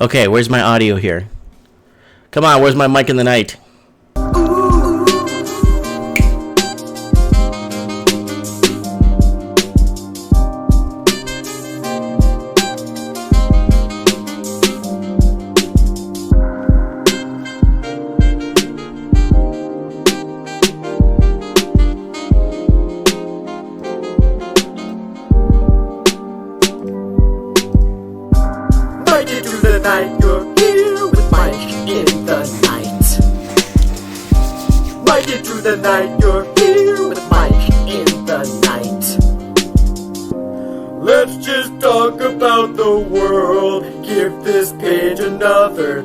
Okay, where's my audio here? Come on, where's my mic in the night?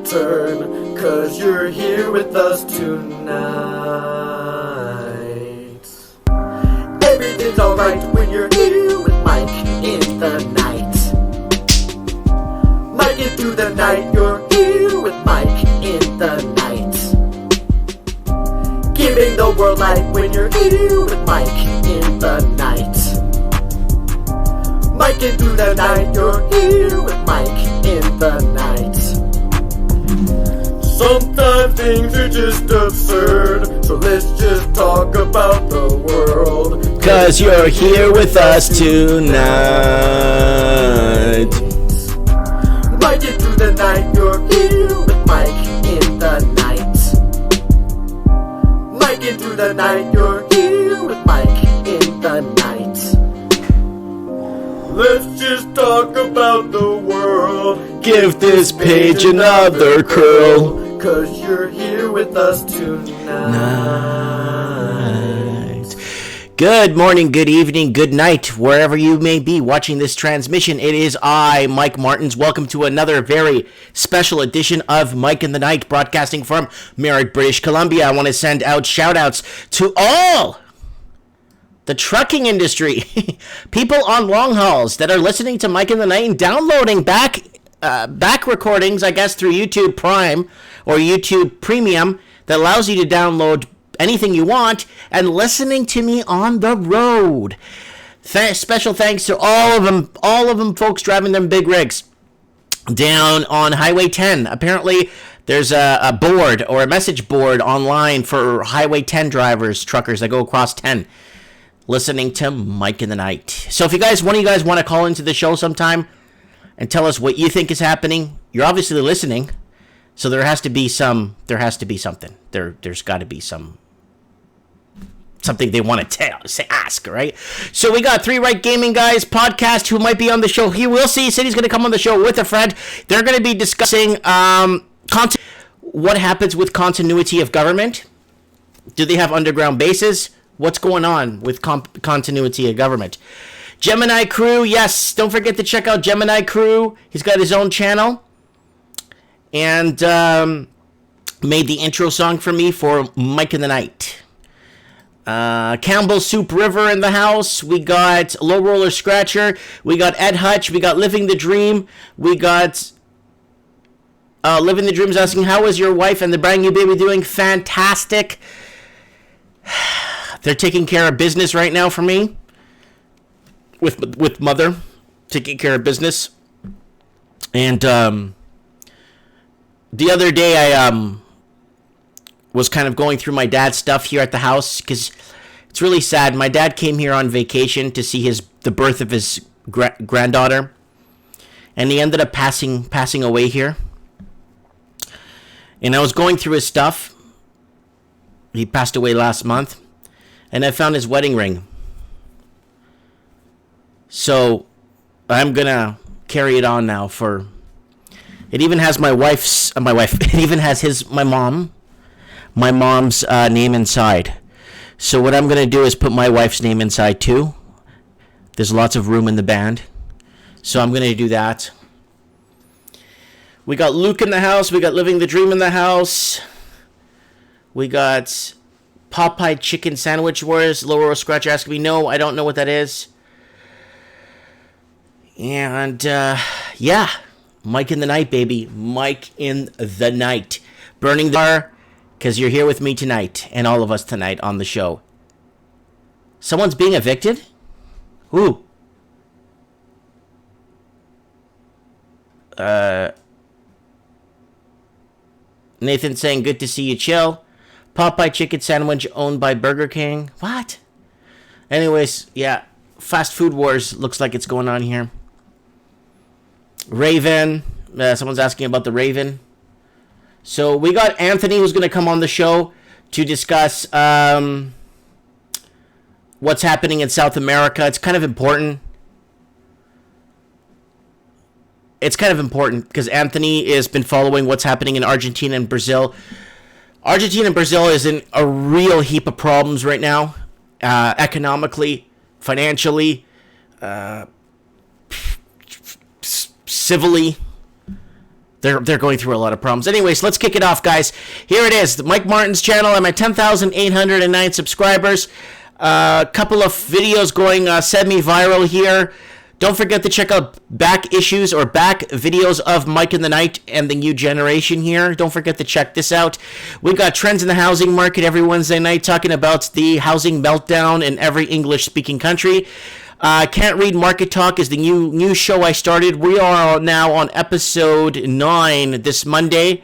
Turn, 'cause you're here with us tonight. Everything's alright when you're here with Mike in the night. Mike it through the night, you're here with Mike in the night. Giving the world light when you're here with Mike in the night. Mike it through the night, you're here with Mike in the night. Sometimes things are just absurd, so let's just talk about the world. 'Cause you're here with us tonight. Mike it through the night, you're here with Mike in the night. Mike it through the night, you're here with Mike in the night. Let's just talk about the world. Give this page another curl. 'Cause you're here with us tonight. Good morning, good evening, good night, wherever you may be watching this transmission. It is I, Mike Martins. Welcome to another very special edition of Mike in the Night, broadcasting from Merritt, British Columbia. I want to send out shout-outs to all the trucking industry, people on long hauls that are listening to Mike in the Night and downloading back recordings, I guess, through YouTube Prime or YouTube Premium that allows you to download anything you want and listening to me on the road. Special thanks to all of them folks driving them big rigs down on Highway 10. Apparently, there's a board or a message board online for Highway 10 drivers, truckers that go across 10, listening to Mike in the Night. So if one of you guys want to call into the show sometime and tell us what you think is happening, you're obviously listening, so there has to be something. There's got to be something they want to ask, right? So we got Three Right Gaming Guys podcast who might be on the show. He will see. He said he's going to come on the show with a friend. They're going to be discussing what happens with continuity of government. Do they have underground bases? What's going on with continuity of government? Gemini Crew, yes, don't forget to check out Gemini Crew. He's got his own channel and made the intro song for me for Mike in the Night. Campbell Soup River in the house. We got Low Roller Scratcher. We got Ed Hutch. We got Living the Dream. We got Living the Dream's asking, how is your wife and the brand new baby doing? Fantastic. They're taking care of business right now for me. With mother taking care of business. And the other day I was kind of going through my dad's stuff here at the house because it's really sad. My dad came here on vacation to see the birth of his granddaughter, and he ended up passing away here. And I was going through his stuff. He passed away last month, and I found his wedding ring. So I'm gonna carry it on now. It even has my wife's. It even has my mom's name inside. So what I'm gonna do is put my wife's name inside too. There's lots of room in the band, so I'm gonna do that. We got Luke in the house. We got Living the Dream in the house. We got Popeye Chicken Sandwich Wars. Lower Scratch asking me, no, I don't know what that is. And, yeah, Mike in the Night, baby. Mike in the Night. Burning the bar, because you're here with me tonight, and all of us tonight on the show. Someone's being evicted? Who? Nathan saying, good to see you, chill. Popeye chicken sandwich owned by Burger King. What? Anyways, yeah. Fast food wars looks like it's going on here. Raven. Someone's asking about the Raven. So we got Anthony who's going to come on the show to discuss what's happening in South America. It's kind of important. It's kind of important because Anthony has been following what's happening in Argentina and Brazil. Argentina and Brazil is in a real heap of problems right now, economically, financially, civilly. They're going through a lot of problems. Anyways, let's kick it off, guys. Here it is, the Mike Martin's channel. I'm at 10,809 subscribers. A couple of videos going semi-viral here. Don't forget to check out back issues or back videos of Mike in the Night and the new generation here. Don't forget to check this out. We got trends in the housing market every Wednesday night, talking about the housing meltdown in every English-speaking country. Can't Read Market Talk is the new show I started. We are now on episode 9 this Monday.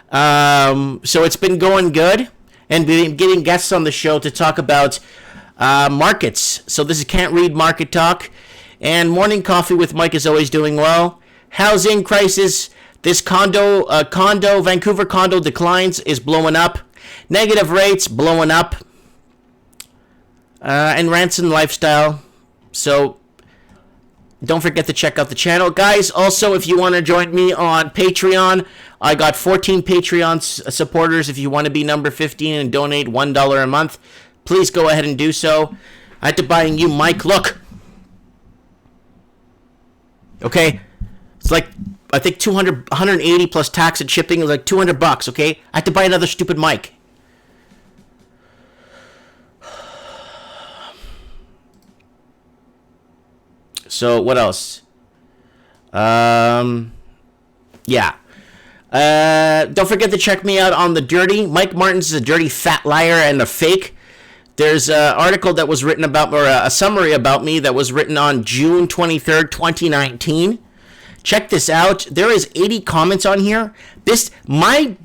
So it's been going good. And we've been getting guests on the show to talk about markets. So this is Can't Read Market Talk. And Morning Coffee with Mike is always doing well. Housing crisis. This Vancouver condo declines is blowing up. Negative rates blowing up. And rents and lifestyle. So don't forget to check out the channel. Guys, also, if you want to join me on Patreon, I got 14 Patreon supporters. If you want to be number 15 and donate $1 a month, please go ahead and do so. I had to buy you, Mike. Look. Okay? It's like, I think 180 plus tax and shipping is like $200, okay? I had to buy another stupid mic. So, what else? Yeah. Don't forget to check me out on The Dirty. Mike Martin's is a dirty fat liar and a fake. There's an article that was written about, or a summary about me that was written on June 23rd, 2019. Check this out. There is 80 comments on here. My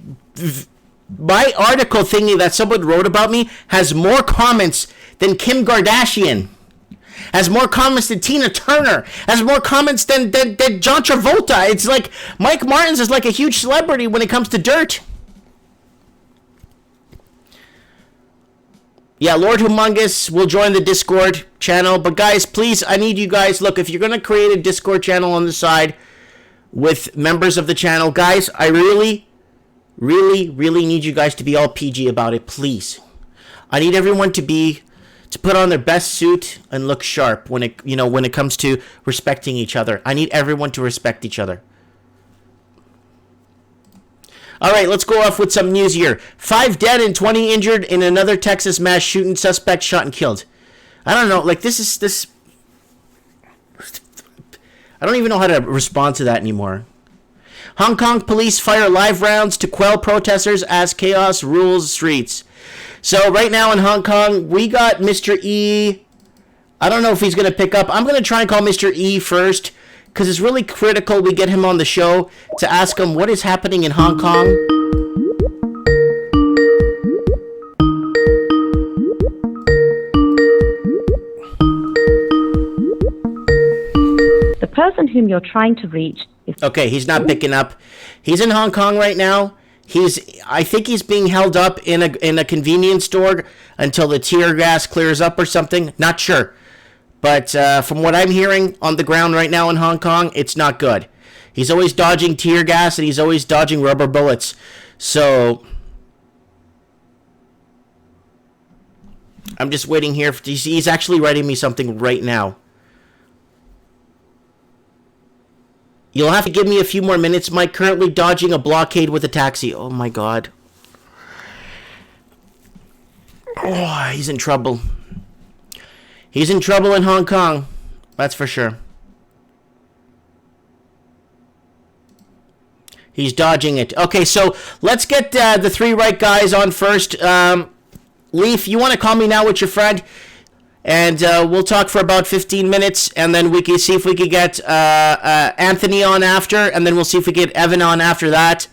article thingy that someone wrote about me has more comments than Kim Kardashian. Has more comments than Tina Turner. Has more comments than John Travolta. It's like Mike Martin's is like a huge celebrity when it comes to dirt. Yeah, Lord Humongous will join the Discord channel. But guys, please, I need you guys. Look, if you're going to create a Discord channel on the side with members of the channel, guys, I really, really, really need you guys to be all PG about it, please. I need everyone to put on their best suit and look sharp when it comes to respecting each other. I need everyone to respect each other. All right, let's go off with some news here. 5 dead and 20 injured in another Texas mass shooting. Suspect shot and killed. I don't know, like this. I don't even know how to respond to that anymore. Hong Kong police fire live rounds to quell protesters as chaos rules streets. So right now in Hong Kong, we got Mr. E. I don't know if he's going to pick up. I'm going to try and call Mr. E first, because it's really critical we get him on the show to ask him what is happening in Hong Kong. The person whom you're trying to reach is... Okay, he's not picking up. He's in Hong Kong right now. I think he's being held up in a convenience store until the tear gas clears up or something. Not sure. But from what I'm hearing on the ground right now in Hong Kong, it's not good. He's always dodging tear gas and he's always dodging rubber bullets. So I'm just waiting here. He's actually writing me something right now. You'll have to give me a few more minutes, Mike. Currently dodging a blockade with a taxi. Oh, my God. Oh, he's in trouble. He's in trouble in Hong Kong. That's for sure. He's dodging it. Okay, so let's get the 3 right guys on first. Leaf, you want to call me now with your friend? And we'll talk for about 15 minutes, and then we can see if we can get Anthony on after, and then we'll see if we get Evan on after that.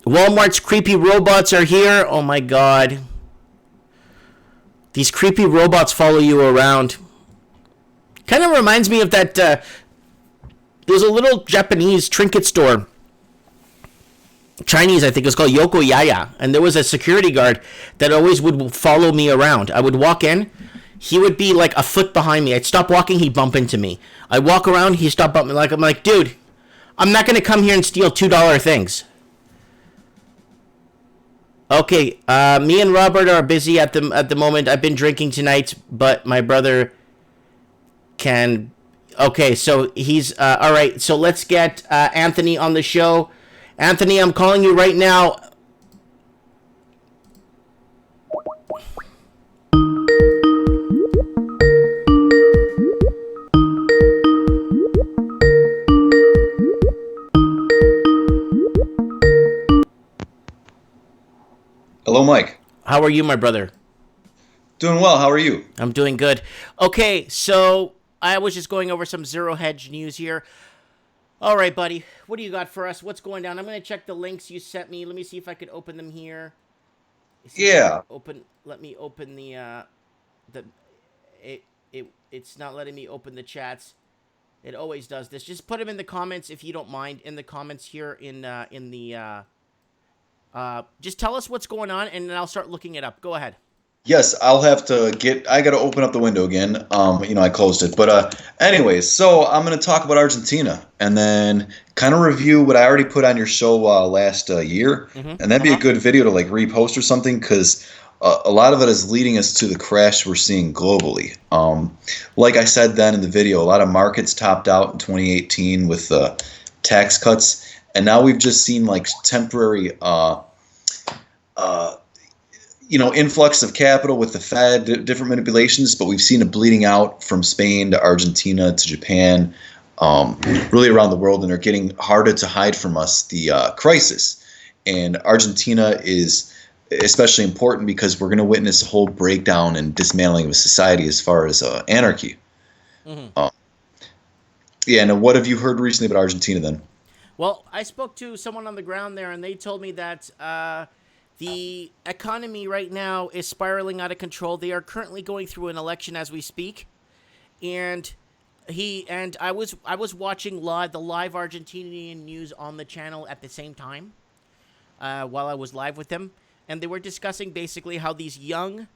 Walmart's creepy robots are here. Oh my god. These creepy robots follow you around. Kind of reminds me of that, there's a little Japanese trinket store. Chinese, I think it was called Yokoyaya. And there was a security guard that always would follow me around. I would walk in. He would be like a foot behind me. I'd stop walking, he'd bump into me. I'd walk around, he'd stop bumping me. I'm like, dude, I'm not going to come here and steal $2 things. Okay, me and Robert are busy at the moment. I've been drinking tonight, but my brother can... Okay, so he's... all right, so let's get Anthony on the show. Anthony, I'm calling you right now. Hello, Mike. How are you, my brother? Doing well. How are you? I'm doing good. Okay, so I was just going over some zero hedge news here. All right, buddy. What do you got for us? What's going down? I'm going to check the links you sent me. Let me see if I could open them here. Yeah. Let me open it's not letting me open the chats. It always does this. Just put them in the comments if you don't mind. In the comments here just tell us what's going on, and then I'll start looking it up. Go ahead. Yes, I got to open up the window again. I closed it. But anyways, so I'm going to talk about Argentina and then kind of review what I already put on your show last year. Mm-hmm. And that'd be a good video to like repost or something, because a lot of it is leading us to the crash we're seeing globally. Like I said then in the video, a lot of markets topped out in 2018 with tax cuts. And now we've just seen like temporary influx of capital with the Fed, different manipulations, but we've seen it bleeding out from Spain to Argentina to Japan, really around the world, and they're getting harder to hide from us the crisis. And Argentina is especially important because we're going to witness a whole breakdown and dismantling of society as far as anarchy. Mm-hmm. And what have you heard recently about Argentina then? Well, I spoke to someone on the ground there, and they told me that the economy right now is spiraling out of control. They are currently going through an election as we speak, and I was watching the live Argentinian news on the channel at the same time while I was live with them, and they were discussing basically how these young,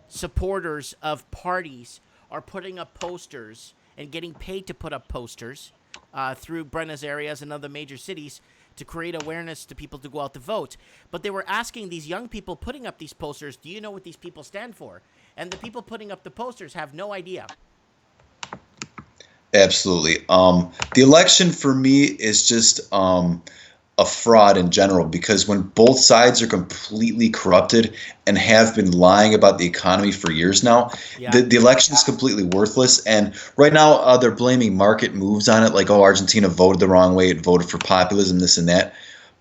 supporters of parties are putting up posters and getting paid to put up posters through Buenos Aires and other major cities to create awareness to people to go out to vote. But they were asking these young people putting up these posters, do you know what these people stand for? And the people putting up the posters have no idea. Absolutely. The election for me is just a fraud in general, because when both sides are completely corrupted and have been lying about the economy for years now, the election is completely worthless. And right now they're blaming market moves on it, like, oh, Argentina voted the wrong way, it voted for populism, this and that.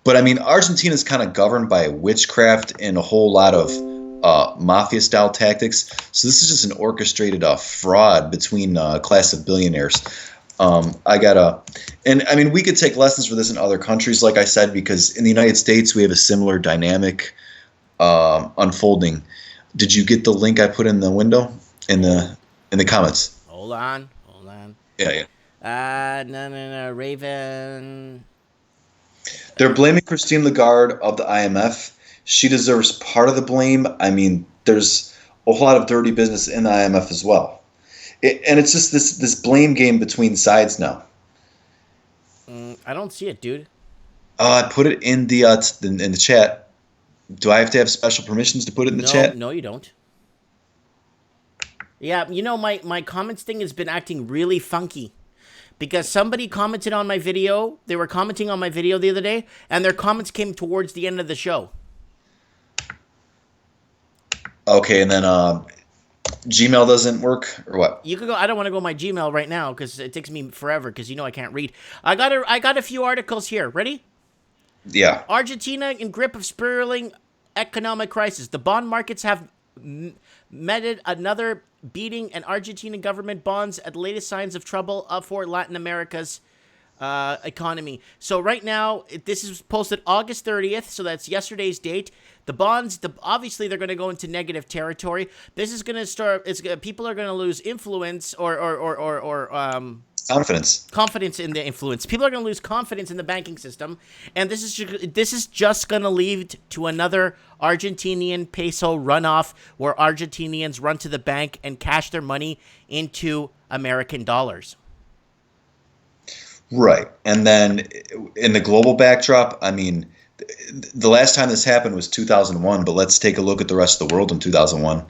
But I mean, Argentina is kind of governed by witchcraft and a whole lot of mafia-style tactics. So this is just an orchestrated fraud between a class of billionaires. We could take lessons for this in other countries, like I said, because in the United States we have a similar dynamic unfolding. Did you get the link I put in the window in the comments? Hold on. Yeah. No, Raven. They're blaming Christine Lagarde of the IMF. She deserves part of the blame. I mean, there's a whole lot of dirty business in the IMF as well. And it's just this blame game between sides now. I don't see it, dude. I put it in the chat. Do I have to have special permissions to put it in the chat? No, you don't. Yeah, my comments thing has been acting really funky. Because somebody commented on my video. They were commenting on my video the other day, and their comments came towards the end of the show. Okay, and then Gmail doesn't work, or what? You could go. I don't want to go my Gmail right now because it takes me forever. Because I can't read. I got a few articles here. Ready? Yeah. Argentina in grip of spiraling economic crisis. The bond markets have meted another beating, and Argentina government bonds at the latest signs of trouble for Latin America's economy. So right now, this is posted August 30th, so that's yesterday's date. The bonds, obviously, they're going to go into negative territory. This is going to start. People are going to lose influence or confidence in the influence. People are going to lose confidence in the banking system, and this is just going to lead to another Argentinian peso runoff, where Argentinians run to the bank and cash their money into American dollars. Right. And then in the global backdrop, I mean, the last time this happened was 2001, but let's take a look at the rest of the world in 2001.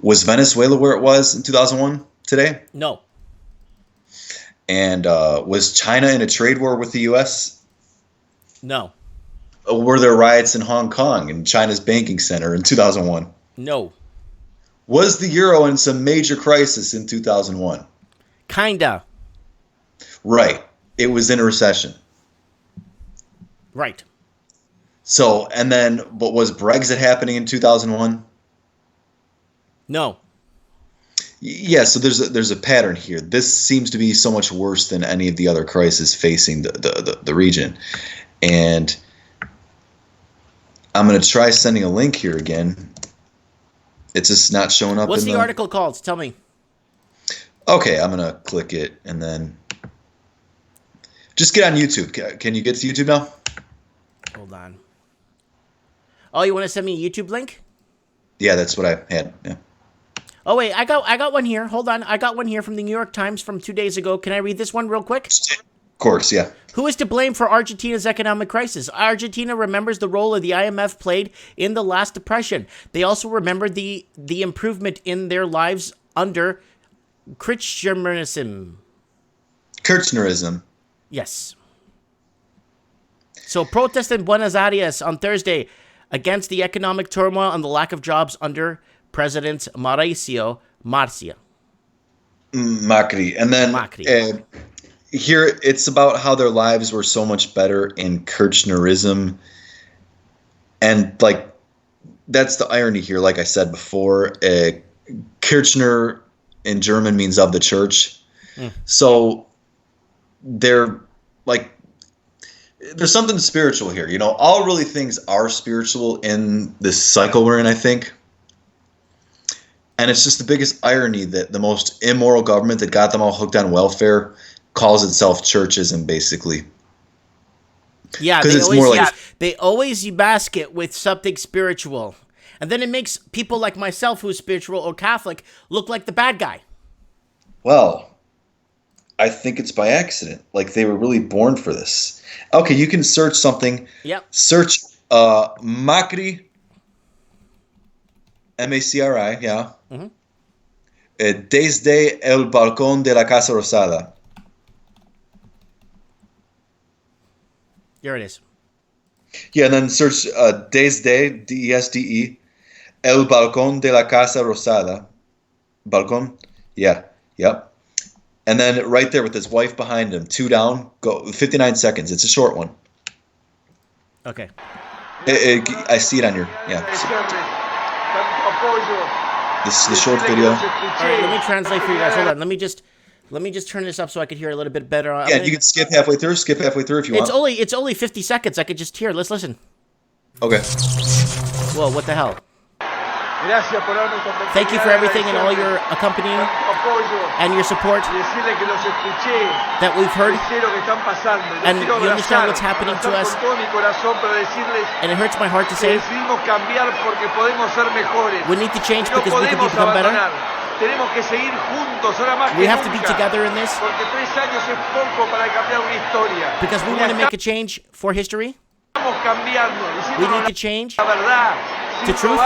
Was Venezuela where it was in 2001 today? No. And was China in a trade war with the U.S.? No. Were there riots in Hong Kong in China's banking center in 2001? No. Was the euro in some major crisis in 2001? Kinda. Right. It was in a recession. Right. So, and then, but was Brexit happening in 2001? No. Yeah, so there's a pattern here. This seems to be so much worse than any of the other crises facing the region. And I'm going to try sending a link here again. It's just not showing up. What's the article called? Tell me. Okay, I'm going to click it and then just get on YouTube. Can you get to YouTube now? Hold on. Oh, you want to send me a YouTube link? Yeah, that's what I had. Yeah. Oh, wait, I got one here. Hold on. I got one here from the New York Times from 2 days ago. Can I read this one real quick? Of course, yeah. Who is to blame for Argentina's economic crisis? Argentina remembers the role of the IMF played in the last depression. They also remember the improvement in their lives under Kirchnerism. Kirchnerism. Yes. So protest in Buenos Aires on Thursday against the economic turmoil and the lack of jobs under President Mauricio Macri. And then here it's about how their lives were so much better in Kirchnerism. And like, that's the irony here. Like I said before, Kirchner in German means of the church. So they're like, there's something spiritual here. You know, all really things are spiritual in this cycle we're in, I think. And it's just the biggest irony that the most immoral government that got them all hooked on welfare calls itself churchism, basically. Yeah, they always basket with something spiritual. And then it makes people like myself who's spiritual or Catholic look like the bad guy. Well, I think it's by accident. Like, they were really born for this. Okay, you can search something. Yep. Search Macri. Macri, yeah. Mm-hmm. Desde el balcón de la Casa Rosada. Here it is. Yeah, and then search Desde, D-E-S-D-E, el balcón de la Casa Rosada. Balcón? Yeah, yep. And then right there with his wife behind him, 2 down, go 59 seconds. It's a short one. Okay. I see it on your, yeah. This is the short video. All right, let me translate for you guys. Hold on. Let me just turn this up so I could hear a little bit better. Yeah, you can skip halfway through. Skip halfway through if you want. It's only 50 seconds. I could just hear. Let's listen. Okay. Whoa, what the hell? Thank you for everything and all your accompanying and your support that we've heard. And you understand what's happening to us. And it hurts my heart to say we need to change because we can become better. We have to be together in this because we want to make a change for history. We need to change to truth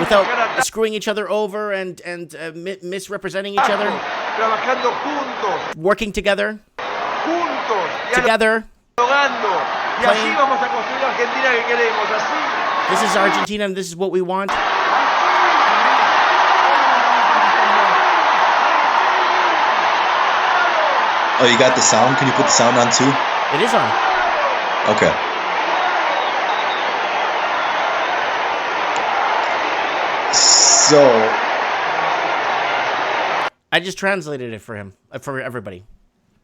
without screwing each other over and misrepresenting each other. Working together. Together. Playing. This is Argentina and this is what we want. Oh, you got the sound? Can you put the sound on too? It is on. Okay. So I just translated it for him, for everybody.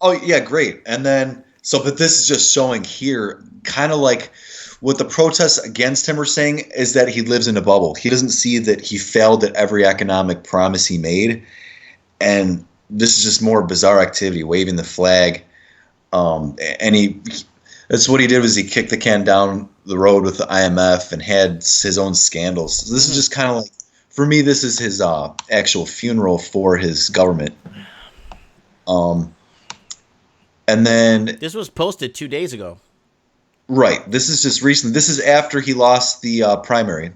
Oh yeah, great. And then but this is just showing here, kind of like what the protests against him are saying is that he lives in a bubble. He doesn't see that he failed at every economic promise he made, and this is just more bizarre activity, waving the flag. And that's what he did, was he kicked the can down the road with the IMF and had his own scandals. So this is just kind of like, for me, this is his actual funeral for his government. And then This was posted 2 days ago. right, this is just recent. This is after he lost the primary.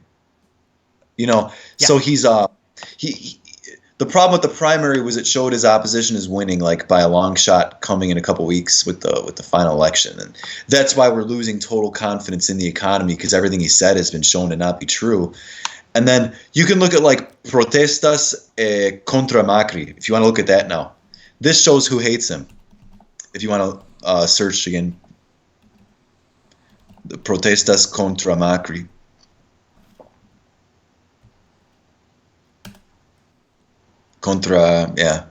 So he's he the problem with the primary was it showed his opposition is winning, like by a long shot, coming in a couple weeks with the final election, and that's why we're losing total confidence in the economy, because everything he said has been shown to not be true. And then you can look at like protestas contra Macri if you want to look at that now. This shows who hates him. If you want to search again, the protestas contra Macri. Contra, yeah.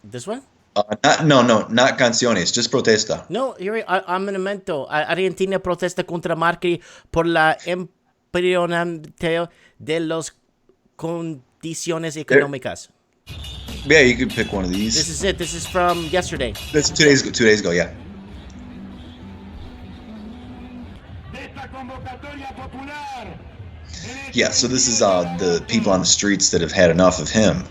This one? Not canciones, just protesta. No, here I'm in a mento. Argentina protesta contra Macri por la empeoramiento de las condiciones económicas. Yeah, you could pick one of these. This is it. This is from yesterday. That's 2 days ago. 2 days ago, yeah. Yeah, so this is the people on the streets that have had enough of him.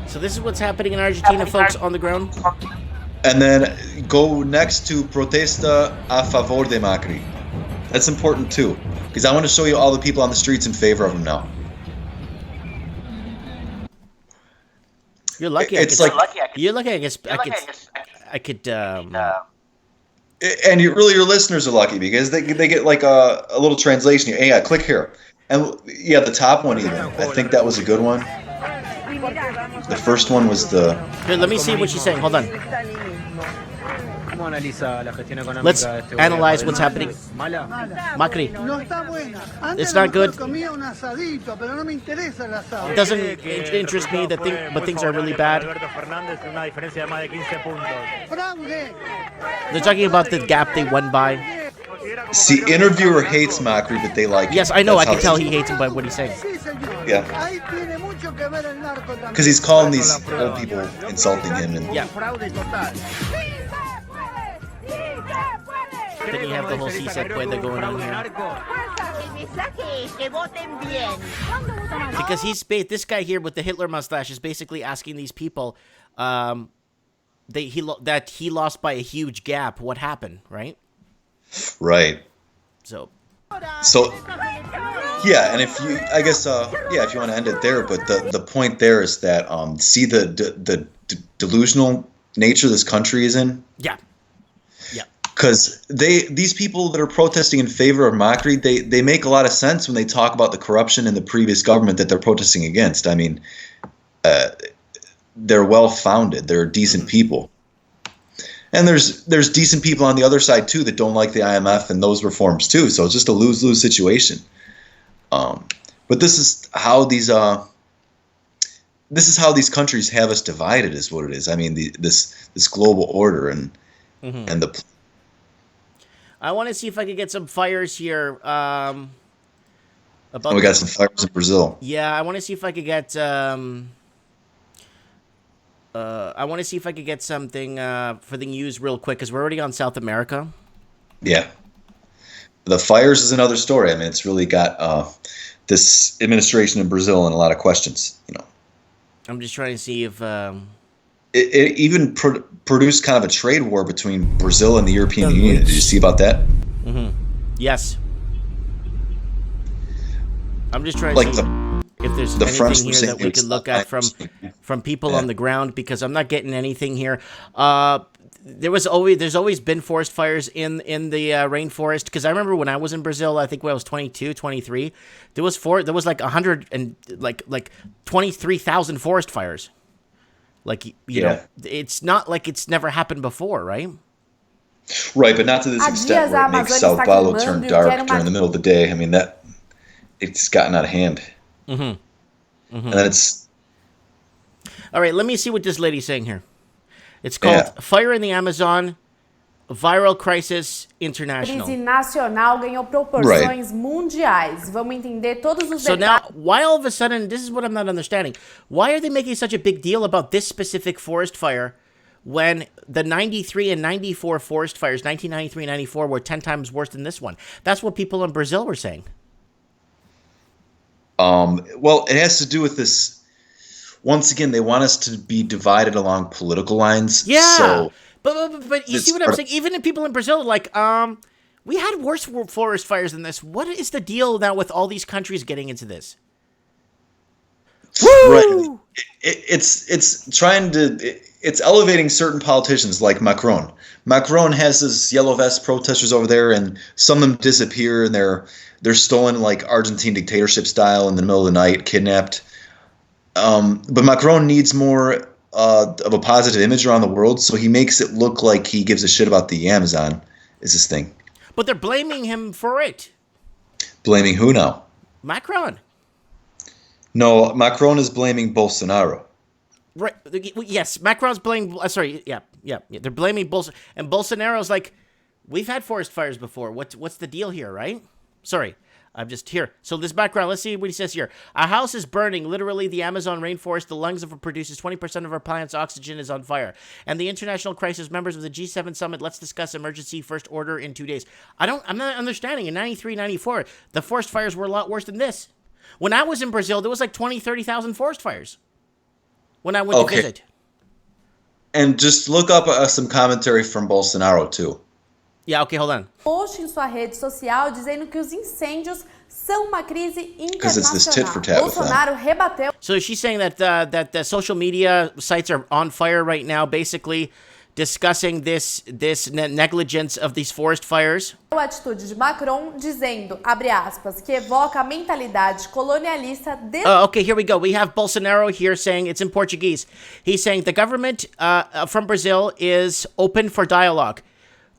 So this is what's happening in Argentina, folks, on the ground. And then go next to protesta a favor de Macri. That's important too, because I want to show you all the people on the streets in favor of him now. You're lucky. You're lucky. I could. And your listeners are lucky because they get like a little translation. Hey, click here, and yeah, the top one even. I think that was a good one. The first one was the. Here, let me see what she's saying. Hold on. Let's analyze what's happening. Macri. It's not good. It doesn't interest me, but things are really bad. They're talking about the gap they won by. See, interviewer hates Macri, but they like him. Yes, I know. I can tell he hates him by what he's saying. Yeah. Because he's calling these old people insulting him. And yeah. Then you have the whole si se puede going on here. Because this guy here with the Hitler mustache is basically asking these people that he lost by a huge gap. What happened, right? Right. So yeah, and if you, I guess, if you want to end it there, but the point there is that see the delusional nature this country is in. Yeah. Because these people that are protesting in favor of Macri, they make a lot of sense when they talk about the corruption in the previous government that they're protesting against. I mean, they're well-founded. They're decent people. And there's decent people on the other side, too, that don't like the IMF and those reforms, too. So it's just a lose-lose situation. But this is how these countries have us divided, is what it is. I mean, this global order and the. I want to see if I could get some fires here. We got some fires in Brazil. Yeah, I want to see if I could get. I want to see if I could get something for the news real quick because we're already on South America. Yeah, the fires is another story. I mean, it's really got this administration in Brazil and a lot of questions. I'm just trying to see if. It even produced kind of a trade war between Brazil and the European Union. Did you see about that? Mm-hmm. Yes. I'm just trying to see if there's anything here that we can look at from people on the ground, because I'm not getting anything here. There's always been forest fires in the rainforest, because I remember when I was in Brazil, I think when I was 22, 23, there was like 100 and like 23,000 forest fires. Like, you know, it's not like it's never happened before, right? Right, but not to this extent where it makes Sao Paulo turn dark during the middle of the day. I mean, that it's gotten out of hand. And then it's... All right, let me see what this lady's saying here. It's called Fire in the Amazon, Viral Crisis International. Crise nacional ganhou proporções mundiais. Vamos entender todos os So now, why all of a sudden, this is what I'm not understanding. Why are they making such a big deal about this specific forest fire when the 93 and 94 forest fires, 1993 and 94, were 10 times worse than this one? That's what people in Brazil were saying. Well, it has to do with this. Once again, they want us to be divided along political lines. Yeah. So but you see what I'm saying? Even in people in Brazil, like, we had worse forest fires than this. What is the deal now with all these countries getting into this? Right. It's trying to... It's elevating certain politicians like Macron. Macron has his yellow vest protesters over there, and some of them disappear, and they're stolen like Argentine dictatorship style in the middle of the night, kidnapped. But Macron needs more of a positive image around the world, so he makes it look like he gives a shit about the Amazon, is his thing. But they're blaming him for it. Blaming who now? Macron. No, Macron is blaming Bolsonaro. Right. Yes, Macron's blaming... sorry, yeah. They're blaming Bolsonaro. And Bolsonaro's like, we've had forest fires before. What's the deal here, right? Sorry. I'm just here. So this background, let's see what he says here. Our house is burning. Literally, the Amazon rainforest, the lungs of it produces 20% of our planet's oxygen is on fire. And the international crisis members of the G7 summit, let's discuss emergency first order in 2 days. I'm not understanding. In 93, 94, the forest fires were a lot worse than this. When I was in Brazil, there was like 20, 30,000 forest fires when I went to visit. And just look up some commentary from Bolsonaro, too. Yeah, okay, hold on. Post em sua rede social dizendo que os incêndios são uma crise Because it's this tit for tat with them. Bolsonaro rebateu. So she's saying that that the social media sites are on fire right now, basically discussing this negligence of these forest fires. A atitude de Macron dizendo, abre aspas, que evoca a mentalidade colonialista de... Okay, here we go. We have Bolsonaro here saying, it's in Portuguese. He's saying the government from Brazil is open for dialogue.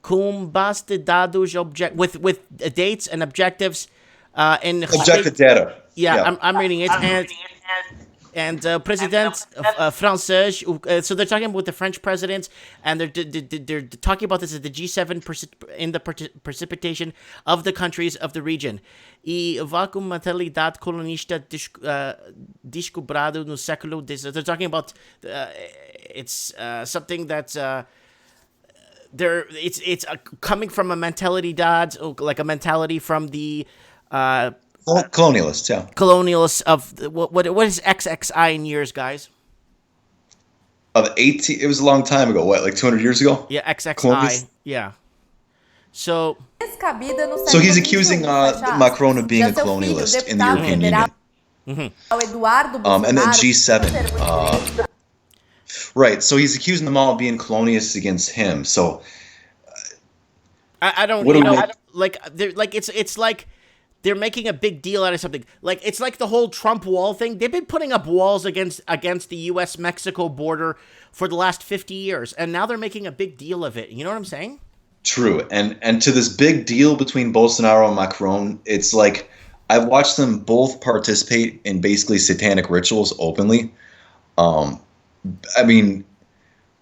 Com base de dados with dates and objectives objective data. Yeah. I'm reading it. And President français, so they're talking about the French president, and they're talking about this at the G7 in the precipitation of the countries of the region. E evoca uma mentalidade colonista descobrado no século XIX. They're talking about it's something that's it's coming from a mentality, like a mentality from the colonialists, yeah. Colonialists of what is XXI in years, guys? Of 18, it was a long time ago. What, like 200 years ago? Yeah, XXI. Yeah. So he's accusing Macron of being a colonialist in the European Union. And then G7. Right, so he's accusing them all of being colonialists against him. So I don't, it's like they're making a big deal out of something. Like, it's like the whole Trump wall thing. They've been putting up walls against the U.S.-Mexico border for the last 50 years, and now they're making a big deal of it. You know what I'm saying? True, and to this big deal between Bolsonaro and Macron, it's like I've watched them both participate in basically satanic rituals openly. I mean,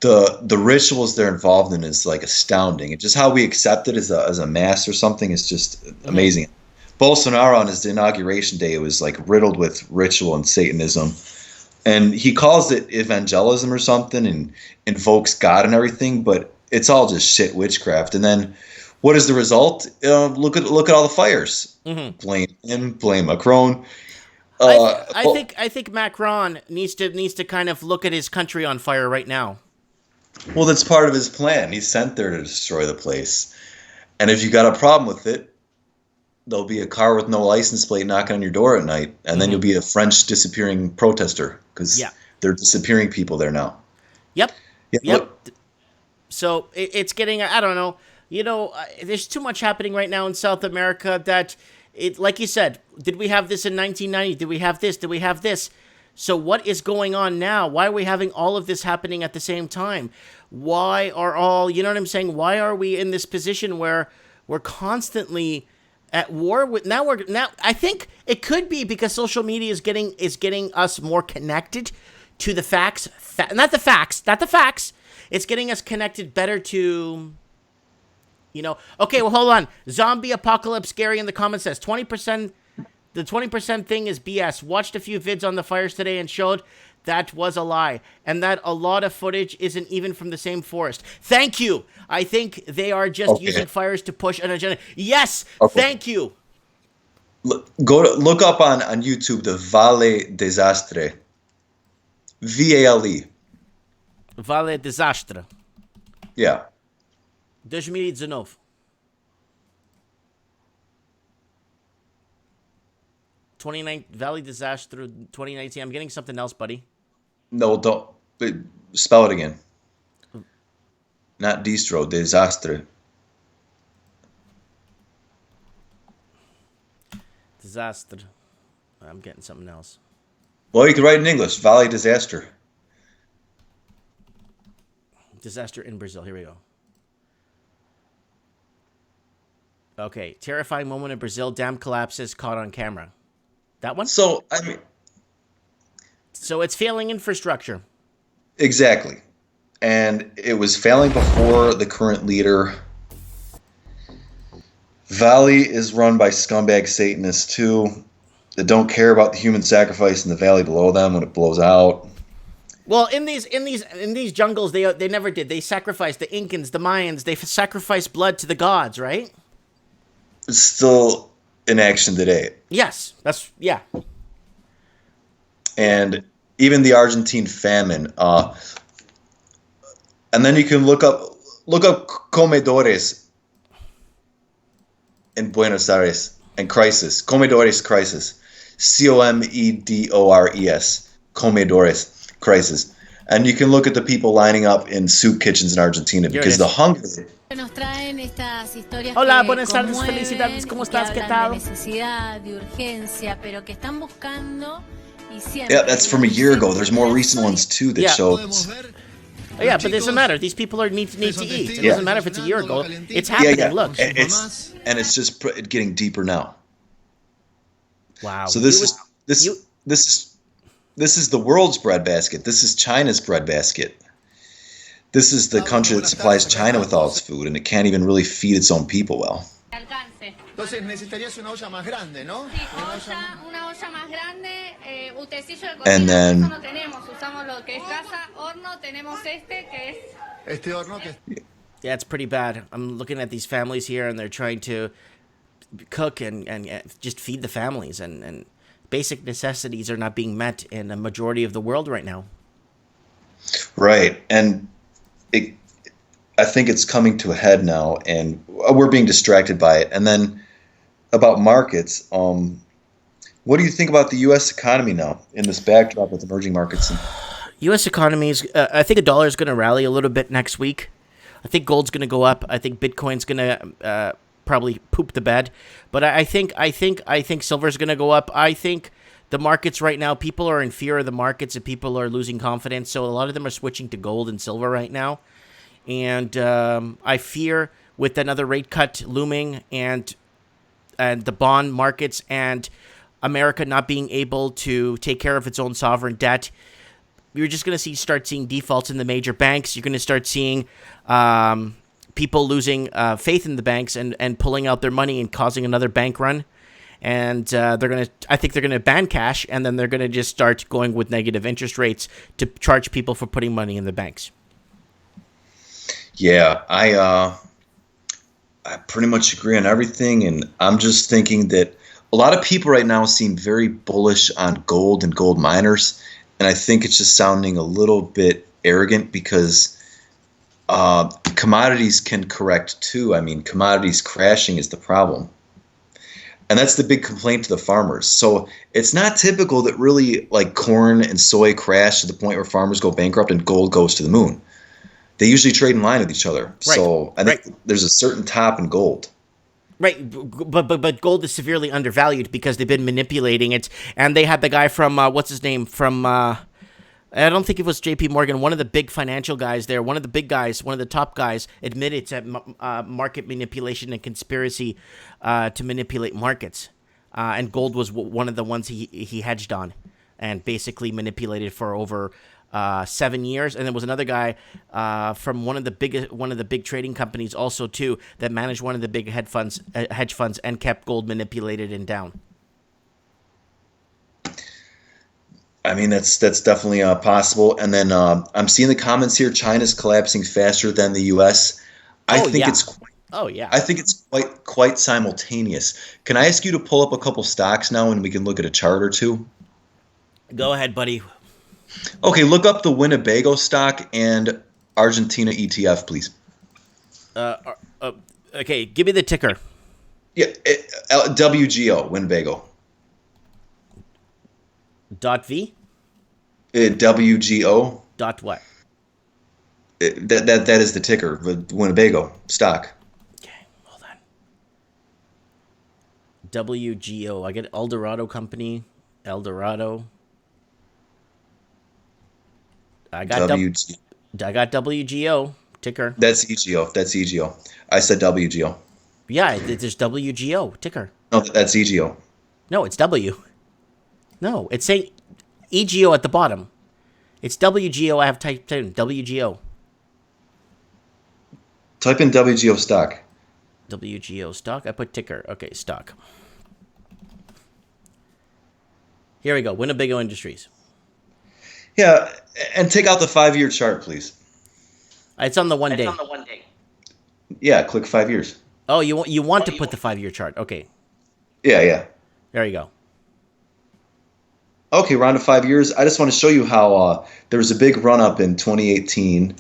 the rituals they're involved in is like astounding. And just how we accept it as a mass or something is just amazing. Bolsonaro on his inauguration day was like riddled with ritual and Satanism, and he calls it evangelism or something and invokes God and everything, but it's all just shit witchcraft. And then what is the result? Look at all the fires. Blame him, blame Macron. I think Macron needs to kind of look at his country on fire right now. Well, that's part of his plan. He's sent there to destroy the place. And if you got a problem with it, there'll be a car with no license plate knocking on your door at night, and then you'll be a French disappearing protester because they're disappearing people there now. Yep. So it's getting, I don't know, there's too much happening right now in South America that, like you said, did we have this in 1990? Did we have this? Did we have this? So what is going on now? Why are we having all of this happening at the same time? Why are all, you know what I'm saying? Why are we in this position where we're constantly at war with now I think it could be because social media is getting us more connected to the facts, not the facts. It's getting us connected better to, okay, well, hold on. Zombie apocalypse Gary in the comments says 20%. The 20% thing is BS. Watched a few vids on the fires today and showed that was a lie. And that a lot of footage isn't even from the same forest. Thank you. I think they are just using fires to push an agenda. Yes, thank you. Look up on YouTube the Vale Desastre. VALE. Vale Desastre. Yeah. 2019. Valley Disaster 2019. I'm getting something else, buddy. No, don't. Spell it again. Not distro, desastre. Disaster. I'm getting something else. Well, you can write in English. Valley Disaster. Disaster in Brazil. Here we go. Okay. Terrifying moment in Brazil. Dam collapses caught on camera. That one? So it's failing infrastructure. Exactly. And it was failing before the current leader. Valley is run by scumbag Satanists too that don't care about the human sacrifice in the valley below them when it blows out. Well, in these jungles, they never did. They sacrificed the Incans, the Mayans. They sacrificed blood to the gods, right? It's still in action today. Yes, yeah. And even the Argentine famine. And then you can look up comedores in Buenos Aires and crisis. Comedores crisis. COMEDORES. Comedores crisis. And you can look at the people lining up in soup kitchens in Argentina because the hunger. Hola, buenas tardes, felicidades, ¿cómo estás? ¿Qué tal? Yeah, that's from a year ago. There's more recent ones too that show. Yeah, but it doesn't matter. These people need to eat. It doesn't matter if it's a year ago. It's happening. Yeah. Look, it's just getting deeper now. Wow. So this is the world's breadbasket. This is China's breadbasket. This is the country that supplies China with all its food, and it can't even really feed its own people well. Entonces necesitarías una olla más grande, ¿no? Una olla más grande, utensilio de And cocina then, no tenemos, usamos lo que es casa, horno, tenemos que es Este horno que yeah, it's pretty bad. I'm looking at these families here, and they're trying to cook and just feed the families, and basic necessities are not being met in a majority of the world right now. Right, and I think it's coming to a head now, and we're being distracted by it. And then about markets, what do you think about the U.S. economy now in this backdrop with emerging markets? U.S. economy is, I think the dollar is going to rally a little bit next week. I think gold's going to go up. I think Bitcoin's going to probably poop the bed. But I think silver's going to go up. I think the markets right now, people are in fear of the markets and people are losing confidence. So a lot of them are switching to gold and silver right now. And I fear with another rate cut looming and the bond markets and America not being able to take care of its own sovereign debt, you're just going to start seeing defaults in the major banks. You're going to start seeing people losing faith in the banks and pulling out their money and causing another bank run. And I think they're going to ban cash, and then they're going to just start going with negative interest rates to charge people for putting money in the banks. Yeah, I pretty much agree on everything, and I'm just thinking that a lot of people right now seem very bullish on gold and gold miners, and I think it's just sounding a little bit arrogant because commodities can correct too. I mean, commodities crashing is the problem. And that's the big complaint to the farmers. So it's not typical that really like corn and soy crash to the point where farmers go bankrupt and gold goes to the moon. They usually trade in line with each other. Right. So I think there's a certain top in gold. Right, but gold is severely undervalued because they've been manipulating it, and they had the guy from what's his name from I don't think it was J.P. Morgan, one of the big financial guys there, one of the big guys, one of the top guys, admitted to market manipulation and conspiracy to manipulate markets, and gold was one of the ones he hedged on, and basically manipulated for over 7 years. And there was another guy from one of the big trading companies also too that managed one of the big hedge funds and kept gold manipulated and down. I mean, that's definitely possible. And then I'm seeing the comments here. China's collapsing faster than the U.S. I think it's quite simultaneous. Can I ask you to pull up a couple stocks now, and we can look at a chart or two? Go ahead, buddy. Okay, look up the Winnebago stock and Argentina ETF, please. Okay, give me the ticker. Yeah, WGO, Winnebago. .v? WGO. Dot what? That is the ticker, the Winnebago stock. Okay, hold on. WGO. I get Eldorado Company. Eldorado. I got WGO ticker. That's EGO. I said WGO. Yeah, there's WGO ticker. No, that's EGO. No, it's W. No, it's saying EGO at the bottom. It's WGO. I have typed in WGO. Type in WGO stock. WGO stock. I put ticker. Okay, stock. Here we go. Winnebago Industries. Yeah, and take out the 5-year chart, please. It's on the 1 day. Yeah, click 5 years. Oh, you want to put the 5-year chart? Okay. Yeah. There you go. Okay, we're on to 5 years. I just want to show you how there was a big run-up in 2018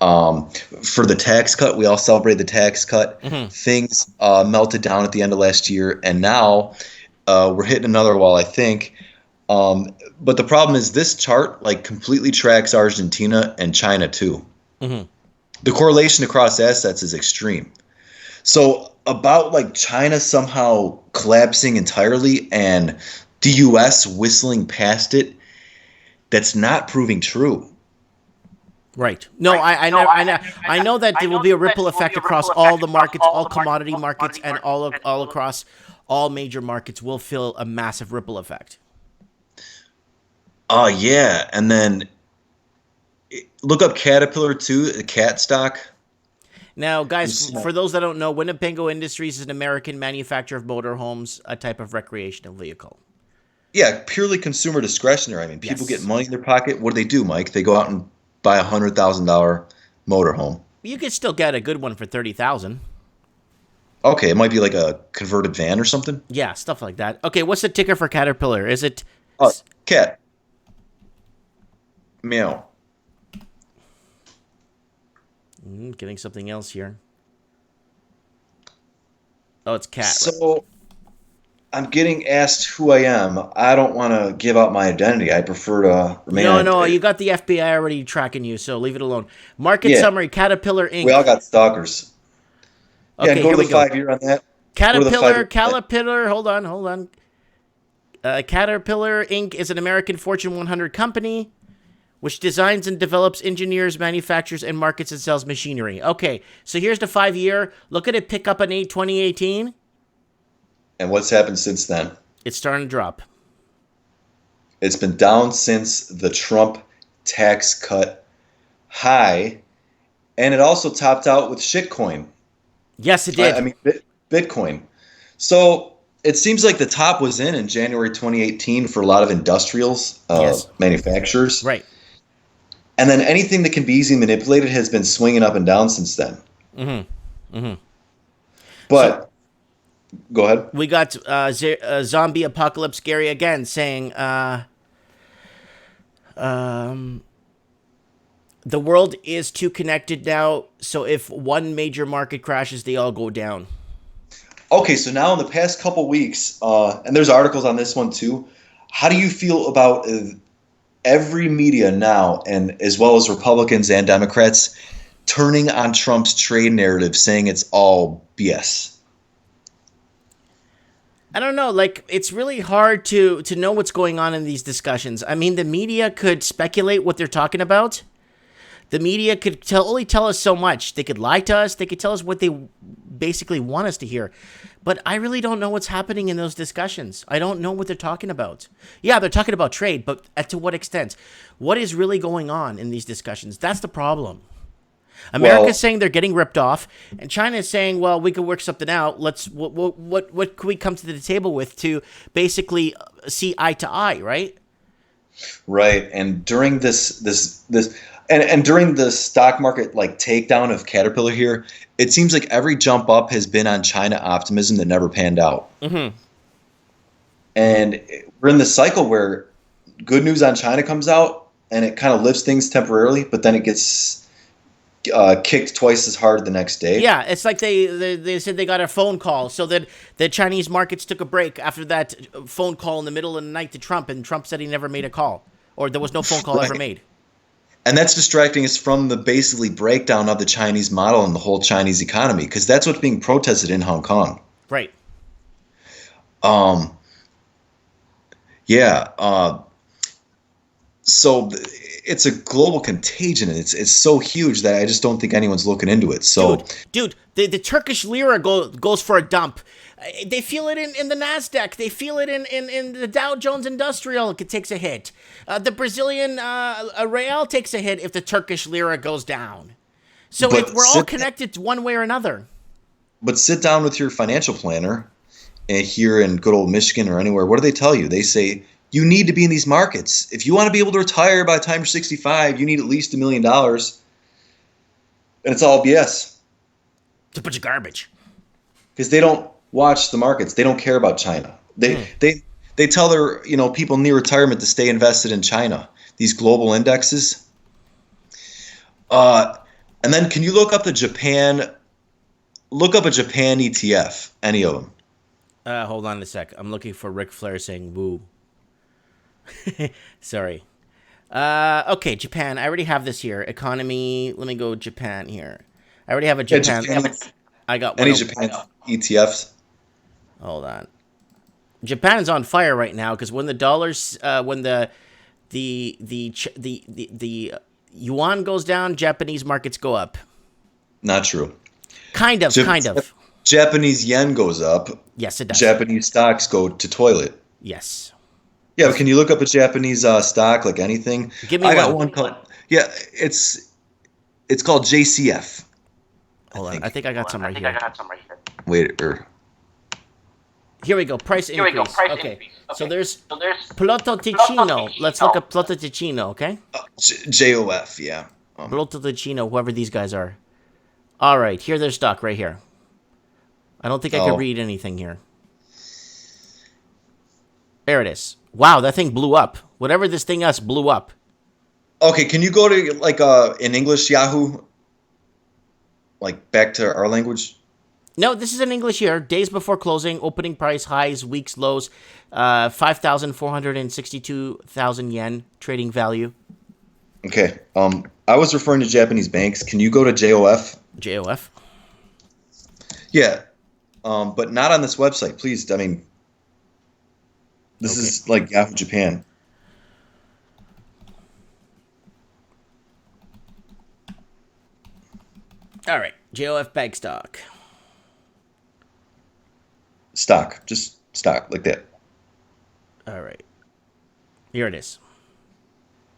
for the tax cut. We all celebrated the tax cut. Mm-hmm. Things melted down at the end of last year, and now we're hitting another wall, I think. But the problem is this chart completely tracks Argentina and China too. Mm-hmm. The correlation across assets is extreme. So about China somehow collapsing entirely and the U.S. whistling past it, that's not proving true. Right. No, I know that there will be a ripple effect across all the markets, all commodity markets, and all across all major markets will feel a massive ripple effect. Yeah, and then look up Caterpillar too, the cat stock. Now, guys, for those that don't know, Winnebago Industries is an American manufacturer of motorhomes, a type of recreational vehicle. Yeah, purely consumer discretionary. I mean, people get money in their pocket. What do, Mike? They go out and buy $100,000 motorhome. You could still get a good one for $30,000. Okay, it might be like a converted van or something. Yeah, stuff like that. Okay, what's the ticker for Caterpillar? Is it cat? Meow. Getting something else here. Oh, it's cat. So I'm getting asked who I am. I don't want to give out my identity. I prefer to remain. No, you got the FBI already tracking you, so leave it alone. Market summary: Caterpillar Inc. We all got stalkers. Okay, yeah, go to the 5 year on that. Caterpillar. Hold on. Caterpillar Inc. is an American Fortune 100 company which designs and develops, engineers, manufactures, and markets and sells machinery. Okay, so here's the 5 year. Look at it pick up in 2018. And what's happened since then? It's starting to drop. It's been down since the Trump tax cut high, and it also topped out with shitcoin. Yes, it did. I mean, Bitcoin. So it seems like the top was in January 2018 for a lot of industrials, manufacturers. Right. And then anything that can be easily manipulated has been swinging up and down since then. Mm-hmm. Mm-hmm. But go ahead. We got Zombie Apocalypse Gary again saying, the world is too connected now, so if one major market crashes, they all go down. Okay, so now in the past couple weeks, and there's articles on this one too, how do you feel about every media now, and as well as Republicans and Democrats, turning on Trump's trade narrative, saying it's all BS? I don't know. Like, it's really hard to know what's going on in these discussions. I mean, the media could speculate what they're talking about. The media could only tell us so much. They could lie to us. They could tell us what they basically want us to hear. But I really don't know what's happening in those discussions. I don't know what they're talking about. Yeah, they're talking about trade, but to what extent? What is really going on in these discussions? That's the problem. America's saying they're getting ripped off, and China is saying, well, we can work something out. What can we come to the table with to basically see eye to eye, right? Right. And during this and during the stock market like takedown of Caterpillar here, it seems like every jump up has been on China optimism that never panned out. Mm-hmm. And we're in the cycle where good news on China comes out and it kind of lifts things temporarily, but then it gets kicked twice as hard the next day. Yeah, it's like they said they got a phone call, so that the Chinese markets took a break after that phone call in the middle of the night to Trump, and Trump said he never made a call, or there was no phone call ever made. And that's distracting us from the basically breakdown of the Chinese model and the whole Chinese economy, because that's what's being protested in Hong Kong. Right. So it's a global contagion, and it's so huge that I just don't think anyone's looking into it. So, dude, the Turkish lira goes for a dump. They feel it in the NASDAQ. They feel it in the Dow Jones Industrial. It takes a hit. The Brazilian real takes a hit if the Turkish lira goes down. So we're all connected one way or another. But sit down with your financial planner here in good old Michigan or anywhere. What do they tell you? They say, you need to be in these markets. If you want to be able to retire by the time you're 65, you need at least $1 million. And it's all BS. It's a bunch of garbage. Because they don't watch the markets. They don't care about China. They tell their people near retirement to stay invested in China. These global indexes. And then can you look up a Japan ETF, any of them? Hold on a sec. I'm looking for Ric Flair saying woo. Sorry. Okay, Japan. I already have this here. Economy. Let me go Japan here. I already have a Japan. I got one. Any Japan ETFs? Hold on. Japan's on fire right now because when the dollars, when the yuan goes down, Japanese markets go up. Not true. Kind of. Japanese yen goes up. Yes, it does. Japanese stocks go to toilet. Yes. Yeah, but can you look up a Japanese stock, like anything? Give me got one called. Yeah, it's called JCF. Hold on, I think I got some right here. Wait, here we go. Price increase. Okay. So there's Plotto Ticino. Let's look up Plotto Ticino, okay? JOF, yeah. Plotto Ticino, whoever these guys are. All right, here's their stock right here. I don't think I can read anything here. There it is. Wow, that thing blew up. Whatever this thing is blew up. Okay, can you go to like in English Yahoo? Like back to our language? No, this is in English here. Days before closing, opening price highs, weeks lows, 5,462,000 yen trading value. Okay. I was referring to Japanese banks. Can you go to JOF? JOF? Yeah. But not on this website, please. I mean, this is like Yahoo Japan. All right. JOF bank stock. Just stock, like that. All right. Here it is.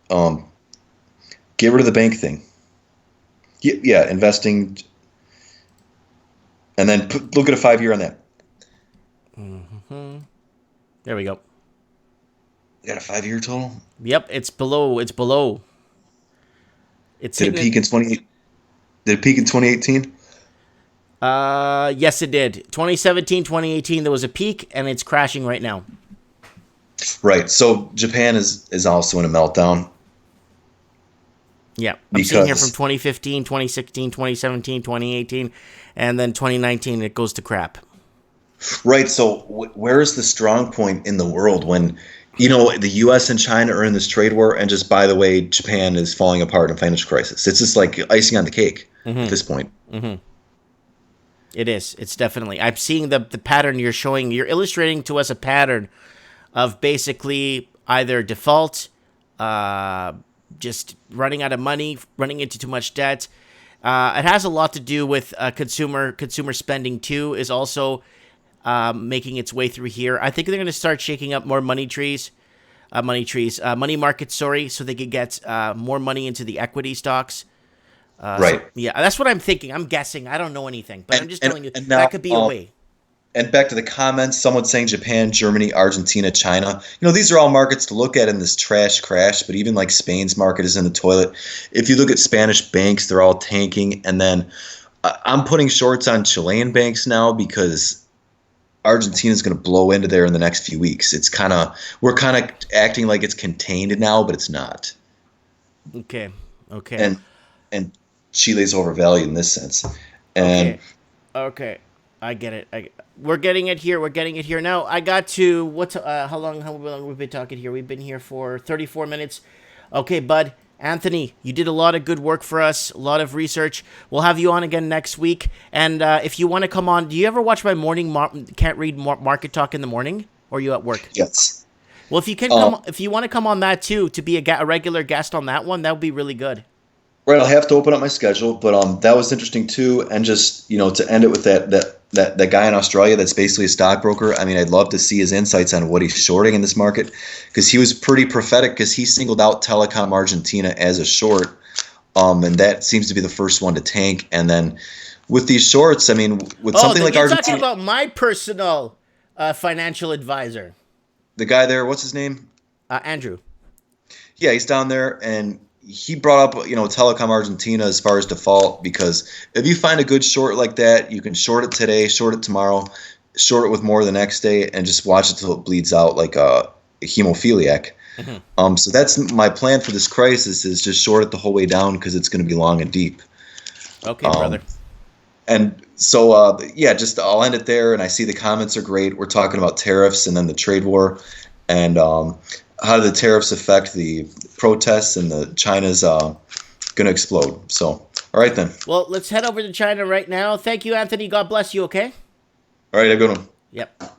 Get rid of the bank thing. Yeah, investing. And then look at a 5-year on that. Mm-hmm. There we go. You got a 5-year total? Yep, it's below. Did it peak in 2018? Yes, it did. 2017, 2018, there was a peak, and it's crashing right now. Right. So Japan is also in a meltdown. Yeah. I'm seeing here from 2015, 2016, 2017, 2018, and then 2019, it goes to crap. Right. So where is the strong point in the world when, the U.S. and China are in this trade war, and just, by the way, Japan is falling apart in financial crisis? It's just like icing on the cake at this point. Mm-hmm. It is. It's definitely. I'm seeing the pattern you're showing. You're illustrating to us a pattern of basically either default, just running out of money, running into too much debt. It has a lot to do with consumer spending too. Is also making its way through here. I think they're going to start shaking up more money markets. Sorry, so they could get more money into the equity stocks. Right. So, yeah, that's what I'm thinking. I'm guessing. I don't know anything, but I'm just telling you now, that could be a way. And back to the comments, someone saying Japan, Germany, Argentina, China. These are all markets to look at in this trash crash, but even like Spain's market is in the toilet. If you look at Spanish banks, they're all tanking. And then I'm putting shorts on Chilean banks now because Argentina is going to blow into there in the next few weeks. We're kind of acting like it's contained now, but it's not. Okay. And Chile's overvalued in this sense. And Okay. I get it. We're getting it here. Now, I got to, how long have we been talking here? We've been here for 34 minutes. Okay, bud. Anthony, you did a lot of good work for us, a lot of research. We'll have you on again next week. And if you want to come on, do you ever watch my morning Can't Read Market Talk in the morning? Or are you at work? Yes. Well, if you want to come on that too, to be a regular guest on that one, that would be really good. Right, I'll have to open up my schedule, but that was interesting too. And just to end it with that guy in Australia that's basically a stockbroker. I mean, I'd love to see his insights on what he's shorting in this market because he was pretty prophetic because he singled out Telecom Argentina as a short, and that seems to be the first one to tank. And then with these shorts, I mean, with something like you're Argentina, talking about my personal financial advisor, the guy there, what's his name? Andrew. Yeah, he's down there and. He brought up, Telecom Argentina as far as default because if you find a good short like that, you can short it today, short it tomorrow, short it with more the next day, and just watch it till it bleeds out like a hemophiliac. Mm-hmm. So that's my plan for this crisis is just short it the whole way down because it's going to be long and deep. Okay, brother. And so, I'll end it there. And I see the comments are great. We're talking about tariffs and then the trade war. And how do the tariffs affect the protests and the China's going to explode. So, all right then. Well, let's head over to China right now. Thank you, Anthony. God bless you, okay? All right, have a good one. Yep.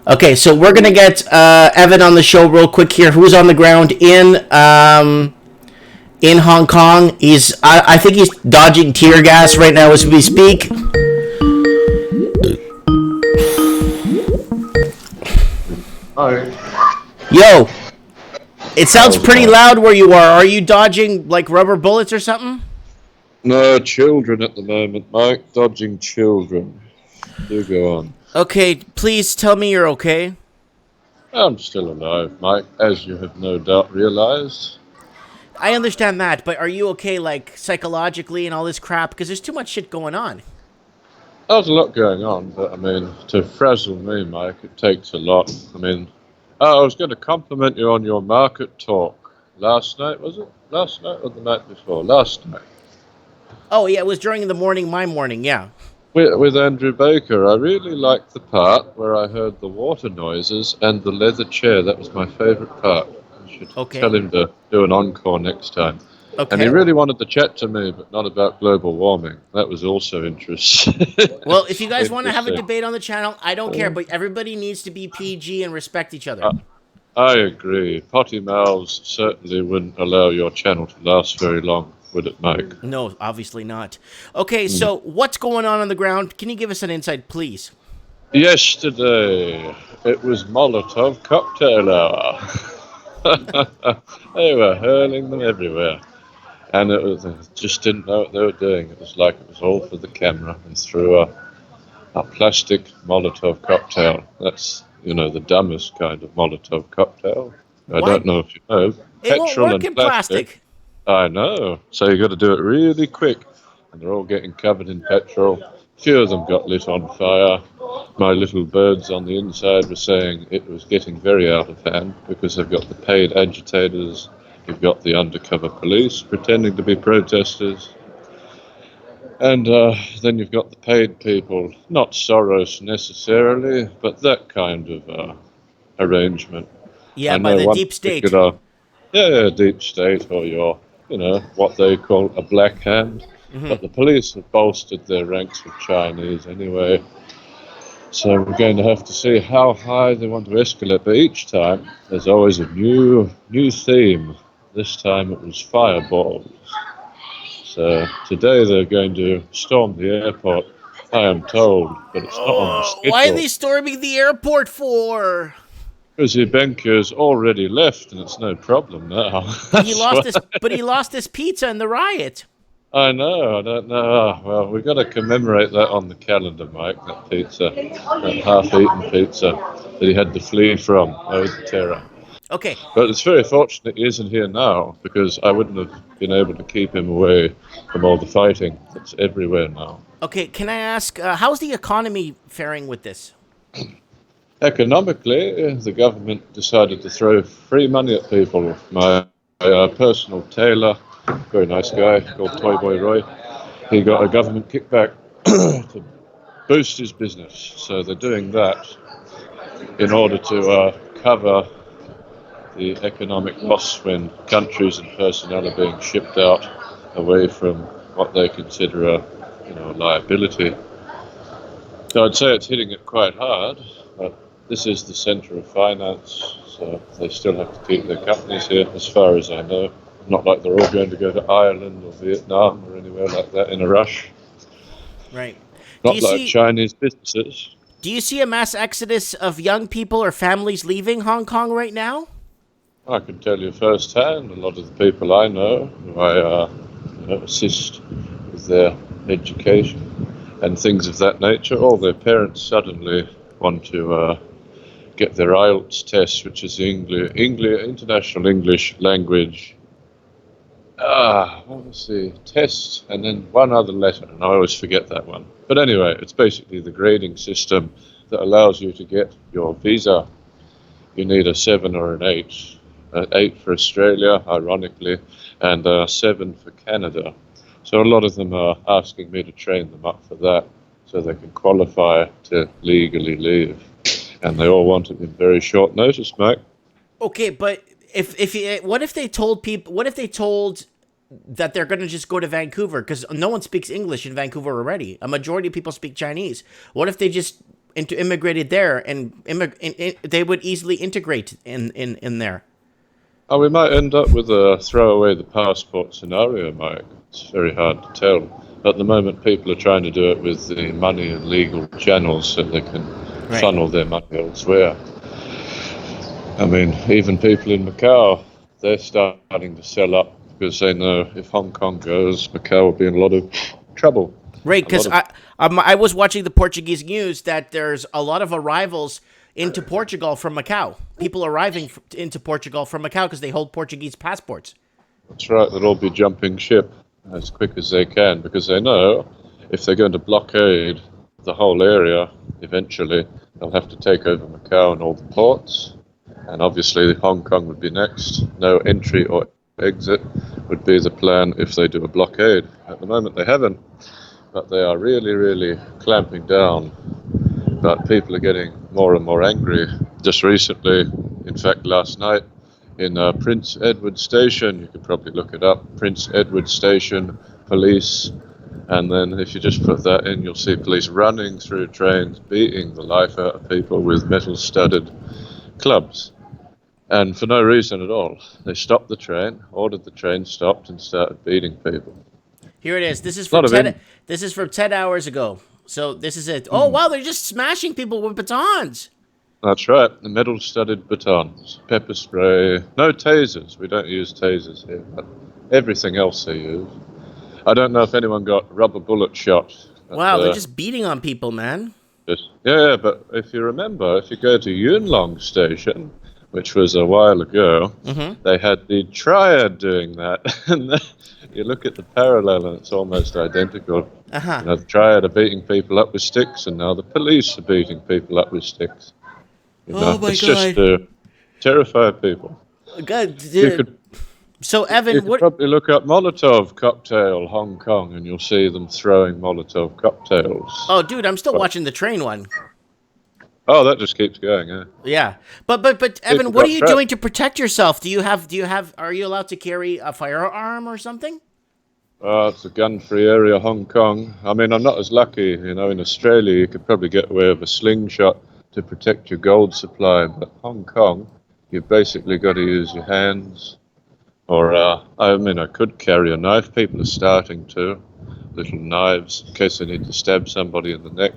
Okay, so we're going to get Evan on the show real quick here. Who's on the ground in Hong Kong? I think he's dodging tear gas right now as we speak. Yo, it sounds pretty loud where you are. Are you dodging like rubber bullets or something? No, children at the moment, Mike. Dodging children. Do go on. Okay, please tell me you're okay. I'm still alive, Mike, as you have no doubt realized. I understand that, but are you okay, like, psychologically and all this crap? Because there's too much shit going on. There's a lot going on, but, I mean, to frazzle me, Mike, it takes a lot. I mean, I was going to compliment you on your market talk. Last night, was it? Last night or the night before? Last night. Oh, yeah, it was during my morning, yeah. With Andrew Baker, I really liked the part where I heard the water noises and the leather chair. That was my favourite part. I should tell him to do an encore next time. Okay. And he really wanted to chat to me, but not about global warming. That was also interesting. Well, if you guys want to have a debate on the channel, I don't care, but everybody needs to be PG and respect each other. I agree. Potty mouths certainly wouldn't allow your channel to last very long, would it, Mike? No, obviously not. Okay, so what's going on the ground? Can you give us an insight, please? Yesterday, it was Molotov cocktail hour. They were hurling them everywhere. And they just didn't know what they were doing. It was like it was all for the camera. They threw a plastic Molotov cocktail. That's, the dumbest kind of Molotov cocktail. I don't know if you know. It won't work in plastic. I know. So you got to do it really quick. And they're all getting covered in petrol. A few of them got lit on fire. My little birds on the inside were saying it was getting very out of hand because they've got the paid agitators. You've got the undercover police pretending to be protesters. And then you've got the paid people, not Soros necessarily, but that kind of arrangement. Yeah, by the deep state. Yeah, deep state, or your, what they call a black hand. But the police have bolstered their ranks with Chinese anyway. So we're going to have to see how high they want to escalate. But each time, there's always a new theme. This time it was fireballs. So today they're going to storm the airport, I am told, but it's not on the schedule. Why are they storming the airport for? Because Ibenko's already left, and it's no problem now. He lost his pizza in the riot. I know, I don't know. Well, we've got to commemorate that on the calendar, Mike, that pizza, that half-eaten pizza that he had to flee from. Oh, the terror. Okay. But it's very fortunate he isn't here now, because I wouldn't have been able to keep him away from all the fighting that's everywhere now. Okay, can I ask, how's the economy faring with this? Economically, the government decided to throw free money at people. My personal tailor, very nice guy called Toy Boy Roy, he got a government kickback to boost his business. So they're doing that in order to cover the economic loss when countries and personnel are being shipped out away from what they consider a liability. So I'd say it's hitting it quite hard, but this is the centre of finance, so they still have to keep their companies here, as far as I know. Not like they're all going to go to Ireland or Vietnam or anywhere like that in a rush. Right. Not like Chinese businesses. Do you see a mass exodus of young people or families leaving Hong Kong right now? I can tell you firsthand, a lot of the people I know who I assist with their education and things of that nature, all their parents suddenly want to get their IELTS test, which is International English Language. What was the test? And then one other letter, and I always forget that one. But anyway, it's basically the grading system that allows you to get your visa. You need a 7 or an 8. 8 for Australia, ironically, and 7 for Canada. So a lot of them are asking me to train them up for that so they can qualify to legally leave. And they all want it in very short notice, Mike. Okay, but what if they told that they're going to just go to Vancouver, because no one speaks English in Vancouver already. A majority of people speak Chinese. What if they just immigrated there and they would easily integrate in there? Oh, we might end up with a throw away the passport scenario, Mike. It's very hard to tell. At the moment, people are trying to do it with the money and legal channels so they can funnel their money elsewhere. I mean, even people in Macau, they're starting to sell up because they know if Hong Kong goes, Macau will be in a lot of trouble. Right, because I was watching the Portuguese news that there's a lot of arrivals into Portugal from Macau. People arriving into Portugal from Macau because they hold Portuguese passports. That's right, they'll all be jumping ship as quick as they can because they know if they're going to blockade the whole area, eventually they'll have to take over Macau and all the ports. And obviously Hong Kong would be next. No entry or exit would be the plan if they do a blockade. At the moment they haven't, but they are really, really clamping down. But people are getting more and more angry. Just recently, in fact last night, in Prince Edward Station, you could probably look it up, Prince Edward Station, police, and then if you just put that in, you'll see police running through trains, beating the life out of people with metal-studded clubs. And for no reason at all. They stopped the train, ordered the train stopped, and started beating people. Here it is. This is from 10 hours ago. So this is it. Oh, wow, they're just smashing people with batons. That's right. The metal-studded batons, pepper spray, no tasers. We don't use tasers here, but everything else they use. I don't know if anyone got rubber bullet shot. Wow, they're just beating on people, man. Yeah, but if you remember, if you go to Yuen Long Station, which was a while ago, they had the triad doing that. And you look at the parallel and it's almost identical. You know, the triad are beating people up with sticks, and now the police are beating people up with sticks. You know, it's just to terrify people. God, dude. So, Evan, you could probably look up Molotov cocktail Hong Kong, and you'll see them throwing Molotov cocktails. Oh, dude, I'm still watching the train one. Oh, that just keeps going, yeah. Yeah, but Evan, what are you doing to protect yourself? Are you allowed to carry a firearm or something? It's a gun-free area, Hong Kong. I mean, I'm not as lucky. In Australia, you could probably get away with a slingshot to protect your gold supply. But Hong Kong, you've basically got to use your hands. Or, I could carry a knife. People are starting to. Little knives in case they need to stab somebody in the neck.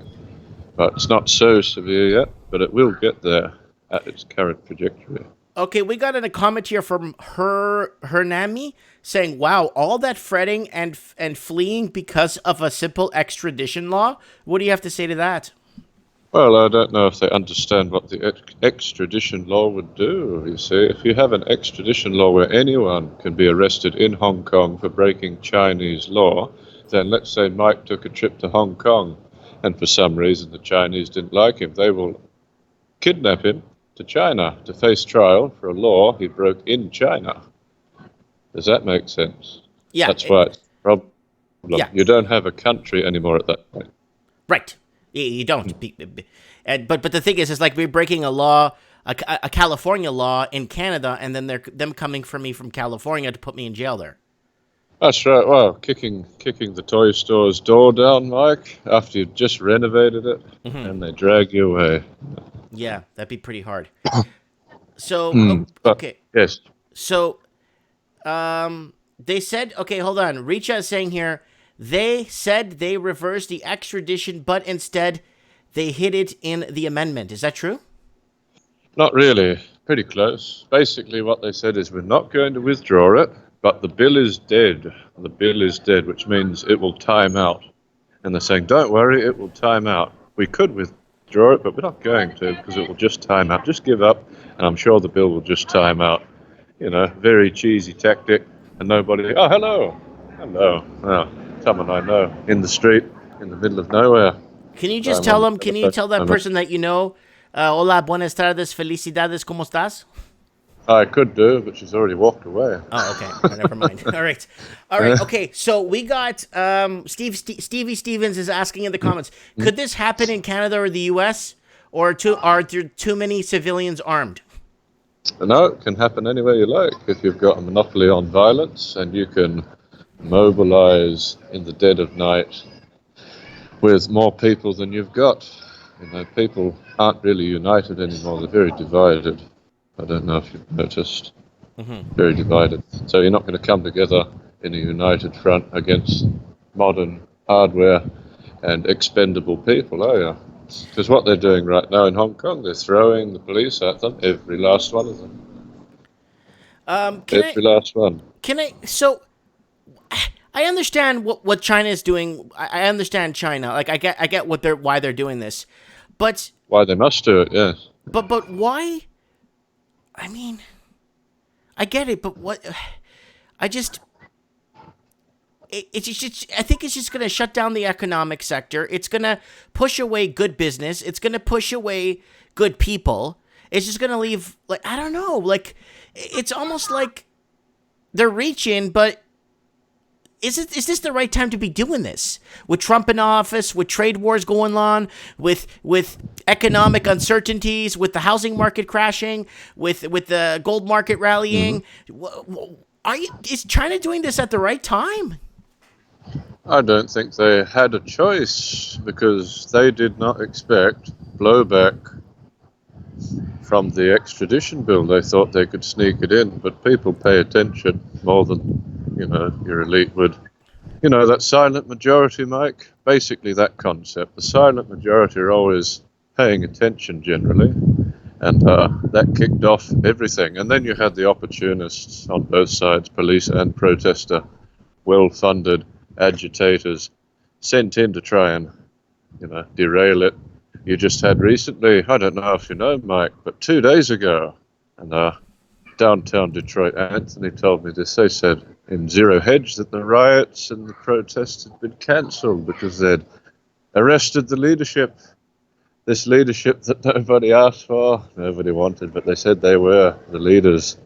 But it's not so severe yet, but it will get there at its current trajectory. Okay, we got a comment here from Hernami saying, "Wow, all that fretting and fleeing because of a simple extradition law." What do you have to say to that? Well, I don't know if they understand what the extradition law would do. You see, if you have an extradition law where anyone can be arrested in Hong Kong for breaking Chinese law, then let's say Mike took a trip to Hong Kong and for some reason the Chinese didn't like him. They will kidnap him to China to face trial for a law he broke in China. Does that make sense? Yeah. That's why it's a problem. Yeah. You don't have a country anymore at that point. Right. You don't. But the thing is like we're breaking a law, a California law in Canada, and then they're them coming for me from California to put me in jail there. That's right. Well, kicking the toy store's door down, Mike, after you've just renovated it, and they drag you away. Yeah, that'd be pretty hard. So, Okay. Yes. So, they said, okay, hold on. Richa is saying here, they said they reversed the extradition, but instead they hid it in the amendment. Is that true? Not really. Pretty close. Basically, what they said is we're not going to withdraw it, but the bill is dead. The bill is dead, which means it will time out. And they're saying, don't worry, it will time out. We could withdraw it, but we're not going to because it will just time out. Just give up, and I'm sure the bill will just time out. Very cheesy tactic, and nobody, oh, hello. Oh, someone I know in the street, in the middle of nowhere. Can you just tell them, can you tell that person that you know, hola, buenas tardes, felicidades, ¿cómo estás? I could do, but she's already walked away. Oh, okay. Never mind. All right. Okay. So we got Stevie Stevens is asking in the comments: could this happen in Canada or the U.S. or are there too many civilians armed? No, it can happen anywhere you like. If you've got a monopoly on violence and you can mobilize in the dead of night with more people than you've got. People aren't really united anymore. They're very divided. I don't know if you've noticed. Very divided. So you're not going to come together in a united front against modern hardware and expendable people, are you? Because what they're doing right now in Hong Kong, they're throwing the police at them, every last one of them. Last one. So I understand what China is doing. I understand China. Like I get why they're doing this, but why they must do it, yes. But why? I mean, I get it, but what? It's just, I think it's just going to shut down the economic sector. It's going to push away good business. It's going to push away good people. It's just going to leave, like, I don't know, like, it's almost like they're reaching, but is this the right time to be doing this? With Trump in office, with trade wars going on, with economic uncertainties, with the housing market crashing, with the gold market rallying, is China doing this at the right time? I don't think they had a choice because they did not expect blowback from the extradition bill. They thought they could sneak it in, but people pay attention more than, your elite would. That silent majority, Mike, basically that concept. The silent majority are always paying attention generally, and that kicked off everything. And then you had the opportunists on both sides, police and protester, well-funded agitators sent in to try and, derail it. You just had recently, I don't know if you know, Mike, but 2 days ago, and downtown Detroit, Anthony told me this, they said in Zero Hedge that the riots and the protests had been cancelled because they'd arrested the leadership. This leadership that nobody asked for, nobody wanted, but they said they were the leaders.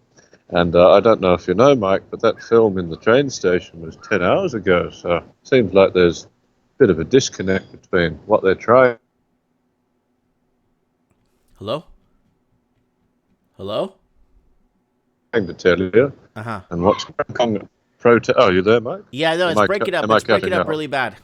And I don't know if you know, Mike, but that film in the train station was 10 hours ago, so it seems like there's a bit of a disconnect between what they're trying. Hello? To To tell you, Uh-huh. and what's coming protest. Oh, you there, Mike? Yeah, no, it's breaking up. It's breaking up really bad.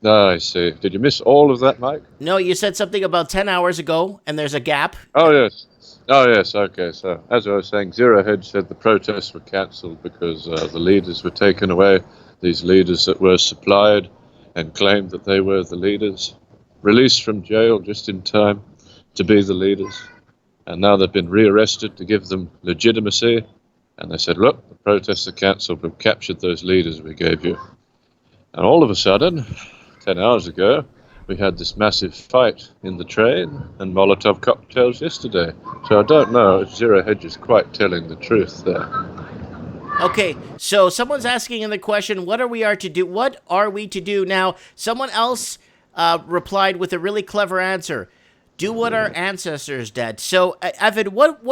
No, I see. Did you miss all of that, Mike? No, you said something about 10 hours ago, and there's a gap. Oh, yes. Oh, yes. Okay. So, as I was saying, Zero Hedge said the protests were cancelled because the leaders were taken away. These leaders that were supplied and claimed that they were the leaders, released from jail just in time to be the leaders. And now they've been rearrested to give them legitimacy. And they said, look, the protests are cancelled. We've captured those leaders we gave you. And all of a sudden, 10 hours ago, we had this massive fight in the train and Molotov cocktails yesterday. So I don't know if Zero Hedge is quite telling the truth there. Okay, so someone's asking in the question, what are we to do? What are we to do now? Someone else replied with a really clever answer. Do what our ancestors did. So, Evan, what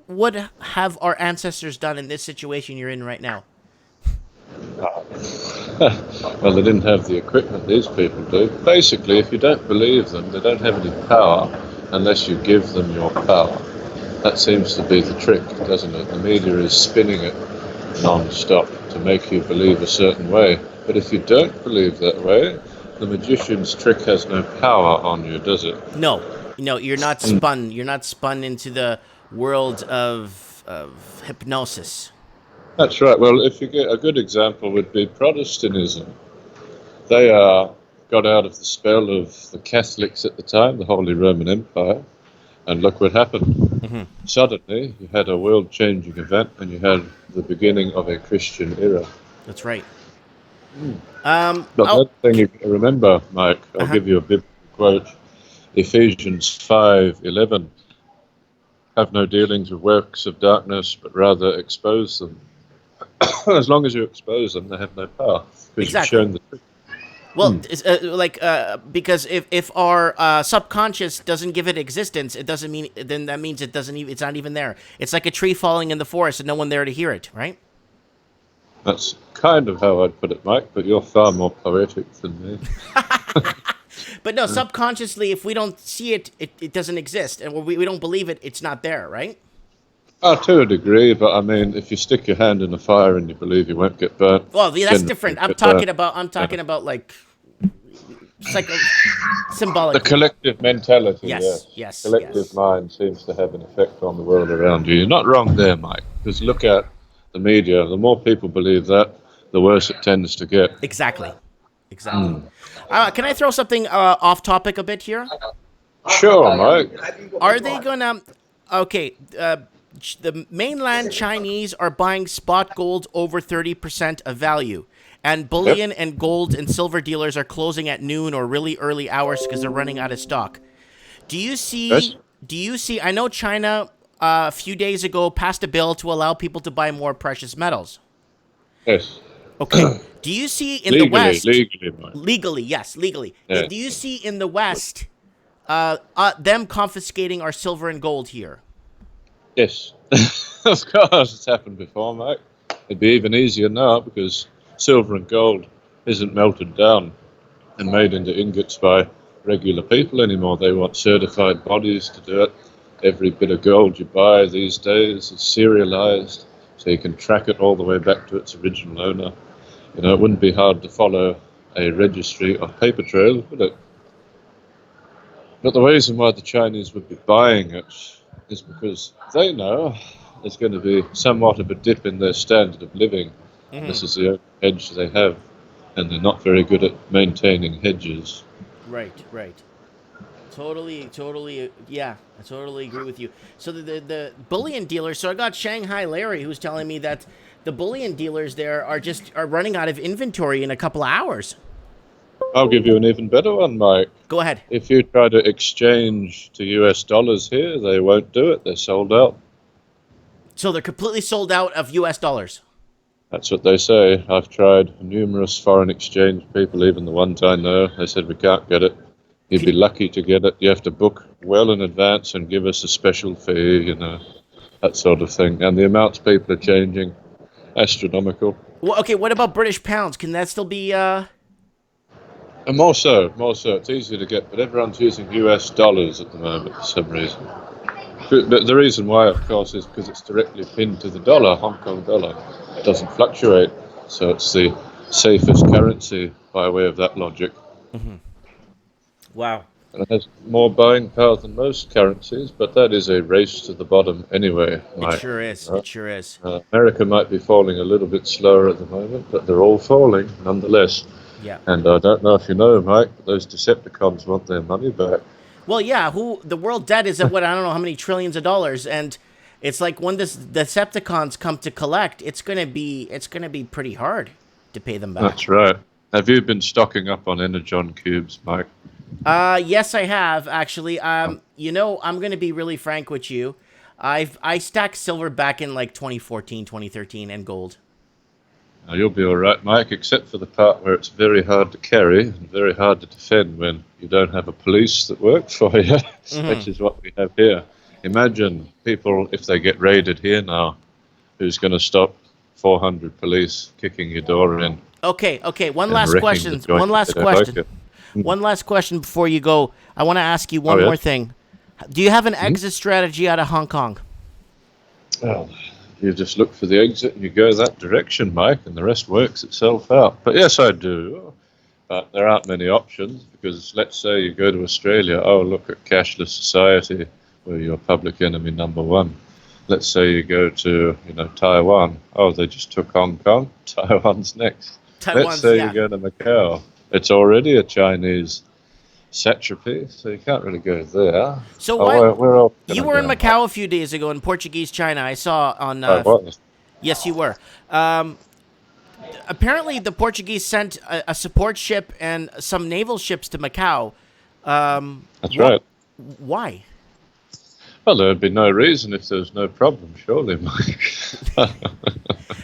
would have our ancestors done in this situation you're in right now? Well, they didn't have the equipment these people do. Basically, if you don't believe them, they don't have any power unless you give them your power. That seems to be the trick, doesn't it? The media is spinning it non-stop to make you believe a certain way. But if you don't believe that way, the magician's trick has no power on you, does it? No, you're not spun. You're not spun into the world of hypnosis. That's right. Well, if you get a good example would be Protestantism. They got out of the spell of the Catholics at the time, the Holy Roman Empire, and look what happened. Mm-hmm. Suddenly, you had a world-changing event, and you had the beginning of a Christian era. That's right. But that thing you remember, Mike, I'll give you a biblical quote. Ephesians 5:11. Have no dealings with works of darkness, but rather expose them. As long as you expose them, they have no power because exactly. You've shown the truth. Well, because if our subconscious doesn't give it existence, it doesn't mean. Then that means it doesn't. It's not even there. It's like a tree falling in the forest and no one there to hear it, right? That's kind of how I'd put it, Mike. But you're far more poetic than me. But no, subconsciously, if we don't see it, it doesn't exist, and we don't believe it, it's not there, right? To a degree, but I mean, if you stick your hand in the fire and you believe you won't get burnt. Well, yeah, that's different. I'm talking about like symbolic. The collective mentality. Yes. Collective mind seems to have an effect on the world around you. You're not wrong there, Mike. Because look at the media. The more people believe that, the worse it tends to get. Exactly. Can I throw something off topic a bit here? Sure, Mike. Are they gonna? Okay. The mainland Chinese are buying spot gold over 30% of value. And bullion and gold and silver dealers are closing at noon or really early hours because they're running out of stock. Do you see, I know China a few days ago passed a bill to allow people to buy more precious metals. Yes. Okay. Do you see in the West... Legally, yes, legally. Yeah. Do you see in the West them confiscating our silver and gold here? Yes, of course, it's happened before, mate. It'd be even easier now because silver and gold isn't melted down and made into ingots by regular people anymore. They want certified bodies to do it. Every bit of gold you buy these days is serialized, so you can track it all the way back to its original owner. You know, it wouldn't be hard to follow a registry of paper trails, would it? But the reason why the Chinese would be buying it is because they know there's going to be somewhat of a dip in their standard of living. Mm-hmm. This is the only hedge they have, and they're not very good at maintaining hedges. Right. Totally, yeah, I totally agree with you. So the bullion dealers, so I got Shanghai Larry who's telling me that the bullion dealers there are running out of inventory in a couple of hours. I'll give you an even better one, Mike. Go ahead. If you try to exchange to US dollars here, they won't do it. They're sold out. So they're completely sold out of US dollars? That's what they say. I've tried numerous foreign exchange people, even the ones I know. They said we can't get it. You'd be lucky to get it. You have to book well in advance and give us a special fee, you know, that sort of thing. And the amounts people are changing, astronomical. Well, okay, what about British pounds? Can that still be... More so. It's easier to get, but everyone's using US dollars at the moment for some reason. But the reason why, of course, is because it's directly pinned to the dollar, Hong Kong dollar. It doesn't fluctuate, so it's the safest currency by way of that logic. Wow. And it has more buying power than most currencies, but that is a race to the bottom anyway. It sure is. It sure is. America might be falling a little bit slower at the moment, but they're all falling nonetheless. Yeah. And I don't know if you know, Mike, but those Decepticons want their money back. Well, yeah. The world debt is at what, I don't know how many trillions of dollars, and it's like when the Decepticons come to collect, it's gonna be pretty hard to pay them back. That's right. Have you been stocking up on Energon cubes, Mike? Yes, I have actually. You know, I'm gonna be really frank with you. I stacked silver back in like 2014, 2013, and gold. Now, you'll be all right, Mike, except for the part where it's very hard to carry and very hard to defend when you don't have a police that work for you, which is what we have here. Imagine people, if they get raided here now, who's going to stop 400 police kicking your door in? Okay. One last question. One last question before you go. I want to ask you one more thing. Do you have an exit strategy out of Hong Kong? Well, you just look for the exit and you go that direction, Mike, and the rest works itself out. But yes, I do. But there aren't many options because let's say you go to Australia. Oh, look at cashless society, where you're public enemy number one. Let's say you go to, Taiwan. Oh, they just took Hong Kong. Taiwan's next. Let's say you go to Macau. It's already a Chinese satrapy, so you can't really go there. So you were in Macau a few days ago in Portuguese China. I saw on. Yes, you were. Apparently, the Portuguese sent a support ship and some naval ships to Macau. That's right. Why? Well, there would be no reason if there was no problem, surely, Mike.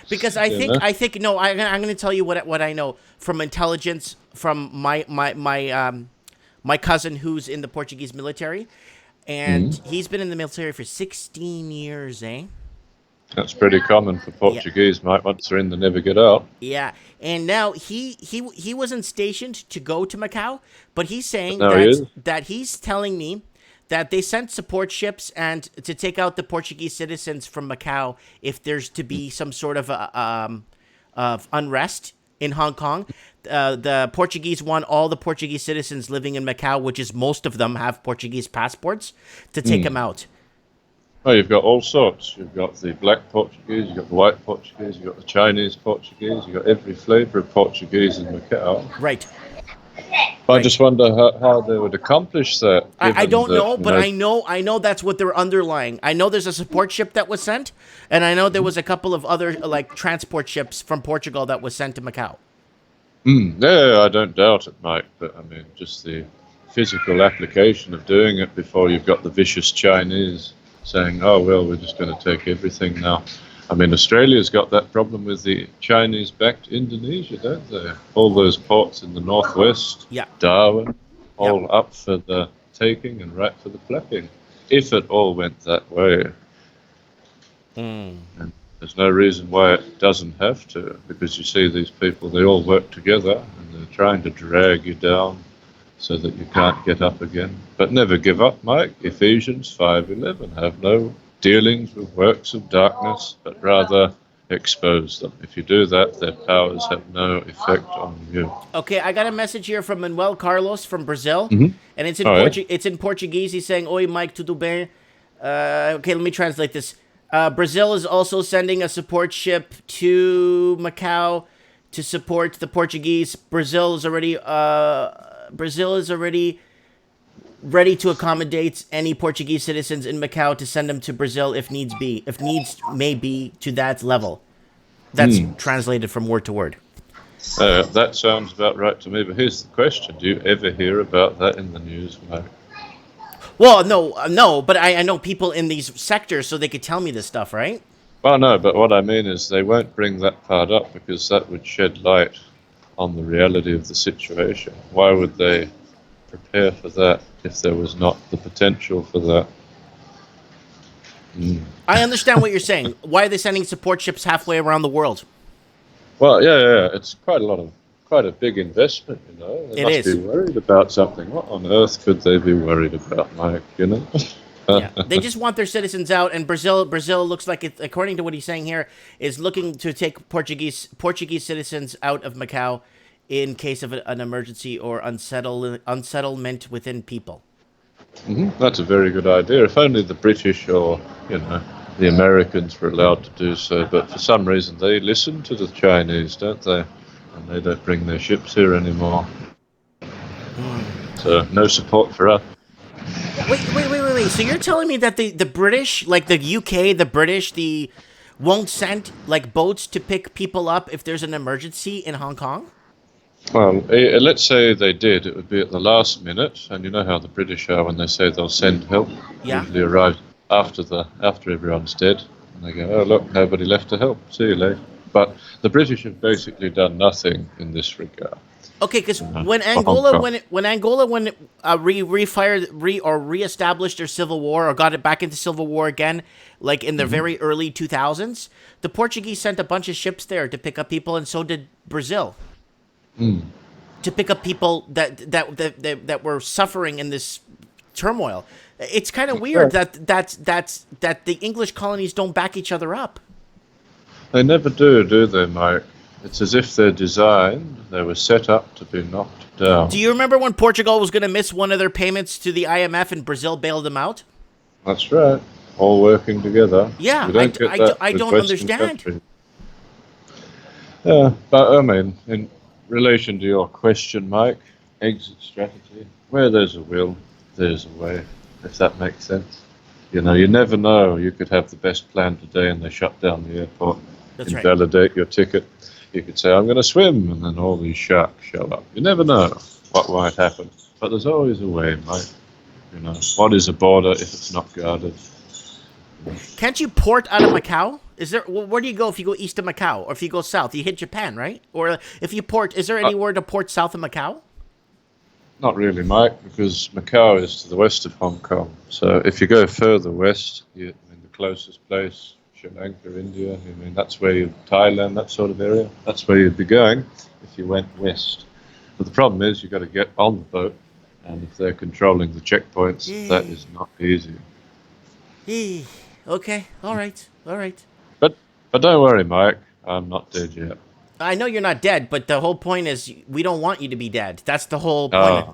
Because I think no. I'm going to tell you what I know from intelligence from my cousin who's in the Portuguese military, and he's been in the military for 16 years, eh? That's pretty common for Portuguese, Mike. Once they're in, they never get out. Yeah, and now he wasn't stationed to go to Macau, but he's saying that he's telling me that they sent support ships and to take out the Portuguese citizens from Macau if there's to be some sort of unrest in Hong Kong. The Portuguese want all the Portuguese citizens living in Macau, which is most of them have Portuguese passports, to take them out. Well, you've got all sorts. You've got the black Portuguese, you've got the white Portuguese, you've got the Chinese Portuguese, you've got every flavour of Portuguese in Macau. Right. I just wonder how they would accomplish that. I don't know, but I know that's what they're underlying. I know there's a support ship that was sent, and I know there was a couple of other transport ships from Portugal that was sent to Macau. Yeah, I don't doubt it, Mike. But I mean, just the physical application of doing it before you've got the vicious Chinese saying, "Oh well, we're just going to take everything now." I mean, Australia's got that problem with the Chinese-backed Indonesia, don't they? All those ports in the northwest, Darwin, all up for the taking and right for the plucking. If it all went that way, and there's no reason why it doesn't have to, because you see these people, they all work together and they're trying to drag you down so that you can't get up again. But never give up, Mike. Ephesians 5:11, have no dealings with works of darkness, but rather expose them. If you do that, their powers have no effect on you. Okay, I got a message here from Manuel Carlos from Brazil, and it's in it's in Portuguese. He's saying, "Oi, Mike, tudo bem?" Okay, let me translate this. Brazil is also sending a support ship to Macau to support the Portuguese. Brazil is already ready to accommodate any Portuguese citizens in Macau to send them to Brazil if needs be. If needs may be to that level. That's translated from word to word. That sounds about right to me, but here's the question. Do you ever hear about that in the news, Mike? Well, no, but I know people in these sectors, so they could tell me this stuff, right? Well, no, but what I mean is they won't bring that part up because that would shed light on the reality of the situation. Why would they prepare for that if there was not the potential for that? I understand what you're saying. Why are they sending support ships halfway around the world? Well, yeah, it's quite a big investment, you know. They must be worried about something. What on earth could they be worried about, Mike, you know? Yeah, they just want their citizens out, and Brazil looks like it, according to what he's saying here, is looking to take Portuguese citizens out of Macau in case of an emergency or unsettlement within people. That's a very good idea. If only the British or, the Americans were allowed to do so. But for some reason, they listen to the Chinese, don't they? And they don't bring their ships here anymore. So no support for us. Wait. So you're telling me that the British, like the UK, the British, won't send like boats to pick people up if there's an emergency in Hong Kong? Well, let's say they did. It would be at the last minute, and you know how the British are when they say they'll send help. Yeah. Usually arrive after everyone's dead, and they go, "Oh look, nobody left to help. See you later." But the British have basically done nothing in this regard. Okay, because when Angola reestablished their civil war or got it back into civil war again, like in the very early 2000s, the Portuguese sent a bunch of ships there to pick up people, and so did Brazil. To pick up people that were suffering in this turmoil. It's kind of weird that the English colonies don't back each other up. They never do they, Mike? It's as if they're designed, they were set up to be knocked down. Do you remember when Portugal was going to miss one of their payments to the IMF and Brazil bailed them out? That's right. All working together. Yeah, I don't understand. Countries. Yeah, but I mean, in relation to your question, Mike, exit strategy, where there's a will, there's a way, if that makes sense. You never know. You could have the best plan today and they shut down the airport, invalidate your ticket. You could say, I'm going to swim, and then all these sharks show up. You never know what might happen. But there's always a way, Mike. What is a border if it's not guarded? Can't you port out of Macau? Where do you go if you go east of Macau? Or if you go south? You hit Japan, right? Or if you port, is there anywhere to port south of Macau? Not really, Mike, because Macau is to the west of Hong Kong. So if you go further west, the closest place, Sri Lanka, India, that's where Thailand, that sort of area, that's where you'd be going if you went west. But the problem is you've got to get on the boat, and if they're controlling the checkpoints, that is not easy. Okay, all right. But don't worry, Mike, I'm not dead yet. I know you're not dead, but the whole point is we don't want you to be dead. That's the whole point.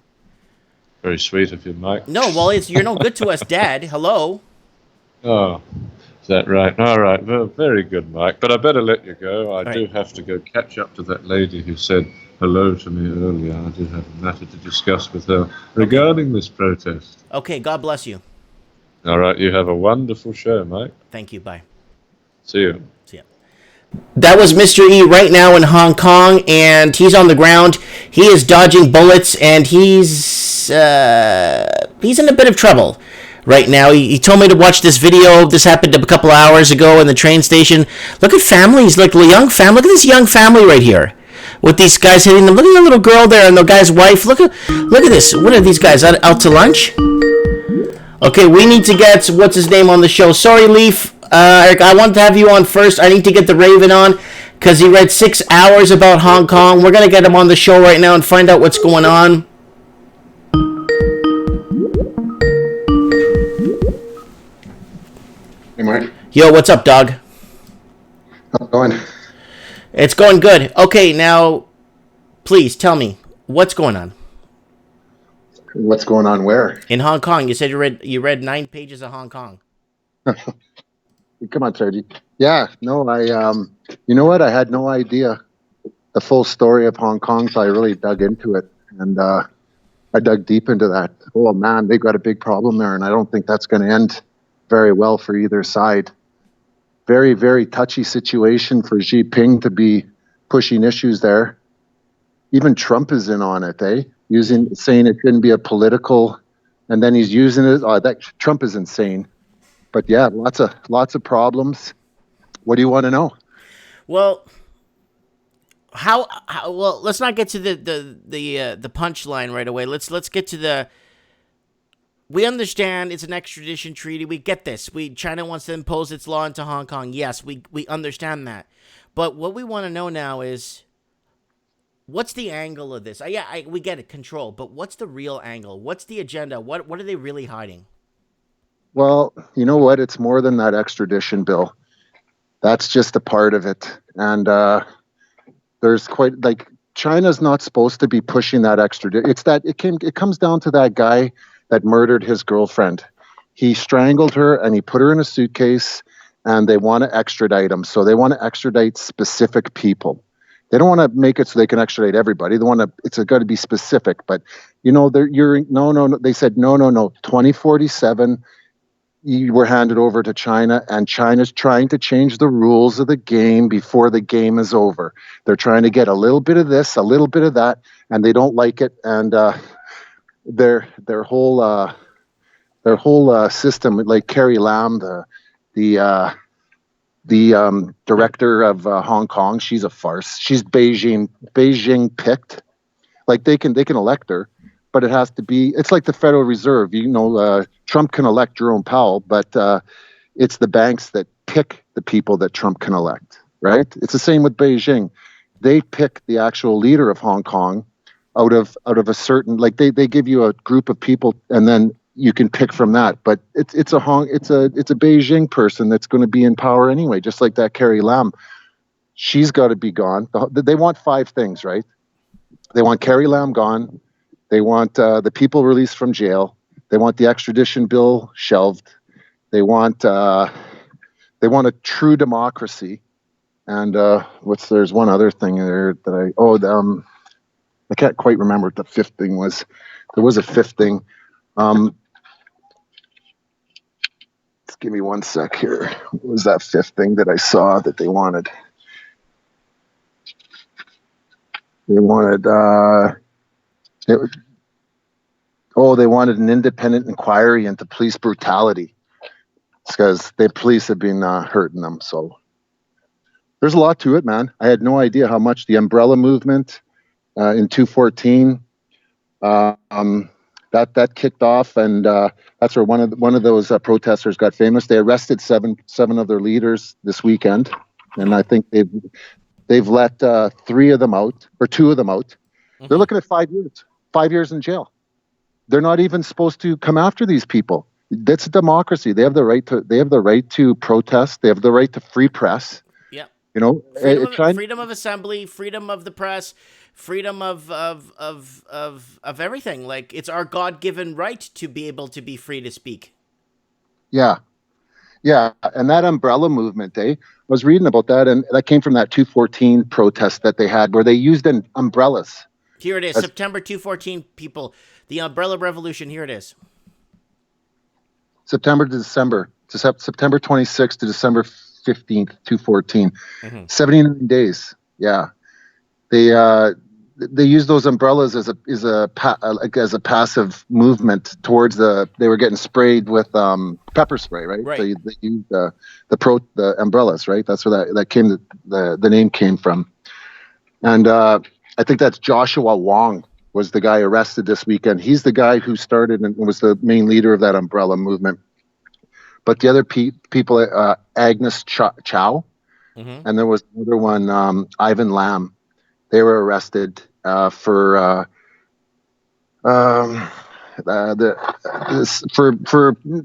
Very sweet of you, Mike. No, well, you're no good to us dead. Hello? Oh, is that right? All right, well, very good, Mike. But I better let you go. I do have to go catch up to that lady who said hello to me earlier. I do have a matter to discuss with her regarding this protest. Okay, God bless you. All right, you have a wonderful show, Mike. Thank you, bye. See you. See ya. That was Mr. E right now in Hong Kong, and he's on the ground. He is dodging bullets, and he's in a bit of trouble right now. He told me to watch this video. This happened a couple hours ago in the train station. Look at families, like a young family. Look at this young family right here with these guys hitting them. Look at the little girl there and the guy's wife. Look at this. What are these guys out to lunch? Okay, we need to get what's his name on the show. Sorry, Leaf. Eric, I wanted to have you on first. I need to get the Raven on because he read 6 hours about Hong Kong. We're going to get him on the show right now and find out what's going on. Hey, Mark. Yo, what's up, dog? How's it going? It's going good. Okay, now, please tell me, what's going on? What's going on where? In Hong Kong. You said you read 9 pages of Hong Kong. Come on, Sergi. Yeah, no, you know what? I had no idea the full story of Hong Kong, so I really dug into it, and I dug deep into that. Oh man, they've got a big problem there, and I don't think that's going to end very well for either side. Very, very touchy situation for Xi Jinping to be pushing issues there. Even Trump is in on it, saying it couldn't be a political, and then he's using it. That Trump is insane. But yeah, lots of problems. What do you want to know? Well, how well, let's not get to the punchline right away. Let's get to the. We understand it's an extradition treaty. We get this. China wants to impose its law into Hong Kong. Yes, we understand that. But what we want to know now is, what's the angle of this? We get it, control. But what's the real angle? What's the agenda? What are they really hiding? Well, you know what? It's more than that extradition bill. That's just a part of it. And there's quite like China's not supposed to be pushing that extradition. It comes down to that guy that murdered his girlfriend. He strangled her and he put her in a suitcase, and they want to extradite him. So they want to extradite specific people. They don't want to make it so they can extradite everybody. They want to. It's got to be specific. But no. They said no. 2047. You were handed over to China, and China's trying to change the rules of the game before the game is over. They're trying to get a little bit of this, a little bit of that, and they don't like it. And their whole system, like Carrie Lam, the director of Hong Kong, she's a farce. She's Beijing picked. Like they can elect her, but it has to be. It's like the Federal Reserve. Trump can elect Jerome Powell, but it's the banks that pick the people that Trump can elect. Right? It's the same with Beijing. They pick the actual leader of Hong Kong out of a certain, like they give you a group of people, and then you can pick from that. But it's a Beijing person that's going to be in power anyway, just like that Carrie Lam. She's got to be gone. They want 5 things, right? They want Carrie Lam gone. They want the people released from jail. They want the extradition bill shelved. They want a true democracy. And there's one other thing there that I can't quite remember what the 5th thing was. There was a 5th thing. Just give me one sec here. What was that 5th thing that I saw that they wanted? They wanted they wanted an independent inquiry into police brutality. It's because the police have been hurting them. So there's a lot to it, man. I had no idea how much the umbrella movement in 2014 that kicked off, and that's where one of those protesters got famous. They arrested seven of their leaders this weekend, and I think they've let 3 of them out, or 2 of them out. Mm-hmm. They're looking at 5 years. 5 years in jail. They're not even supposed to come after these people. That's a democracy. They have the right to protest. They have the right to free press. Yeah. Freedom of assembly, freedom of the press, freedom of everything. Like, it's our God-given right to be able to be free to speak. Yeah. Yeah, and that umbrella movement, I was reading about that, and that came from that 214 protest that they had where they used umbrellas. Here it is, September 214, people. The umbrella revolution, here it is. September to December. September 26th to December 15th, 214. Mm-hmm. 79 days. Yeah. They used those umbrellas as a passive movement towards they were getting sprayed with pepper spray, right? Right. So they used the umbrellas, right? That's where the name came from. And I think that's Joshua Wong was the guy arrested this weekend. He's the guy who started and was the main leader of that umbrella movement. But the other people, Agnes Chow, mm-hmm. and there was another one, Ivan Lam. They were arrested for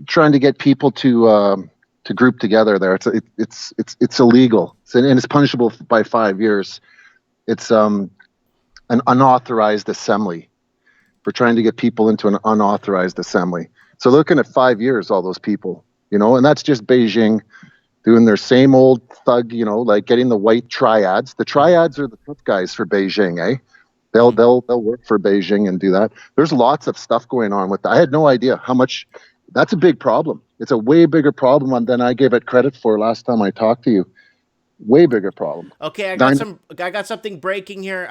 trying to get people to group together. There, it's illegal, and it's punishable by 5 years. It's an unauthorized assembly for trying to get people into an unauthorized assembly. So looking at 5 years, all those people, and that's just Beijing doing their same old thug, like getting the white triads. The triads are the tough guys for Beijing, eh? They'll work for Beijing and do that. There's lots of stuff going on with that. I had no idea how much. That's a big problem. It's a way bigger problem than I gave it credit for last time I talked to you. Way bigger problem. Okay, I got something breaking here.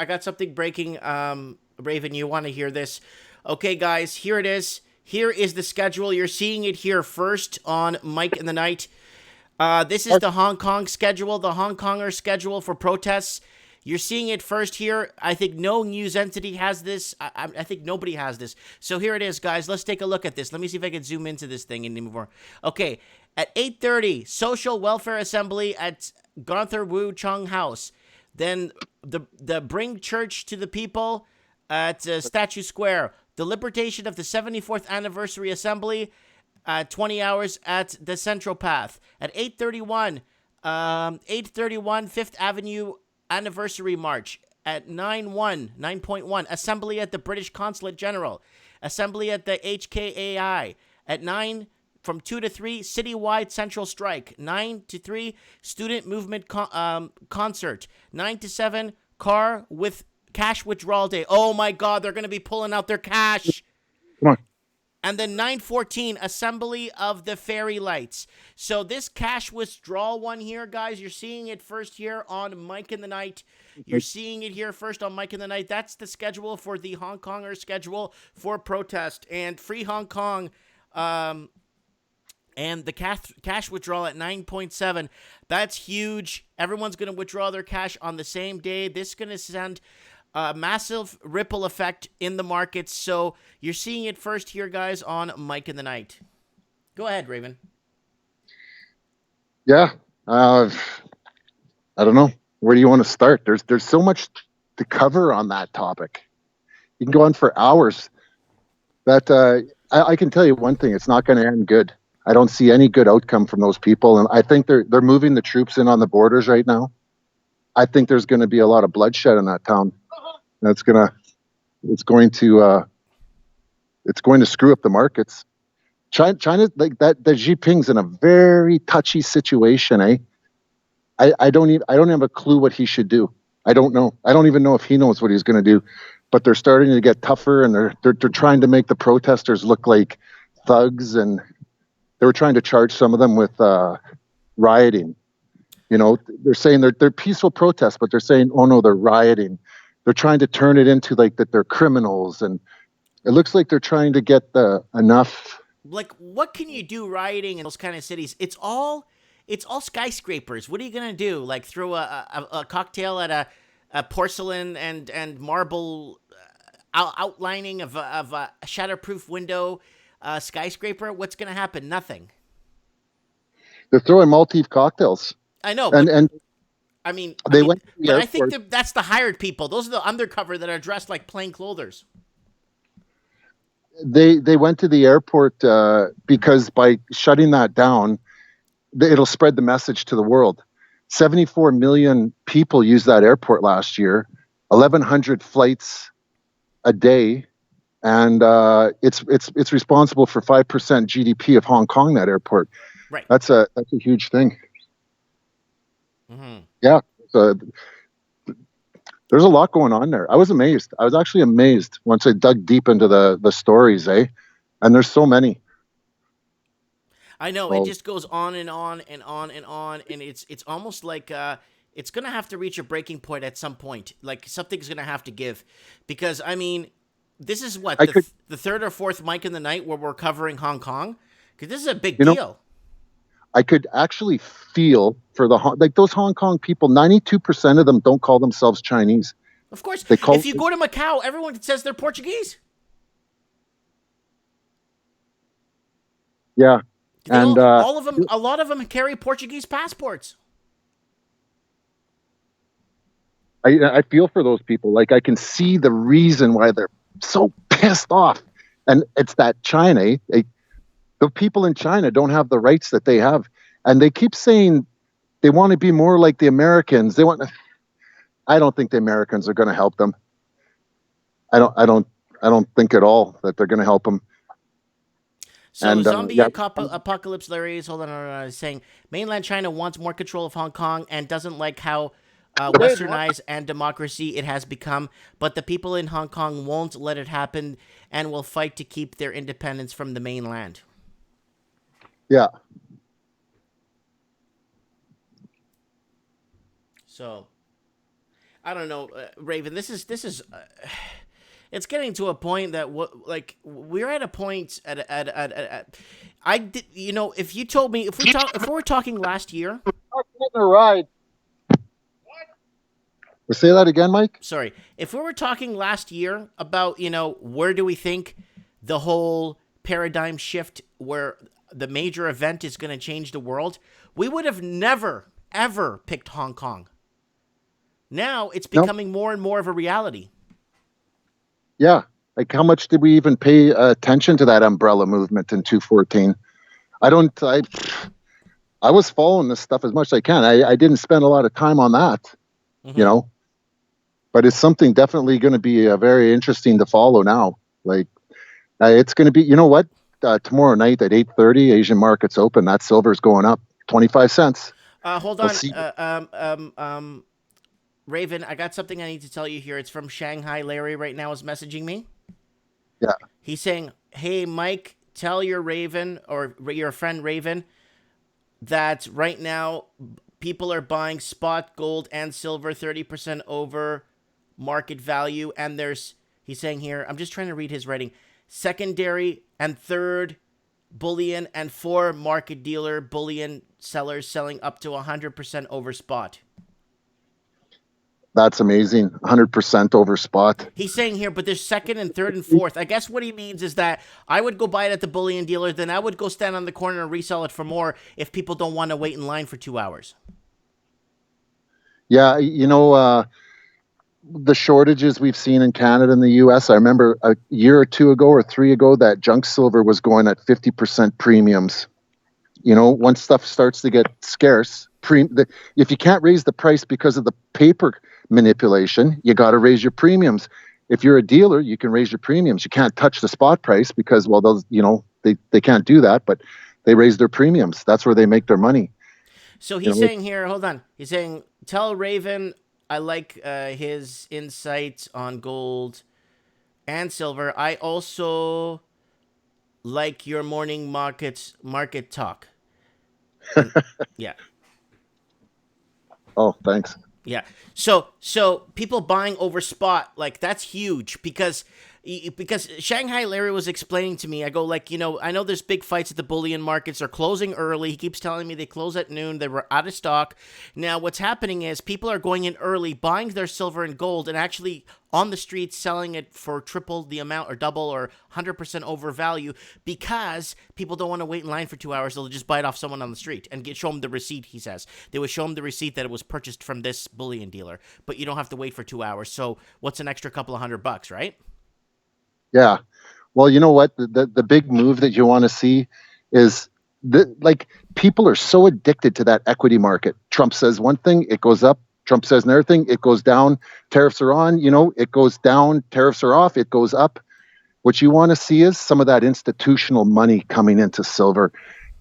Raven, you want to hear this? Okay, guys, here it is. Here is the schedule. You're seeing it here first on Mike in the Night. This is the Hong Kong schedule, the Hong Konger schedule for protests. You're seeing it first here. I think no news entity has this. I think nobody has this. So here it is, guys. Let's take a look at this. Let me see if I can zoom into this thing anymore. Okay, at 8:30, Social Welfare Assembly at Gaunther Wu Chung House. Then the Bring Church to the People at Statue Square. The Liberation of the 74th Anniversary Assembly 20 hours at the Central Path. At 8:31, 8:31, Fifth Avenue Anniversary March. At 9:1, Assembly at the British Consulate General. Assembly at the HKAI. At 9, from 2 to 3, citywide central strike. 9 to 3, student movement concert. 9 to 7, car with cash withdrawal day. Oh my God, they're going to be pulling out their cash. Come on. And then 9:14, assembly of the fairy lights. So this cash withdrawal one here, guys, you're seeing it first here on Mike in the Night. You're seeing it here first on Mike in the Night. That's the schedule for the Hong Kongers' schedule for protest. And Free Hong Kong, and the cash withdrawal at 9.7. That's huge. Everyone's going to withdraw their cash on the same day. This is going to send a massive ripple effect in the markets. So you're seeing it first here, guys, on Mike in the Night. Go ahead, Raven. Yeah. I don't know. Where do you want to start? There's so much to cover on that topic. You can go on for hours. That I can tell you one thing: it's not going to end good. I don't see any good outcome from those people, and I think they're moving the troops in on the borders right now. I think there's going to be a lot of bloodshed in that town. And it's going to screw up the markets. China, like that Xi Jinping's in a very touchy situation, eh? I don't have a clue what he should do. I don't know. I don't even know if he knows what he's going to do. But they're starting to get tougher, and they're trying to make the protesters look like thugs, and they were trying to charge some of them with rioting. You know, they're saying they're peaceful protests, but they're saying, oh no, they're rioting. They're trying to turn it into like that they're criminals, and it looks like they're trying to get enough. Like, what can you do rioting in those kind of cities? It's all skyscrapers. What are you gonna do? Like, throw a cocktail at a porcelain and marble outlining of a shatterproof window skyscraper? What's gonna happen? Nothing. They're throwing Maltese cocktails. I know, and I mean, went to the but airport. I think that's the hired people. Those are the undercover that are dressed like plain clothers. They went to the airport because by shutting that down, it'll spread the message to the world. 74 million people used that airport last year, 1,100 flights a day, and it's responsible for 5% GDP of Hong Kong. That airport, right? That's a huge thing. Mm-hmm. Yeah, so there's a lot going on there. I was amazed. I was actually amazed once I dug deep into the stories, eh? And there's so many. I know, it just goes on and on and on and on, and it's almost like it's gonna have to reach a breaking point at some point. Like, something's gonna have to give, because I mean, this is what the third or fourth Mike in the Night where we're covering Hong Kong, because this is a big deal. I could actually feel for those Hong Kong people. 92% of them don't call themselves Chinese. Of course, if you go to Macau, everyone says they're Portuguese. Yeah, and all of them, a lot of them carry Portuguese passports. I feel for those people. Like, I can see the reason why they're so pissed off, and it's that China. The people in China don't have the rights that they have, and they keep saying they want to be more like the Americans. I don't think the Americans are going to help them. I don't think at all that they're going to help them. So Zombie Apocalypse Larry is saying mainland China wants more control of Hong Kong and doesn't like how westernized and democracy it has become, but the people in Hong Kong won't let it happen and will fight to keep their independence from the mainland. Yeah. So, I don't know, Raven. This is it's getting to a point that we're at a point if you told me if we were talking last year. Right. Say that again, Mike. Sorry, if we were talking last year about where do we think the whole paradigm shift where the major event is going to change the world, we would have never, ever picked Hong Kong. Now it's becoming more and more of a reality. Yeah. Like, how much did we even pay attention to that umbrella movement in 2014? I don't. I was following this stuff as much as I can. I didn't spend a lot of time on that, Mm-hmm. you know, but it's something definitely going to be very interesting to follow now. Like it's going to be, you know what? Tomorrow night at 8:30, Asian markets open. That silver's going up 25 cents. Hold We'll on. see. Raven, I got something I need to tell you here. It's from Shanghai. Larry right now is messaging me. Yeah. He's saying, "Hey, Mike, tell your Raven or your friend Raven that right now people are buying spot gold and silver 30% over market value. And he's saying here, I'm just trying to read his writing, secondary and third bullion and 4 market dealer bullion sellers selling up to 100% over spot." That's amazing. 100% over spot. He's saying here, but there's second and third and fourth. I guess what he means is that I would go buy it at the bullion dealer, then I would go stand on the corner and resell it for more if people don't want to wait in line for 2 hours. Yeah, you know, the shortages we've seen in Canada and the US. I remember a year or two ago or 3 ago that junk silver was going at 50% premiums. You know, once stuff starts to get scarce, if you can't raise the price because of the paper manipulation, you got to raise your premiums. If you're a dealer, you can raise your premiums. You can't touch the spot price because, well, those, you know, they can't do that, but they raise their premiums. That's where they make their money. So he's saying here, hold on. He's saying, tell Raven I like his insights on gold and silver. I also like your morning market talk. And, yeah. Oh, thanks. Yeah. So people buying over spot, like that's huge because Shanghai Larry was explaining to me, I go like, you know, I know there's big fights at the bullion markets. They're closing early. He keeps telling me they close at noon. They were out of stock. Now what's happening is people are going in early, buying their silver and gold and actually on the streets selling it for triple the amount or double or 100% over value because people don't want to wait in line for 2 hours. They'll just buy it off someone on the street and show them the receipt, he says. They would show them the receipt that it was purchased from this bullion dealer, but you don't have to wait for 2 hours. So what's an extra couple of $100, right? Yeah. Well, you know what? The big move that you want to see is like people are so addicted to that equity market. Trump says one thing, it goes up. Trump says another thing, it goes down. Tariffs are on, you know, it goes down. Tariffs are off, it goes up. What you want to see is some of that institutional money coming into silver.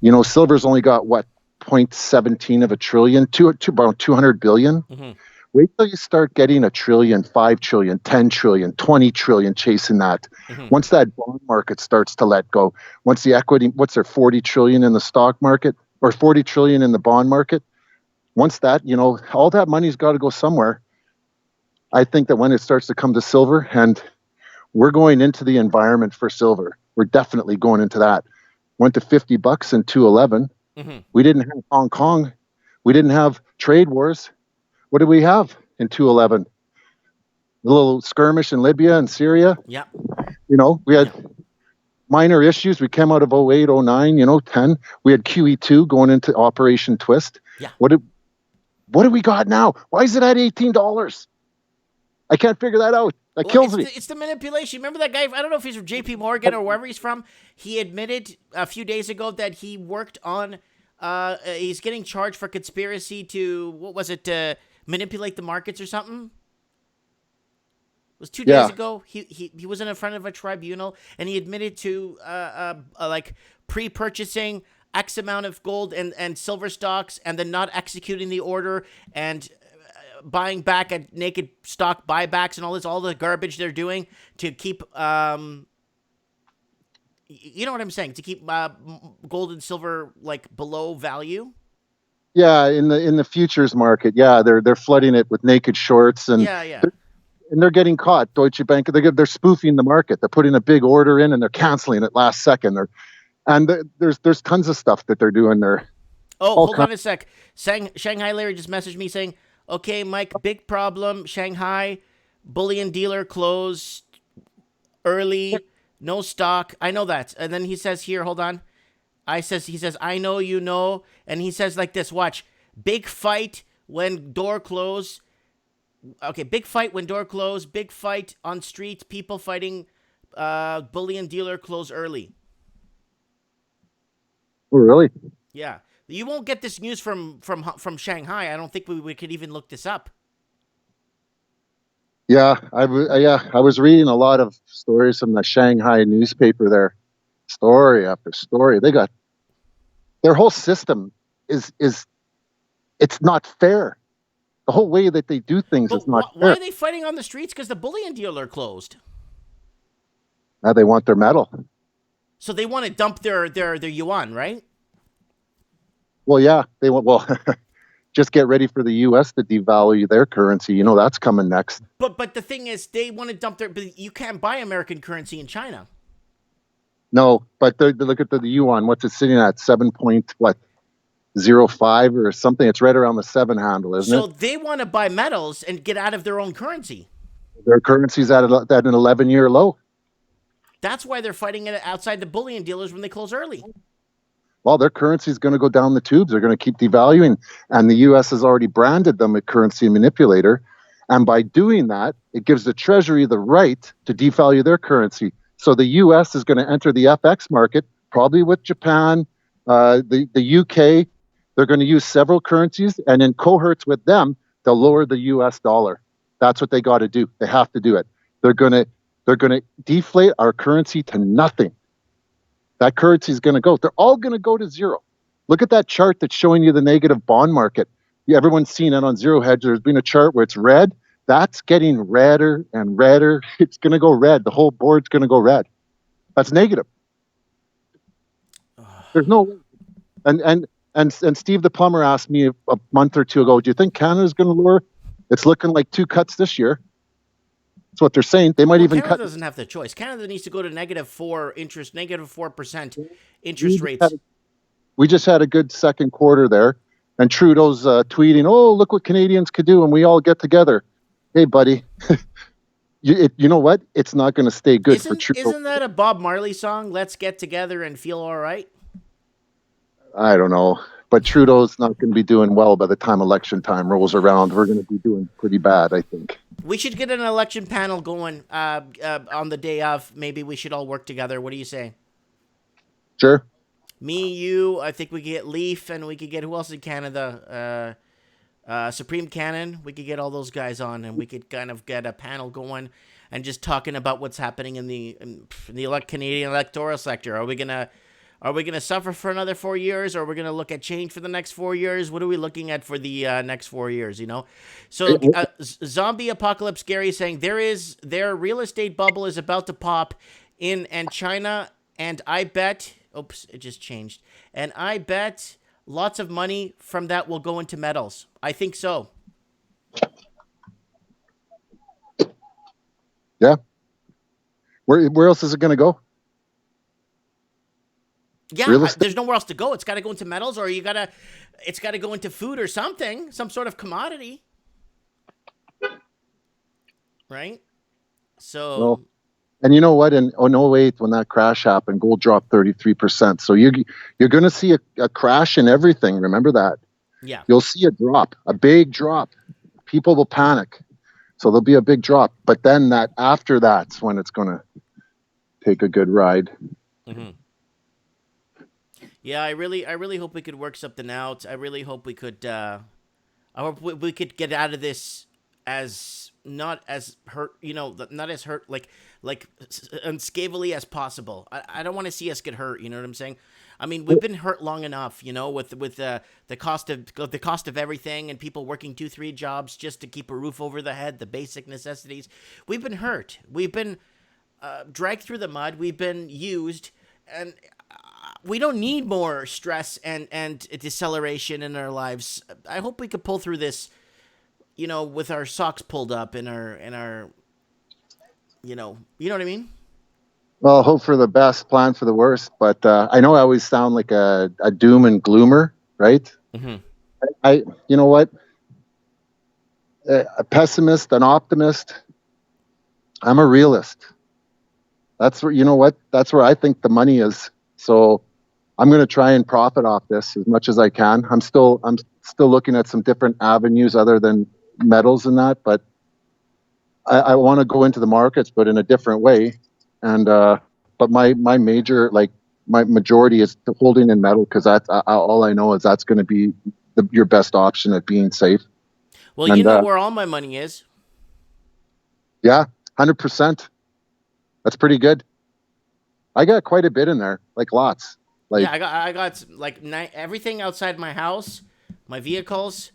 You know, silver's only got what, 0.17 of a trillion, to about 200 billion. Mm-hmm. Wait till you start getting $1 trillion, $5 trillion, $10 trillion, $20 trillion chasing that. Mm-hmm. Once that bond market starts to let go, once the equity, what's there, 40 trillion in the stock market or 40 trillion in the bond market? Once that, you know, all that money's got to go somewhere. I think that when it starts to come to silver, and we're going into the environment for silver, we're definitely going into that. Went to $50 in 2011. Mm-hmm. We didn't have Hong Kong. We didn't have trade wars. What did we have in 2011? A little skirmish in Libya and Syria. Yeah. You know, we had minor issues. We came out of 08, 09, you know, 10. We had QE2 going into Operation Twist. Yeah. What do we got now? Why is it at $18? I can't figure that out. That kills me. It's the manipulation. Remember that guy? I don't know if he's from JP Morgan or wherever he's from. He admitted a few days ago that he worked on, he's getting charged for conspiracy to, what was it, manipulate the markets or something? It was 2 days ago. He was in front of a tribunal and he admitted to like pre-purchasing X amount of gold and silver stocks and then not executing the order and buying back at naked stock buybacks and all the garbage they're doing to keep you know what I'm saying, to keep gold and silver like below value. Yeah, in the futures market, yeah, they're flooding it with naked shorts and they're getting caught. Deutsche Bank, they're spoofing the market. They're putting a big order in and they're canceling it last second. There's tons of stuff that they're doing there. Oh, hold on a sec. Shanghai Larry just messaged me saying, "Okay, Mike, big problem. Shanghai bullion dealer closed early, no stock." I know that. And then he says here, hold on. He says, "I know you know." And he says like this, watch. Big fight when door close. Okay, big fight when door close. Big fight on streets. People fighting bullion dealer close early. Oh, really? Yeah, you won't get this news from Shanghai. I don't think we could even look this up. Yeah, I was reading a lot of stories from the Shanghai newspaper there. Story after story. They got their whole system is it's not fair. The whole way that they do things is But not why fair. are they fighting on the streets? Because the bullion dealer closed. Now they want their metal. So they want to dump their yuan, right? Well, yeah, they want. Well, just get ready for the U.S. to devalue their currency. You know that's coming next. But the thing is, they want to dump their. But you can't buy American currency in China. No, but look at the yuan. What's it sitting at? 7.05 or something. It's right around the 7 handle, isn't So it? they want to buy metals and get out of their own currency. Their currency's at an 11-year low. That's why they're fighting it outside the bullion dealers when they close early. Well, their currency is going to go down the tubes. They're going to keep devaluing. And the U.S. has already branded them a currency manipulator. And by doing that, it gives the Treasury the right to devalue their currency. So the U.S. is going to enter the FX market, probably with Japan, the UK. They're going to use several currencies. And in cohorts with them, they'll lower the U.S. dollar. That's what they got to do. They have to do it. They're going to deflate our currency to nothing. That currency is going to go. They're all going to go to zero. Look at that chart that's showing you the negative bond market. Everyone's seen it on Zero Hedge. There's been a chart where it's red. That's getting redder and redder. It's going to go red. The whole board's going to go red. That's negative. There's no way. And Steve the plumber asked me a month or two ago, do you think Canada's going to lower? It's looking like 2 cuts this year. That's what they're saying. They might even Canada cut. doesn't have the choice. Canada needs to go to -4% interest rates. We just had a good second quarter there, and Trudeau's tweeting, "Oh, look what Canadians could do," and we all get together. Hey, buddy, you know what? It's not going to stay good for Trudeau. Isn't that a Bob Marley song? Let's get together and feel all right. I don't know, but Trudeau's not going to be doing well by the time election time rolls around. We're going to be doing pretty bad, I think. We should get an election panel going on the day of. Maybe we should all work together. What do you say? Sure. Me, you, I think we could get Leaf, and we could get, who else in Canada? Supreme Cannon. We could get all those guys on, and we could kind of get a panel going and just talking about what's happening in the Canadian electoral sector. Are we gonna suffer for another 4 years, or are we gonna look at change for the next 4 years? What are we looking at for the next 4 years? You know, so Zombie Apocalypse Gary saying their real estate bubble is about to pop in and China, and I bet. Oops, it just changed. And I bet lots of money from that will go into metals. I think so. Yeah. Where else is it going to go? Yeah, there's nowhere else to go. It's got to go into metals, or it's got to go into food or something, some sort of commodity. Right? So... Well, and you know what? In 2008, when that crash happened, gold dropped 33%. So you're going to see a crash in everything. Remember that. Yeah. You'll see a drop, a big drop. People will panic. So there'll be a big drop. But then after that's when it's going to take a good ride. Mm-hmm. Yeah, I really hope we could work something out. I really hope we could. I hope we could get out of this as not as hurt, not as hurt like unscavely as possible. I don't want to see us get hurt. You know what I'm saying? I mean, we've been hurt long enough, with the cost of everything and people working 2-3 jobs just to keep a roof over the head, the basic necessities. We've been hurt. We've been dragged through the mud. We've been used, and we don't need more stress and deceleration in our lives. I hope we could pull through this, with our socks pulled up and our you know what I mean? Well, hope for the best, plan for the worst. But I know I always sound like a doom and gloomer, right? Mm-hmm. You know what? A pessimist, an optimist. I'm a realist. That's where, that's where I think the money is. So I'm going to try and profit off this as much as I can. I'm still looking at some different avenues other than metals and that, but I want to go into the markets, but in a different way. And but my major, like my majority is holding in metal because that's all I know is that's going to be your best option at being safe. Well, you know where all my money is. Yeah, 100%. That's pretty good. I got quite a bit in there, like lots. Like yeah, I got like everything outside my house, my vehicles,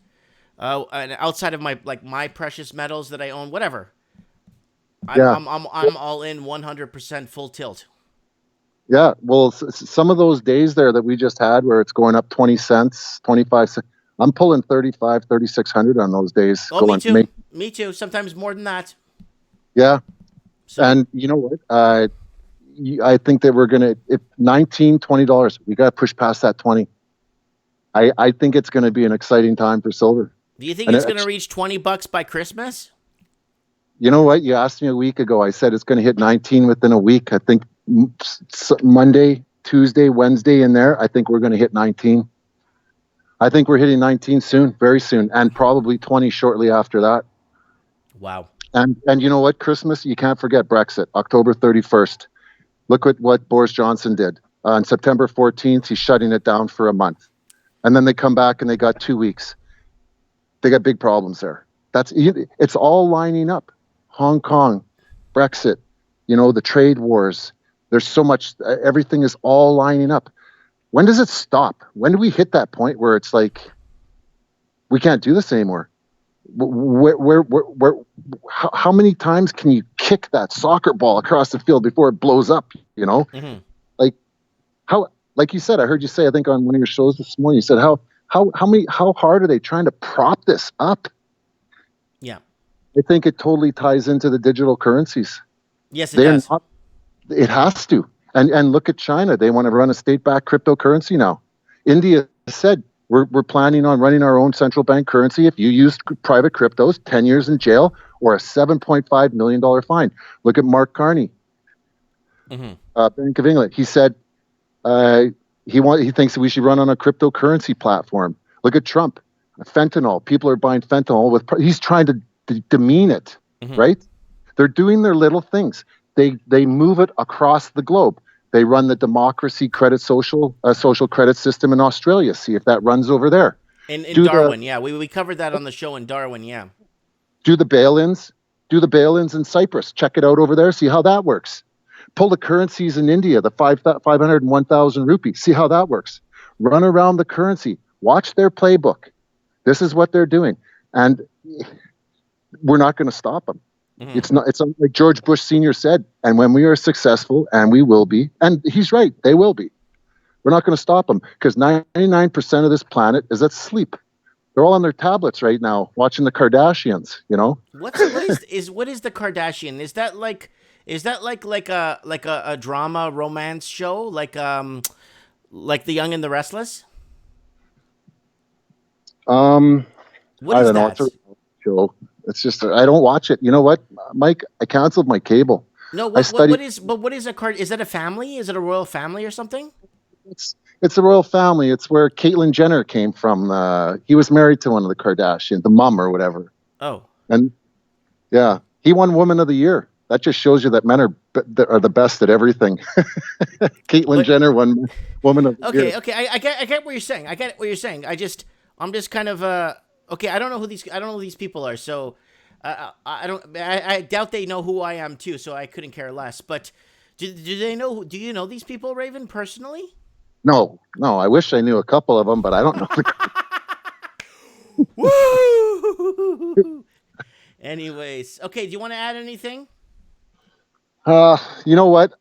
and outside of my precious metals that I own, whatever. I'm all in 100% full tilt. Yeah, well, some of those days there that we just had where it's going up 20 cents, 25 cents, I'm pulling 3,600 on those days. Oh, me too. Me too. Sometimes more than that. Yeah. So. And you know what? I think that we're going to, if $19, we got to push past that 20. I think it's going to be an exciting time for silver. Do you think it's going to reach $20 by Christmas? You know what? You asked me a week ago. I said it's going to hit 19 within a week. I think Monday, Tuesday, Wednesday in there, I think we're going to hit 19. I think we're hitting 19 soon, very soon, and probably 20 shortly after that. Wow. And you know what? Christmas, you can't forget Brexit, October 31st. Look at what Boris Johnson did. On September 14th, he's shutting it down for a month. And then they come back and they got 2 weeks. They got big problems there. It's all lining up. Hong Kong, Brexit, the trade wars. There's so much, everything is all lining up. When does it stop? When do we hit that point where it's like, we can't do this anymore? How many times can you kick that soccer ball across the field before it blows up? Mm-hmm. Like you said, I heard you say, I think on one of your shows this morning, you said how hard are they trying to prop this up? Yeah, I think it totally ties into the digital currencies. Yes, it does. It has to. And look at China. They want to run a state-backed cryptocurrency now. India said, we're planning on running our own central bank currency. If you use private cryptos, 10 years in jail or a $7.5 million fine. Look at Mark Carney, Bank of England. He said he thinks that we should run on a cryptocurrency platform. Look at Trump. Fentanyl. People are buying fentanyl. He's trying to demean it, right? They're doing their little things. They move it across the globe. They run the democracy credit social credit system in Australia. See if that runs over there. In Darwin, yeah. We covered that on the show in Darwin, yeah. Do the bail-ins in Cyprus. Check it out over there. See how that works. Pull the currencies in India, the 500 and 1,000 rupees. See how that works. Run around the currency. Watch their playbook. This is what they're doing. And we're not going to stop them. It's like George Bush Sr. said, and when we are successful, and we will be, and he's right, they will be. We're not going to stop them because 99% of this planet is at sleep. They're all on their tablets right now watching the Kardashians, What is the Kardashian? Is that like a drama romance show like The Young and the Restless? What is don't know. that? It's a show. It's just I don't watch it. You know what, Mike? I canceled my cable. No, what is a card? Is that a family? Is it a royal family or something? It's a royal family. It's where Caitlyn Jenner came from. He was married to one of the Kardashians, the mom or whatever. Oh. And yeah, he won Woman of the Year. That just shows you that men are the best at everything. Caitlyn Jenner won Woman of the Year. Okay. I get what you're saying. I get what you're saying. I'm just kind of okay. I don't know who these people are. So I doubt they know who I am too. So I couldn't care less. But do they know? Do you know these people, Raven, personally? No. I wish I knew a couple of them, but I don't know. Woo! Anyways, okay. Do you want to add anything? You know what?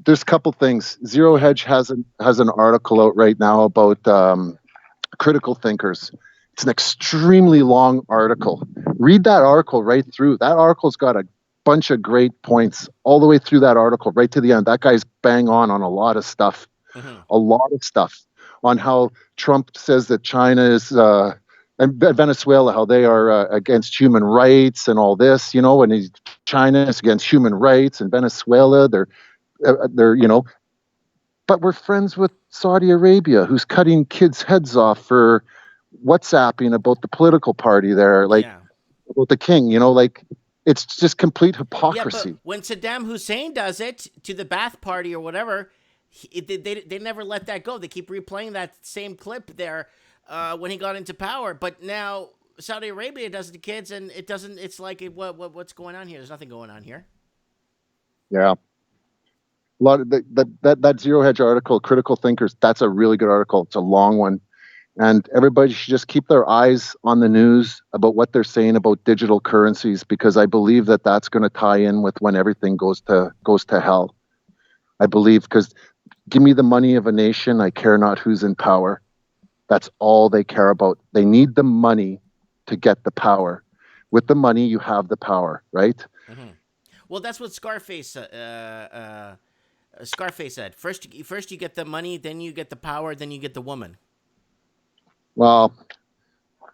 There's a couple things. Zero Hedge has an article out right now about critical thinkers. It's an extremely long article. Read that article right through. That article's got a bunch of great points all the way through that article, right to the end. That guy's bang on a lot of stuff. A lot of stuff on how Trump says that China is and Venezuela, how they are against human rights and all this, and China is against human rights, and Venezuela, they're but we're friends with Saudi Arabia, who's cutting kids' heads off for WhatsApping about the political party there, about the king, it's just complete hypocrisy. Yeah, but when Saddam Hussein does it to the Ba'ath Party or whatever, They never let that go. They keep replaying that same clip there when he got into power. But now Saudi Arabia does it to kids, and it doesn't. It's like, what's going on here? There's nothing going on here. Yeah. A lot of that Zero Hedge article, Critical Thinkers, that's a really good article. It's a long one. And everybody should just keep their eyes on the news about what they're saying about digital currencies, because I believe that that's going to tie in with when everything goes to hell. I believe, because give me the money of a nation, I care not who's in power. That's all they care about. They need the money to get the power. With the money, you have the power, right? Mm-hmm. Well, that's what Scarface said. First you get the money, then you get the power, then you get the woman. Well,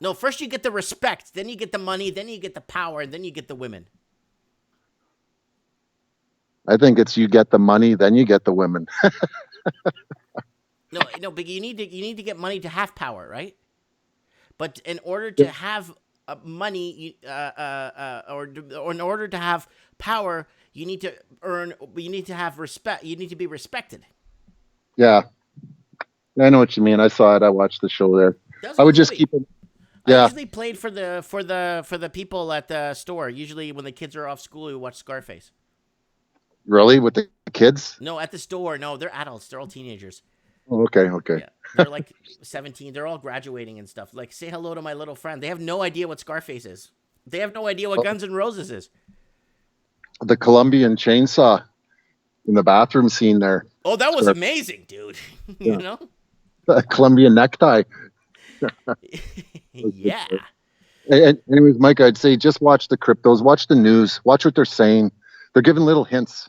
no, first you get the respect, then you get the money, then you get the power, and then you get the women. I think it's you get the money, then you get the women. No, but you need to get money to have power, right? But in order to have money, or in order to have power, you need to have respect. You need to be respected. Yeah, I know what you mean. I saw it. I watched the show there. I would just keep it. Yeah. I usually played for the people at the store. Usually when the kids are off school, we watch Scarface. Really? With the kids? No, at the store. No, they're adults. They're all teenagers. Oh, okay. Yeah, they're like 17. They're all graduating and stuff. Like, say hello to my little friend. They have no idea what Scarface is. They have no idea what Guns N' Roses is. The Colombian chainsaw in the bathroom scene there. Oh, that was amazing, dude. You know? A Colombian necktie. Yeah. Anyways, Mike, I'd say just watch the cryptos, watch the news, watch what they're saying. They're giving little hints.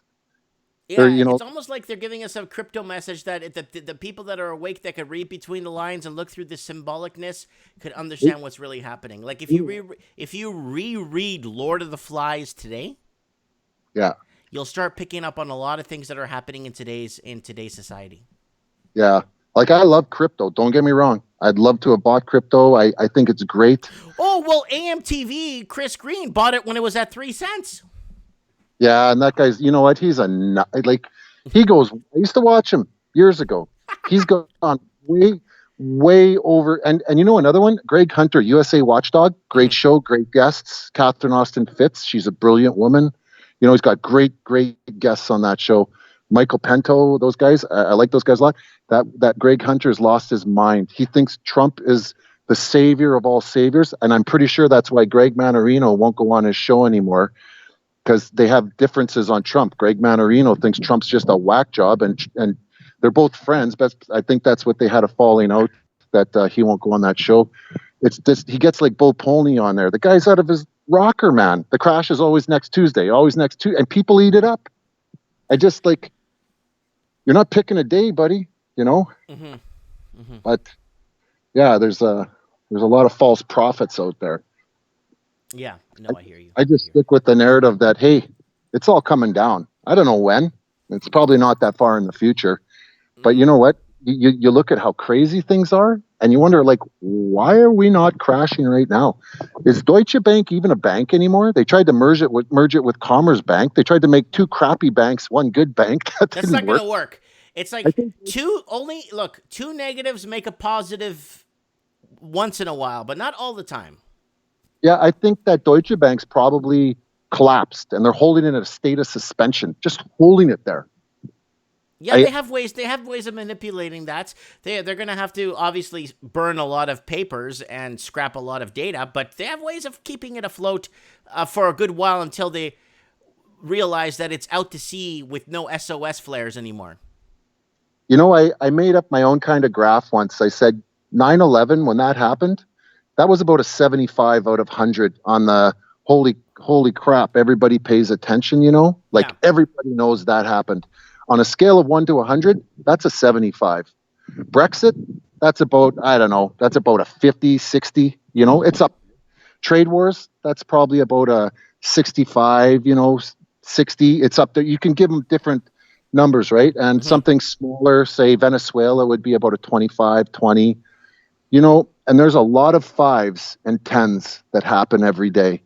Yeah, it's almost like they're giving us a crypto message that the people that are awake that could read between the lines and look through the symbolicness could understand what's really happening. Like if you reread Lord of the Flies today, yeah, you'll start picking up on a lot of things that are happening in today's society. Yeah. Like, I love crypto. Don't get me wrong. I'd love to have bought crypto. I think it's great. Oh, well, AMTV, Chris Green bought it when it was at 3 cents. Yeah, and that guy's, you know what? He's he goes, I used to watch him years ago. He's gone way over. And you know another one? Greg Hunter, USA Watchdog. Great show, great guests. Catherine Austin Fitz, she's a brilliant woman. You know, he's got great guests on that show. Michael Pinto, those guys. I like those guys a lot. That Greg Hunter's lost his mind. He thinks Trump is the savior of all saviors. And I'm pretty sure that's why Greg Manarino won't go on his show anymore, because they have differences on Trump. Greg Manarino thinks Trump's just a whack job, and they're both friends, but I think that's what they had a falling out, that he won't go on that show. It's this, he gets like Bull Pony on there. The guy's out of his rocker, man. The crash is always next Tuesday, and people eat it up. I just like, you're not picking a day, buddy, you know? Mm-hmm. Mm-hmm. But yeah, there's a lot of false prophets out there. Yeah, no, I hear you. I just stick with the narrative that, hey, it's all coming down. I don't know when. It's probably not that far in the future. But you know what? You look at how crazy things are, and you wonder, like, why are we not crashing right now? Is Deutsche Bank even a bank anymore? They tried to merge it with Commerce Bank. They tried to make two crappy banks, one good bank. That's not going to work. It's like two negatives make a positive once in a while, but not all the time. Yeah, I think that Deutsche Bank's probably collapsed, and they're holding it in a state of suspension, just holding it there. Yeah, they have ways of manipulating that. They're going to have to obviously burn a lot of papers and scrap a lot of data, but they have ways of keeping it afloat for a good while until they realize that it's out to sea with no SOS flares anymore. You know, I made up my own kind of graph once. I said 9/11, when that happened, that was about a 75 out of 100 on the holy crap, everybody pays attention, you know? Like, everybody knows that happened. On a scale of 1 to 100, that's a 75. Brexit, that's about, I don't know, that's about a 50, 60, you know? It's up. Trade wars, that's probably about a 65, you know, 60. It's up there. You can give them different numbers, right? And something smaller, say Venezuela, would be about a 25, 20, you know? And there's a lot of 5s and 10s that happen every day.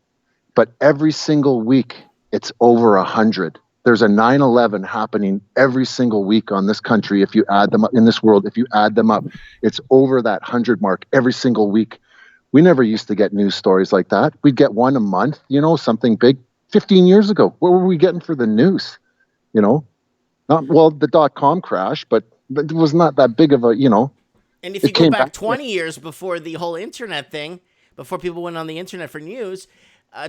But every single week, it's over 100. There's a 9/11 happening every single week on this country. If you add them up in this world, if you add them up, it's over that 100 mark every single week. We never used to get news stories like that. We'd get one a month, something big. 15 years ago, what were we getting for the news? Not, well, the .com crash, but it was not that big of a, And if you go back 20 years before the whole internet thing, before people went on the internet for news,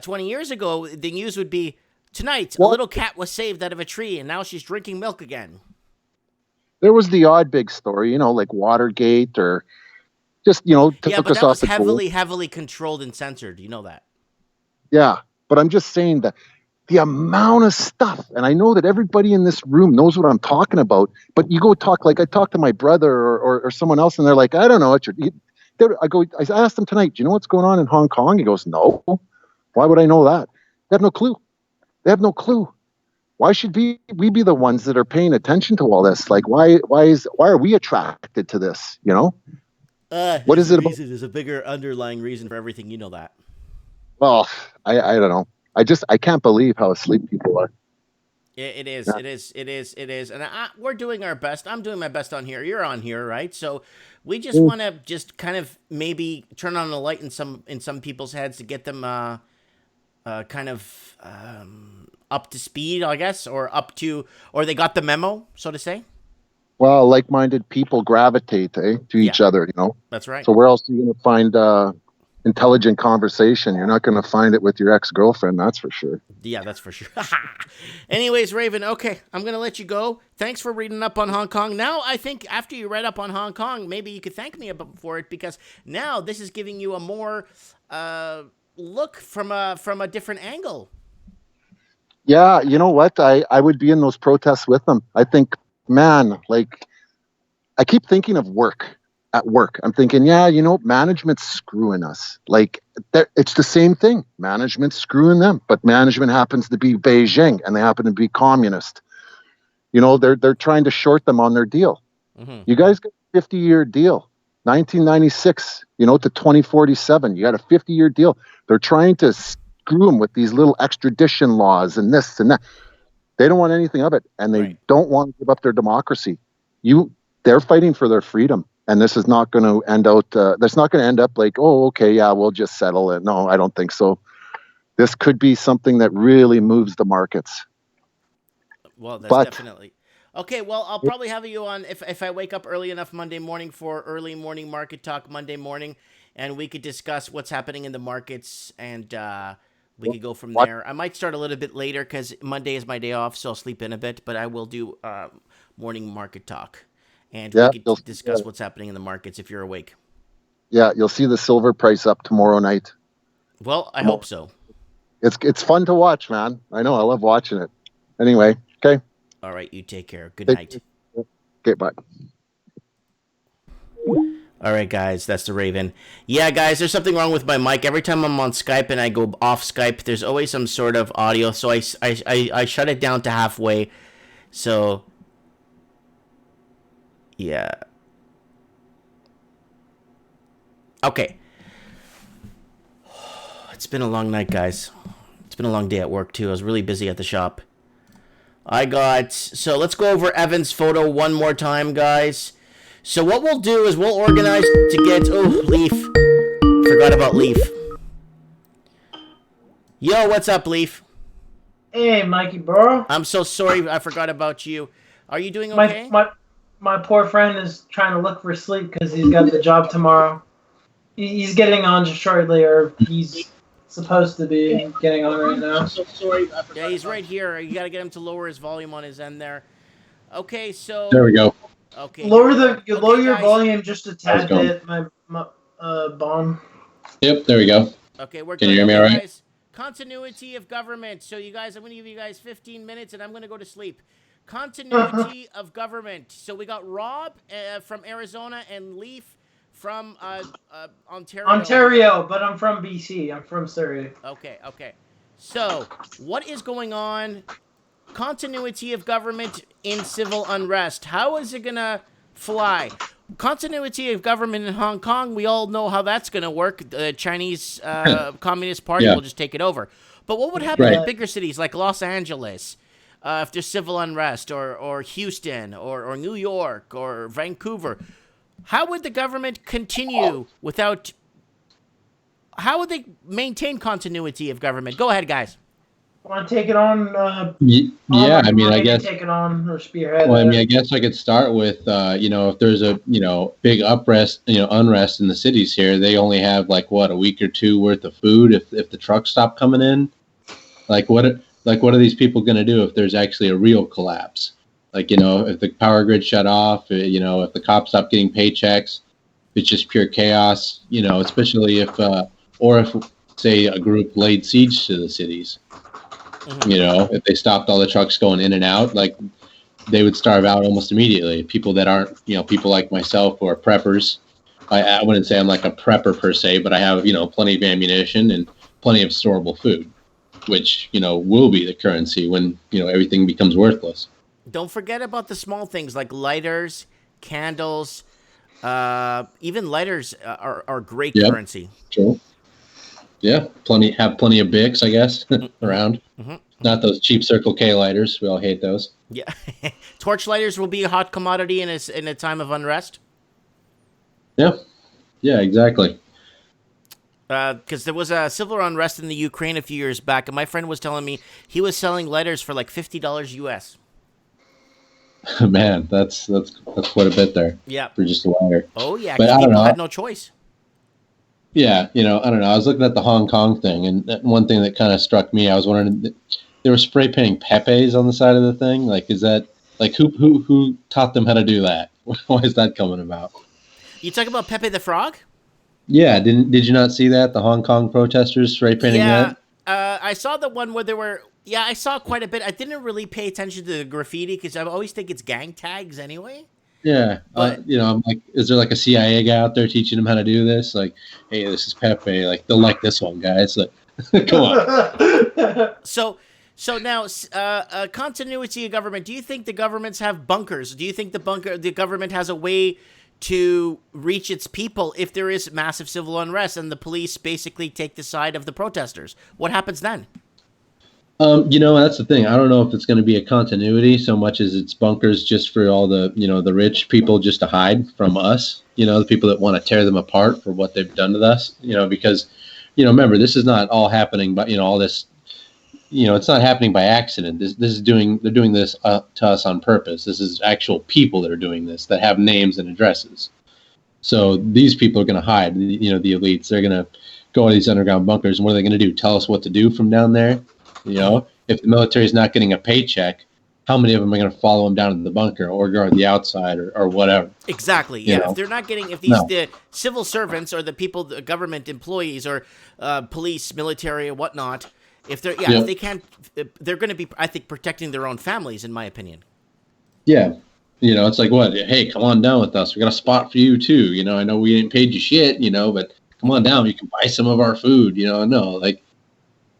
20 years ago, the news would be, tonight, a little cat was saved out of a tree, and now she's drinking milk again. There was the odd big story, like Watergate or just, took us off the Yeah, but that was heavily controlled and censored. You know that. Yeah, but I'm just saying that the amount of stuff, and I know that everybody in this room knows what I'm talking about, but you go talk, like I talked to my brother or someone else, and they're like, I don't know. I asked them tonight, do you know what's going on in Hong Kong? He goes, no. Why would I know that? They have no clue. They have no clue. Why should we be the ones that are paying attention to all this? Like, why are we attracted to this? What is it about? There's a bigger underlying reason for everything. You know that. Well, I don't know. I can't believe how asleep people are. It is. And we're doing our best. I'm doing my best on here. You're on here, right? So we just want to just kind of maybe turn on the light in some people's heads to get them kind of up to speed, I guess, or they got the memo, so to say. Well, like-minded people gravitate to each other, That's right. So where else are you going to find intelligent conversation? You're not going to find it with your ex-girlfriend, that's for sure. Yeah, that's for sure. Anyways, Raven, okay, I'm going to let you go. Thanks for reading up on Hong Kong. Now, I think after you read up on Hong Kong, maybe you could thank me for it, because now this is giving you a more look from a different angle. Yeah, you know what? I would be in those protests with them. I think, man, like, I keep thinking of at work. I'm thinking, management's screwing us. Like, it's the same thing. Management's screwing them, but management happens to be Beijing, and they happen to be communist. They're trying to short them on their deal. Mm-hmm. You guys got a 50-year deal, 1996, to 2047. You got a 50-year deal. They're trying to screw them with these little extradition laws and this and that. They don't want anything of it, and they don't want to give up their democracy. They're fighting for their freedom, and this is not going to end out. That's not going to end up like, oh, okay, yeah, we'll just settle it. No, I don't think so. This could be something that really moves the markets. Well, that's definitely. Okay, well, I'll probably have you on if I wake up early enough Monday morning for early morning market talk Monday morning, and we could discuss what's happening in the markets, and we could go from there. I might start a little bit later because Monday is my day off, so I'll sleep in a bit, but I will do morning market talk, and we could discuss what's happening in the markets if you're awake. Yeah, you'll see the silver price up tomorrow night. Well, I hope so. It's fun to watch, man. I know, I love watching it. Anyway, okay. All right, you take care. Good night. Okay, bye. All right, guys, that's the Raven. Yeah, guys, there's something wrong with my mic. Every time I'm on Skype and I go off Skype, there's always some sort of audio, so I shut it down to halfway. So, yeah. Okay. It's been a long night, guys. It's been a long day at work, too. I was really busy at the shop. So let's go over Evan's photo one more time, guys. So what we'll do is we'll organize to get... Oh, Leaf. Forgot about Leaf. Yo, what's up, Leaf? Hey, Mikey, bro. I'm so sorry I forgot about you. Are you doing okay? My poor friend is trying to look for sleep because he's got the job tomorrow. He's getting on shortly, or he's supposed to be getting on right now. I'm so sorry. Yeah, he's right here. You got to get him to lower his volume on his end there. Okay, so... There we go. Okay. Lower your volume just a tad bit, my Bond. Yep, there we go. Okay, we're Can you hear me all right? Guys, continuity of government. So you guys, I'm going to give you guys 15 minutes and I'm going to go to sleep. Continuity of government. So we got Rob from Arizona and Leaf from Ontario. Ontario, but I'm from BC. I'm from Surrey. Okay. So, what is going on? Continuity of government in civil unrest. How is it going to fly? Continuity of government in Hong Kong, we all know how that's going to work. The Chinese Communist Party will just take it over. But what would happen in bigger cities like Los Angeles, if there's civil unrest, or Houston, or New York, or Vancouver, how would the government continue without? How would they maintain continuity of government? Go ahead, guys. Want to take it on? Yeah, I mean, I guess. Take it on or spearhead. Well, I mean, I guess I could start with, if there's a, big unrest in the cities here, they only have a week or two worth of food if the trucks stop coming in. What are these people going to do if there's actually a real collapse? If the power grid shut off, if the cops stop getting paychecks, it's just pure chaos. Especially if say a group laid siege to the cities. Mm-hmm. If they stopped all the trucks going in and out, they would starve out almost immediately. People that aren't, people like myself who are preppers. I wouldn't say I'm like a prepper per se, but I have, plenty of ammunition and plenty of storable food, which, will be the currency when, everything becomes worthless. Don't forget about the small things like lighters, candles, even lighters are great currency. True. Yeah, plenty of Bics, I guess, around. Mm-hmm. Not those cheap Circle K lighters. We all hate those. Yeah, torch lighters will be a hot commodity in a time of unrest. Yeah, exactly. Because there was a civil unrest in the Ukraine a few years back, and my friend was telling me he was selling lighters for $50 US. Man, that's quite a bit there. Yeah, for just a lighter. Oh yeah, because people had no choice. Yeah, I don't know. I was looking at the Hong Kong thing, and one thing that kind of struck me, I was wondering, they were spray painting Pepes on the side of the thing. Is that who taught them how to do that? Why is that coming about? You talk about Pepe the Frog? Yeah, did you not see that? The Hong Kong protesters spray painting that? I saw the one where there were. Yeah, I saw quite a bit. I didn't really pay attention to the graffiti because I always think it's gang tags anyway. Yeah, but, I'm like, is there a CIA guy out there teaching them how to do this? Hey, this is Pepe. They'll like this one, guys. Come on. So now, continuity of government. Do you think the governments have bunkers? Do you think the government has a way to reach its people if there is massive civil unrest and the police basically take the side of the protesters? What happens then? That's the thing. I don't know if it's going to be a continuity so much as it's bunkers just for all the, the rich people just to hide from us, the people that want to tear them apart for what they've done to us, because, remember, this is not all happening, but, all this, it's not happening by accident. They're doing this to us on purpose. This is actual people that are doing this that have names and addresses. So these people are going to hide, the elites. They're going to go to these underground bunkers. And what are they going to do? Tell us what to do from down there? If the military is not getting a paycheck, how many of them are going to follow them down to the bunker or guard the outside or whatever? Exactly. Yeah. If they're not getting, the civil servants or the people, the government employees or police, military, or whatnot, if they can't, they're going to be, I think, protecting their own families, in my opinion. Yeah. It's like, what? Hey, come on down with us. We got a spot for you too. I know we ain't paid you shit, but come on down. You can buy some of our food.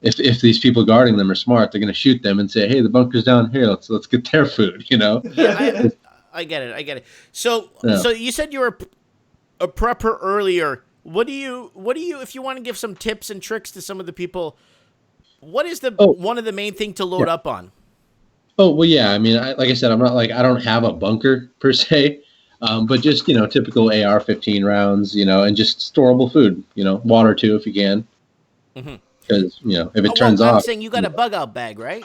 If these people guarding them are smart, they're going to shoot them and say, "Hey, the bunker's down here. Let's get their food." Yeah, I get it. So you said you were a prepper earlier. What do you? If you want to give some tips and tricks to some of the people, what is one of the main thing to load up on? Oh well, yeah. I mean, like I said, I'm not I don't have a bunker per se, but just typical AR-15 rounds, and just storable food, water too if you can. Mm-hmm. Because, if it turns off. I'm saying you got a bug out bag, right?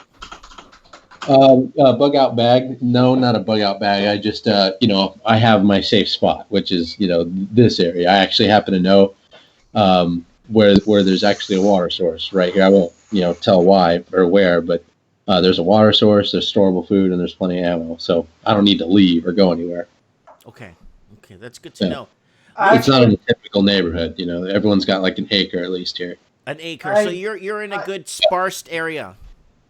Bug out bag? No, not a bug out bag. I just, I have my safe spot, which is, this area. I actually happen to know where there's actually a water source right here. I won't, tell why or where, but there's a water source, there's storable food, and there's plenty of ammo. So I don't need to leave or go anywhere. Okay, that's good to know. It's not in a typical neighborhood. Everyone's got an acre at least here. An acre. So you're in a good sparse area.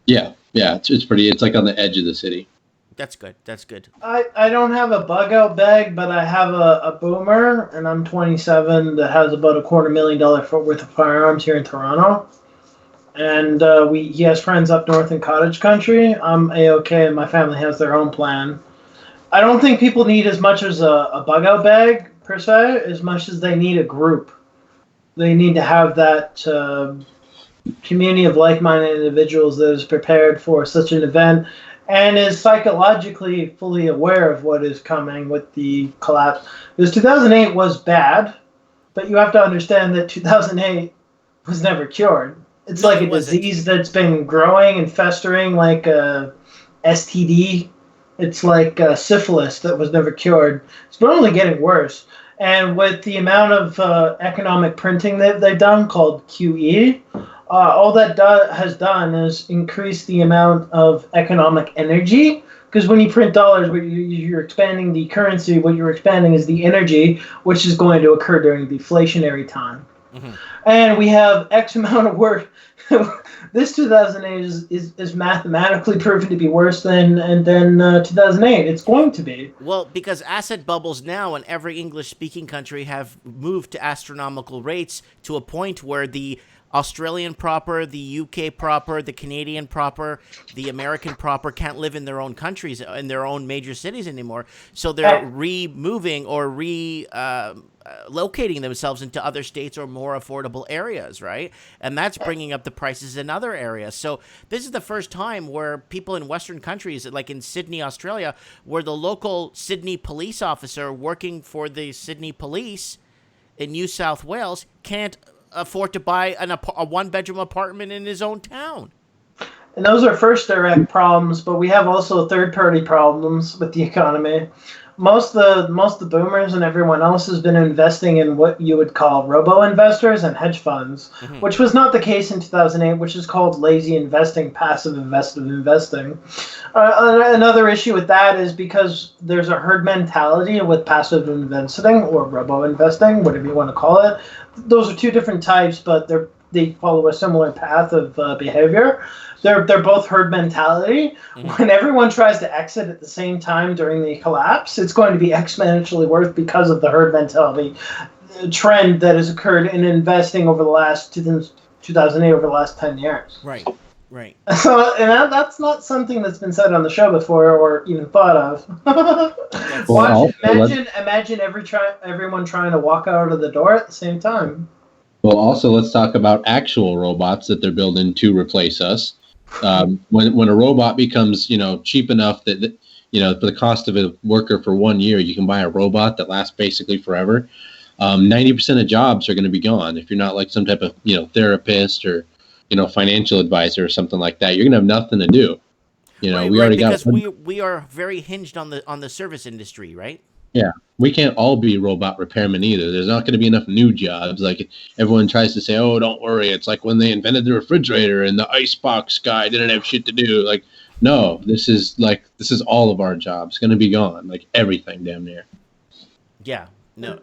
Yeah. It's pretty. It's on the edge of the city. That's good. I don't have a bug out bag, but I have a boomer, and I'm 27 that has about $250,000 worth of firearms here in Toronto. And he has friends up north in cottage country. I'm A-OK, and my family has their own plan. I don't think people need as much as a bug out bag per se, as much as they need a group. They need to have that community of like-minded individuals that is prepared for such an event and is psychologically fully aware of what is coming with the collapse. Because 2008 was bad, but you have to understand that 2008 was never cured. It's like a disease that's been growing and festering like a STD. It's like syphilis that was never cured. It's been only getting worse. And with the amount of economic printing that they've done, called QE, all that has done is increase the amount of economic energy. Because when you print dollars, you're expanding the currency. What you're expanding is the energy, which is going to occur during the deflationary time. Mm-hmm. And we have X amount of work. This 2008 is mathematically proven to be worse than 2008. It's going to be. Well, because asset bubbles now in every English-speaking country have moved to astronomical rates to a point where the Australian proper, the UK proper, the Canadian proper, the American proper can't live in their own countries, in their own major cities anymore. So they're removing or locating themselves into other states or more affordable areas, right? And that's bringing up the prices in other areas. So this is the first time where people in Western countries, like in Sydney, Australia, where the local Sydney police officer working for the Sydney police in New South Wales can't afford to buy a one-bedroom apartment in his own town. And those are first direct problems, but we have also third-party problems with the economy. Most of the boomers and everyone else has been investing in what you would call robo-investors and hedge funds, which was not the case in 2008, which is called lazy investing, passive investing. Another issue with that is because there's a herd mentality with passive investing or robo-investing, whatever you want to call it. Those are two different types, but they follow a similar path of behavior. They're both herd mentality. When everyone tries to exit at the same time during the collapse, it's going to be exponentially worse because of the herd mentality trend that has occurred in investing over the last 2008 over the last 10 years. Right. So, and that's not something that's been said on the show before or even thought of. Imagine everyone trying to walk out of the door at the same time. Well, also let's talk about actual robots that they're building to replace us. When a robot becomes, cheap enough that, for the cost of a worker for 1 year, you can buy a robot that lasts basically forever. 90% of jobs are going to be gone. If you're not like some type of, therapist or, financial advisor or something like that, you're going to have nothing to do. We are very hinged on the service industry, right? Yeah, we can't all be robot repairmen either. There's not going to be enough new jobs. Like everyone tries to say, oh, don't worry. It's like when they invented the refrigerator and the icebox guy didn't have shit to do. Like, no, this is all of our jobs going to be gone. Like everything damn near. Yeah. No.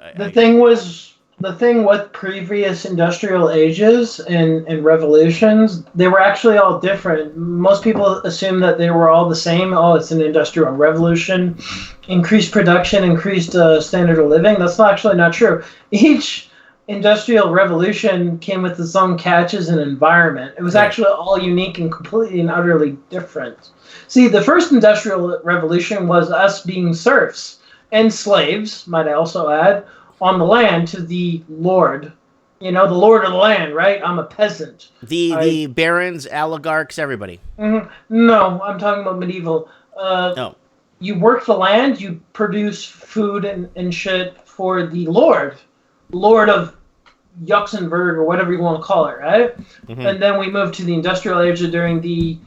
The thing with previous industrial ages and revolutions, they were actually all different. Most people assume that they were all the same. Oh, it's an industrial revolution, increased production, increased standard of living. That's actually not true. Each industrial revolution came with its own catches and environment. It was actually all unique and completely and utterly different. See, the first industrial revolution was us being serfs and slaves, might I also add, on the land to the lord, the lord of the land, right? I'm a peasant. The barons, oligarchs, everybody. Mm-hmm. No, I'm talking about medieval. No. You work the land, you produce food and shit for the lord of Luxembourg or whatever you want to call it, right? Mm-hmm. And then we moved to the industrial age during the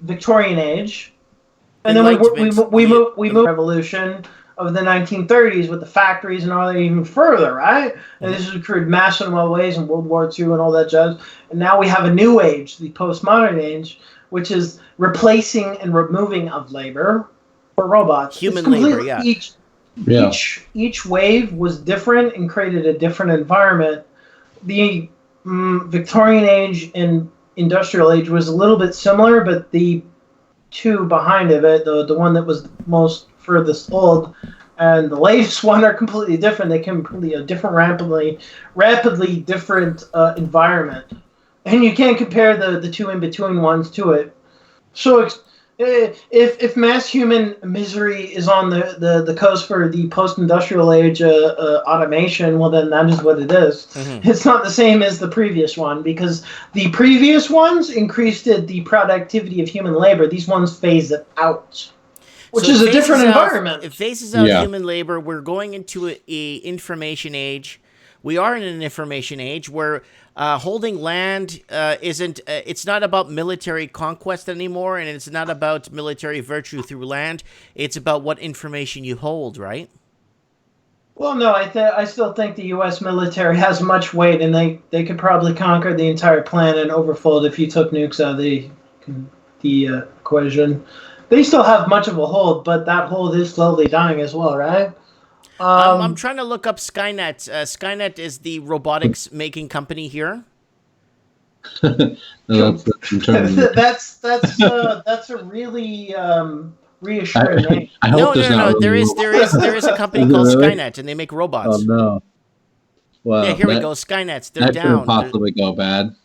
Victorian age. And then we moved revolution of the 1930s with the factories and all that even further, right? And this has occurred massive ways in World War II and all that jazz. And now we have a new age, the postmodern age, which is replacing and removing of labor for robots. Human labor, yeah. Each wave was different and created a different environment. The Victorian age and industrial age was a little bit similar, but the two behind it, the one that was most furthest old and the latest one are completely different. They come from a different, rapidly different environment, and you can't compare the two in between ones to it. So If mass human misery is on the coast for the post-industrial age automation, well, then that is what it is. Mm-hmm. It's not the same as the previous one, because the previous ones increased the productivity of human labor. These ones phase it out, which is a different environment. It phases out human labor. We're going into a information age. We are in an information age where holding land isn't. It's not about military conquest anymore, and it's not about military virtue through land. It's about what information you hold, right? Well, no, I still think the U.S. military has much weight, and they could probably conquer the entire planet and overfold if you took nukes out of the equation. They still have much of a hold, but that hold is slowly dying as well, right? I'm trying to look up Skynet. Skynet is the robotics making company here. That's a really reassuring name. No. There is a company called Skynet, and they make robots. Oh no! Well, yeah, here we go. Skynets. They're that down. Could possibly go bad.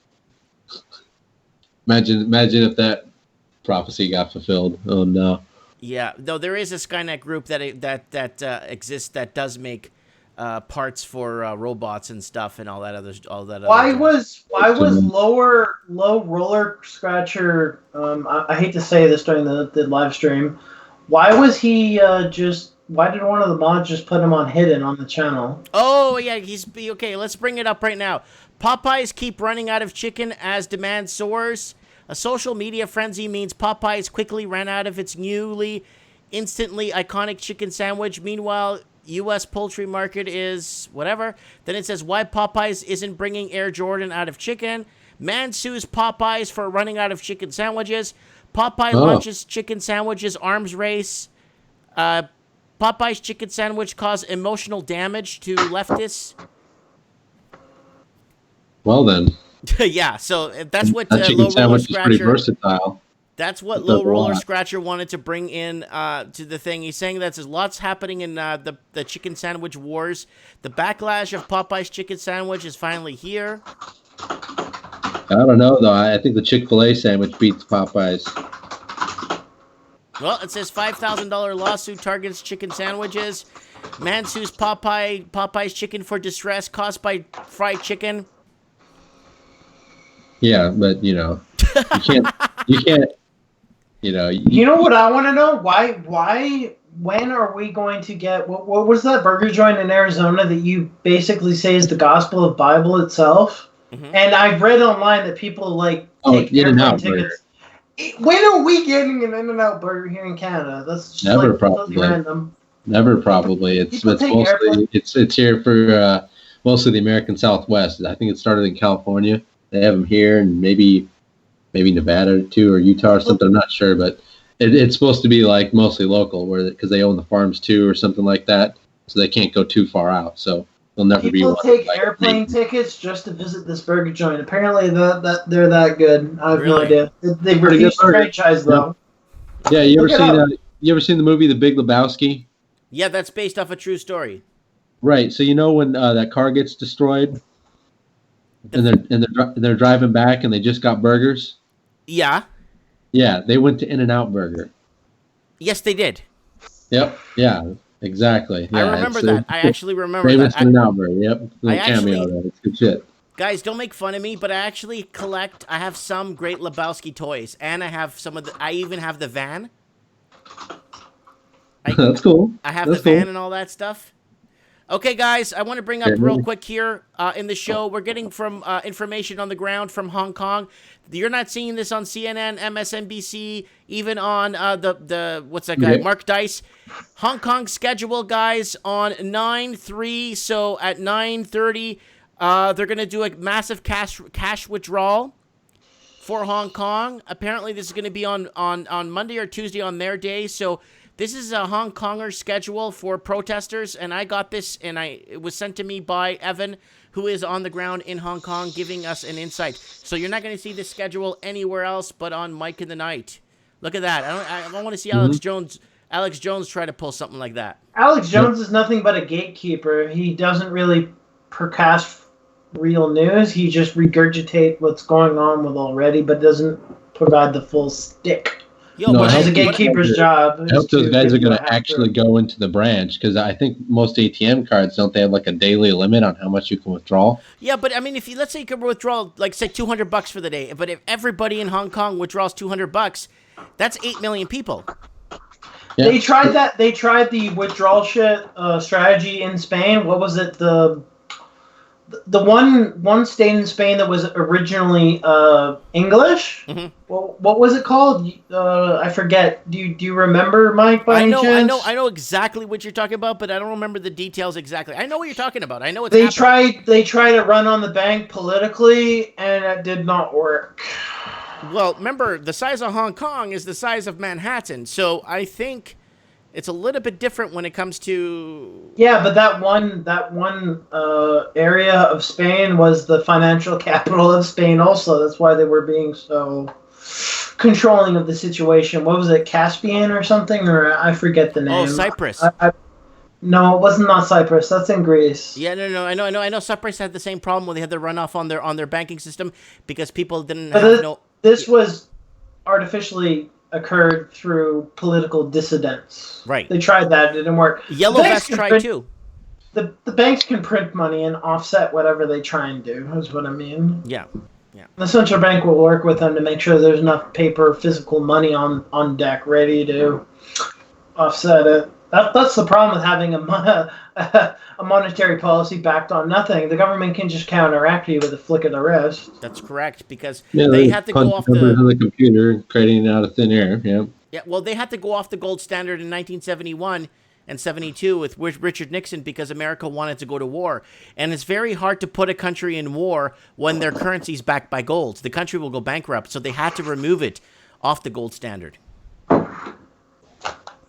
Imagine if that prophecy got fulfilled. Oh no! Yeah, though there is a Skynet group that exists that does make parts for robots and stuff and all that other. Why was low roller scratcher? I hate to say this during the live stream. Why was he Why did one of the mods just put him on hidden on the channel? Oh yeah, he's okay. Let's bring it up right now. Popeyes keep running out of chicken as demand soars. A social media frenzy means Popeyes quickly ran out of its instantly iconic chicken sandwich. Meanwhile, U.S. poultry market is whatever. Then it says why Popeyes isn't bringing Air Jordan out of chicken. Man sues Popeyes for running out of chicken sandwiches. Popeye launches chicken sandwiches arms race. Popeye's chicken sandwich caused emotional damage to leftists. Well then. Yeah, so that's what that chicken sandwich is pretty versatile. That's what Low Roller Scratcher wanted to bring in to the thing. He's saying that there's lots happening in the chicken sandwich wars. The backlash of Popeye's chicken sandwich is finally here. I don't know, though. I think the Chick-fil-A sandwich beats Popeye's. Well, it says $5,000 lawsuit targets chicken sandwiches. Man sues Popeye's chicken for distress caused by fried chicken. Yeah, but you can't. You know what I want to know? When are we going to get what was that burger joint in Arizona that you basically say is the gospel of Bible itself? Mm-hmm. And I've read online that people take airplane tickets. When are we getting an In-N-Out burger here in Canada? That's just never probably random. Never probably. It's here for mostly the American Southwest. I think it started in California. They have them here, and maybe Nevada too, or Utah or something. I'm not sure, but it's supposed to be like mostly local, because they own the farms too, or something like that. So they can't go too far out. So they'll never be. People take airplane tickets just to visit this burger joint. Apparently, that they're that good. I have no idea. They've refused the franchise though. Yeah, you ever seen the movie The Big Lebowski? Yeah, that's based off a true story. Right. So when that car gets destroyed. And they're driving back, and they just got burgers. Yeah. Yeah, they went to In-N-Out Burger. Yes, they did. Yep. Yeah. Exactly. Yeah, I remember that. I actually remember famous that. In-N-Out Burger. Yep. Little cameo there. It's good shit. Guys, don't make fun of me, but I actually collect. I have some Great Lebowski toys, and I have I even have the van. That's cool. I have the van and all that stuff. Okay, guys, I want to bring up real quick here in the show. We're getting from information on the ground from Hong Kong. You're not seeing this on CNN, MSNBC, even on the what's that guy, Mark Dice. Hong Kong schedule, guys, on 9/3. So at 9:30, they're going to do a massive cash withdrawal for Hong Kong. Apparently, this is going to be on Monday or Tuesday on their day. So this is a Hong Konger schedule for protesters, and I got this, and it was sent to me by Evan, who is on the ground in Hong Kong, giving us an insight. So you're not going to see this schedule anywhere else but on Mike in the Night. Look at that. I don't want to see Alex Jones try to pull something like that. Alex Jones is nothing but a gatekeeper. He doesn't really percast real news. He just regurgitates what's going on with already, but doesn't provide the full stick. Yo, No, but I It's hope a gatekeeper's job. I hope those guys are going to hack actually through. go into the branch, because I think most ATM cards, don't they have like a daily limit on how much you can withdraw? yeah, but I mean, if you let's say you could withdraw like say $200 for the day, but if everybody in Hong Kong withdraws $200, that's 8 million people. Yeah. They tried that. They tried the withdrawal strategy in Spain. What was it? The one state in Spain that was originally English. Mm-hmm. Well, what was it called? I forget. Do you remember, Mike? By any chance? I know exactly what you're talking about, but I don't remember the details exactly. I know what you're talking about. I know it's They happening. tried to run on the bank politically, and it did not work. Well, remember, the size of Hong Kong is the size of Manhattan, so I think it's a little bit different when it comes to... Yeah, but that one area of Spain was the financial capital of Spain also. That's why they were being so controlling of the situation. What was it, Caspian or something? Or I forget the name. Oh, Cyprus. No, it wasn't not Cyprus. That's in Greece. Yeah, no, I know. Cyprus had the same problem when they had the runoff on their banking system because people didn't have no... This was artificially occurred through political dissidents. Right. They tried that. It didn't work. Yellow Vest tried too. The banks can print money and offset whatever they try and do, is what I mean. Yeah. The central bank will work with them to make sure there's enough paper, physical money on deck ready to offset it. That's the problem with having a monetary policy backed on nothing. The government can just counteract you with a flick of the wrist. That's correct, because Yeah, they had to go off numbers the... on the computer, creating it out of thin air. Yeah. Yeah, well, they had to go off the gold standard in 1971 and 72 with Richard Nixon because America wanted to go to war. And it's very hard to put a country in war when their currency's backed by gold. The country will go bankrupt, so they had to remove it off the gold standard.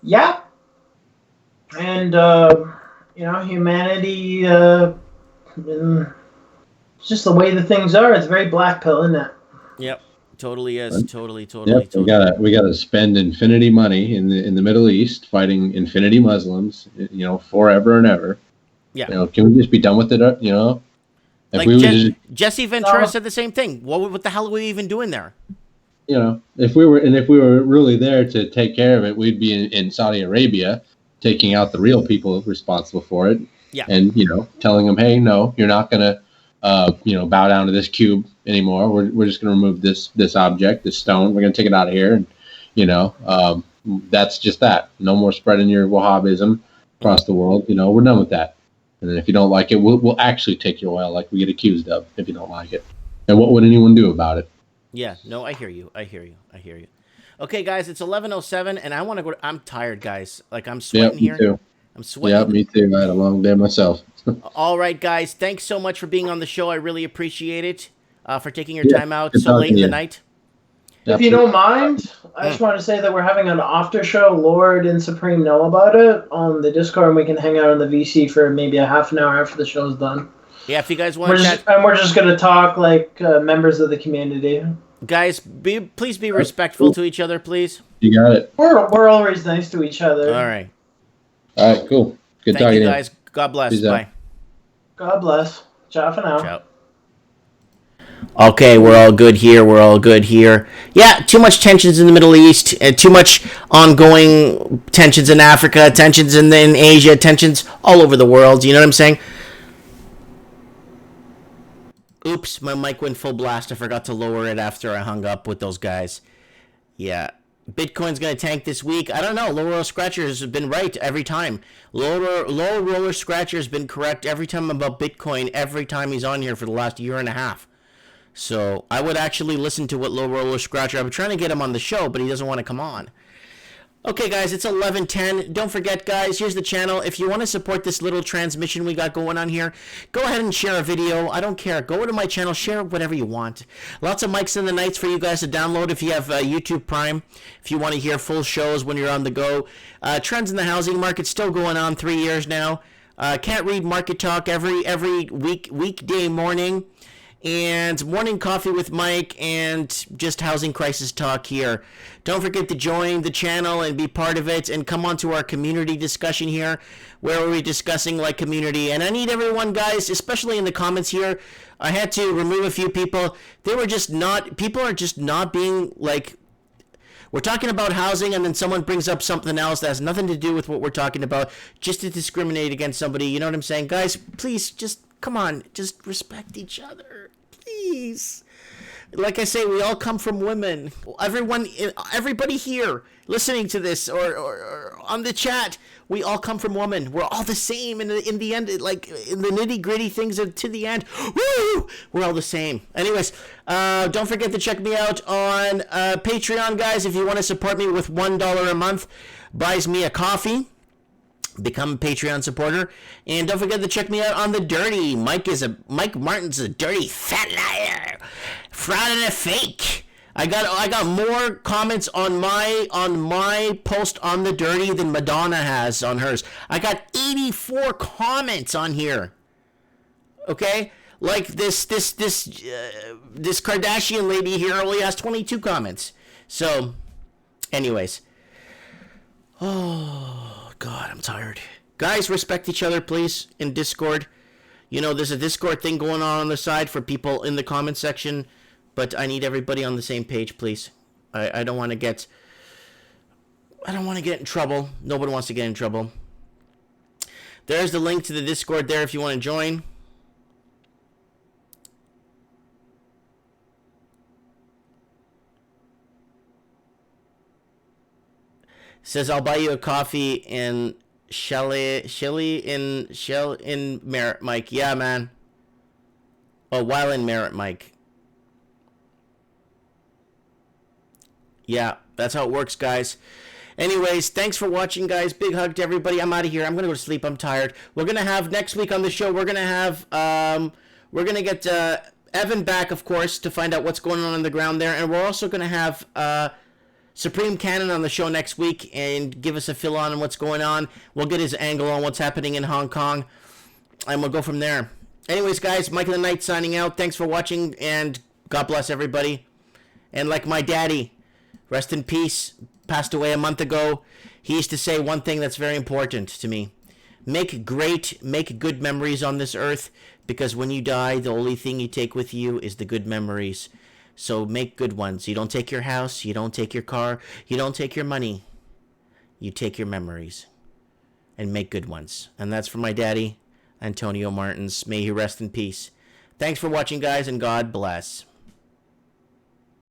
Yeah. And, humanity, it's just the way the things are. It's very black pill, isn't it? Yep, totally is. Totally. Yep, we gotta spend infinity money in the Middle East fighting infinity Muslims, forever and ever. Yeah. Can we just be done with it? If like we would Jesse Ventura said the same thing. What the hell are we even doing there? if we were really there to take care of it, we'd be in Saudi Arabia, taking out the real people responsible for it. Yeah. And telling them, hey, no, you're not gonna bow down to this cube anymore. We're just gonna remove this object, this stone. We're gonna take it out of here, and that's just that. No more spreading your Wahhabism across the world. We're done with that. And then if you don't like it, we'll actually take your oil, like we get accused of, if you don't like it. And what would anyone do about it? Yeah, no, I hear you. Okay, guys, it's 11:07, and I want to go. I'm tired, guys. Like, I'm sweating me here. Too. I'm sweating. Yeah, me too. I had a long day myself. All right, guys, thanks so much for being on the show. I really appreciate it, for taking your time out good so late in talking to the you. night. If you don't mind, I just want to say that we're having an after show. Lord and Supreme know about it on the Discord, and we can hang out on the VC for maybe a half an hour after the show's done. Yeah, if you guys want to chat, we're just going to talk like members of the community. guys, please be respectful to each other, please. You got it. We're always nice to each other. All right. All right, cool. Good Thank talking you, to you. guys. God bless. Peace out. Bye. God bless. Ciao for now. Ciao. Okay, we're all good here. Yeah, too much tensions in the Middle East, too much ongoing tensions in Africa, tensions in Asia, tensions all over the world. You know what I'm saying? Oops, my mic went full blast. I forgot to lower it after I hung up with those guys. Yeah. Bitcoin's going to tank this week. I don't know. Low Roller Scratcher has been right every time. Low Roller Scratcher has been correct every time about Bitcoin, every time he's on here for the last year and a half. So I would actually listen to what Low Roller Scratcher... I've been trying to get him on the show, but he doesn't want to come on. Okay, guys, it's 11:10. Don't forget, guys, here's the channel. If you want to support this little transmission we got going on here, go ahead and share a video. I don't care. Go to my channel. Share whatever you want. Lots of mics in the nights for you guys to download if you have YouTube Prime, if you want to hear full shows when you're on the go. Trends in the housing market still going on 3 years now. Can't read Market Talk every weekday morning. And Morning Coffee with Mike, and just Housing Crisis Talk here. Don't forget to join the channel and be part of it, and come on to our community discussion here, where we're discussing like community. And I need everyone, guys, especially in the comments here. I had to remove a few people. People are just not being like... We're talking about housing, and then someone brings up something else that has nothing to do with what we're talking about, just to discriminate against somebody. You know what I'm saying? Guys, please, just, come on, just respect each other. Please. Like I say, we all come from women. Everybody here listening to this or on the chat, we all come from women. We're all the same in the end, like in the nitty gritty things to the end. Woo! We're all the same. Anyways, don't forget to check me out on Patreon, guys. If you want to support me with $1 a month, buys me a coffee. Become a Patreon supporter, and don't forget to check me out on The Dirty. Mike Martin's a dirty fat liar, fraud and a fake. I got more comments on my post on The Dirty than Madonna has on hers. I got 84 comments on here. Okay, like this Kardashian lady here only has 22 comments. So, anyways, God, I'm tired. Guys, respect each other, please, in Discord. You know, there's a Discord thing going on the side for people in the comment section, but I need everybody on the same page, please. I don't want to get in trouble. Nobody wants to get in trouble. There's the link to the Discord there if you want to join. Says I'll buy you a coffee in Shell in Merritt, Mike. Yeah, man. Oh, while in Merritt, Mike. Yeah, that's how it works, guys. Anyways, thanks for watching, guys. Big hug to everybody. I'm out of here. I'm gonna go to sleep. I'm tired. We're gonna have next week on the show. We're gonna have we're gonna get Evan back, of course, to find out what's going on the ground there, and we're also gonna have Supreme Cannon on the show next week and give us a fill on what's going on. We'll get his angle on what's happening in Hong Kong, and we'll go from there. Anyways, guys, Mike of the Night signing out. Thanks for watching, and God bless everybody. And like my daddy, rest in peace, passed away a month ago, he used to say one thing that's very important to me. Make good memories on this earth, because when you die, the only thing you take with you is the good memories. So make good ones. You don't take your house, you don't take your car, you don't take your money. You take your memories and make good ones. And that's for my daddy, Antonio Martins. May he rest in peace. Thanks for watching, guys, and God bless.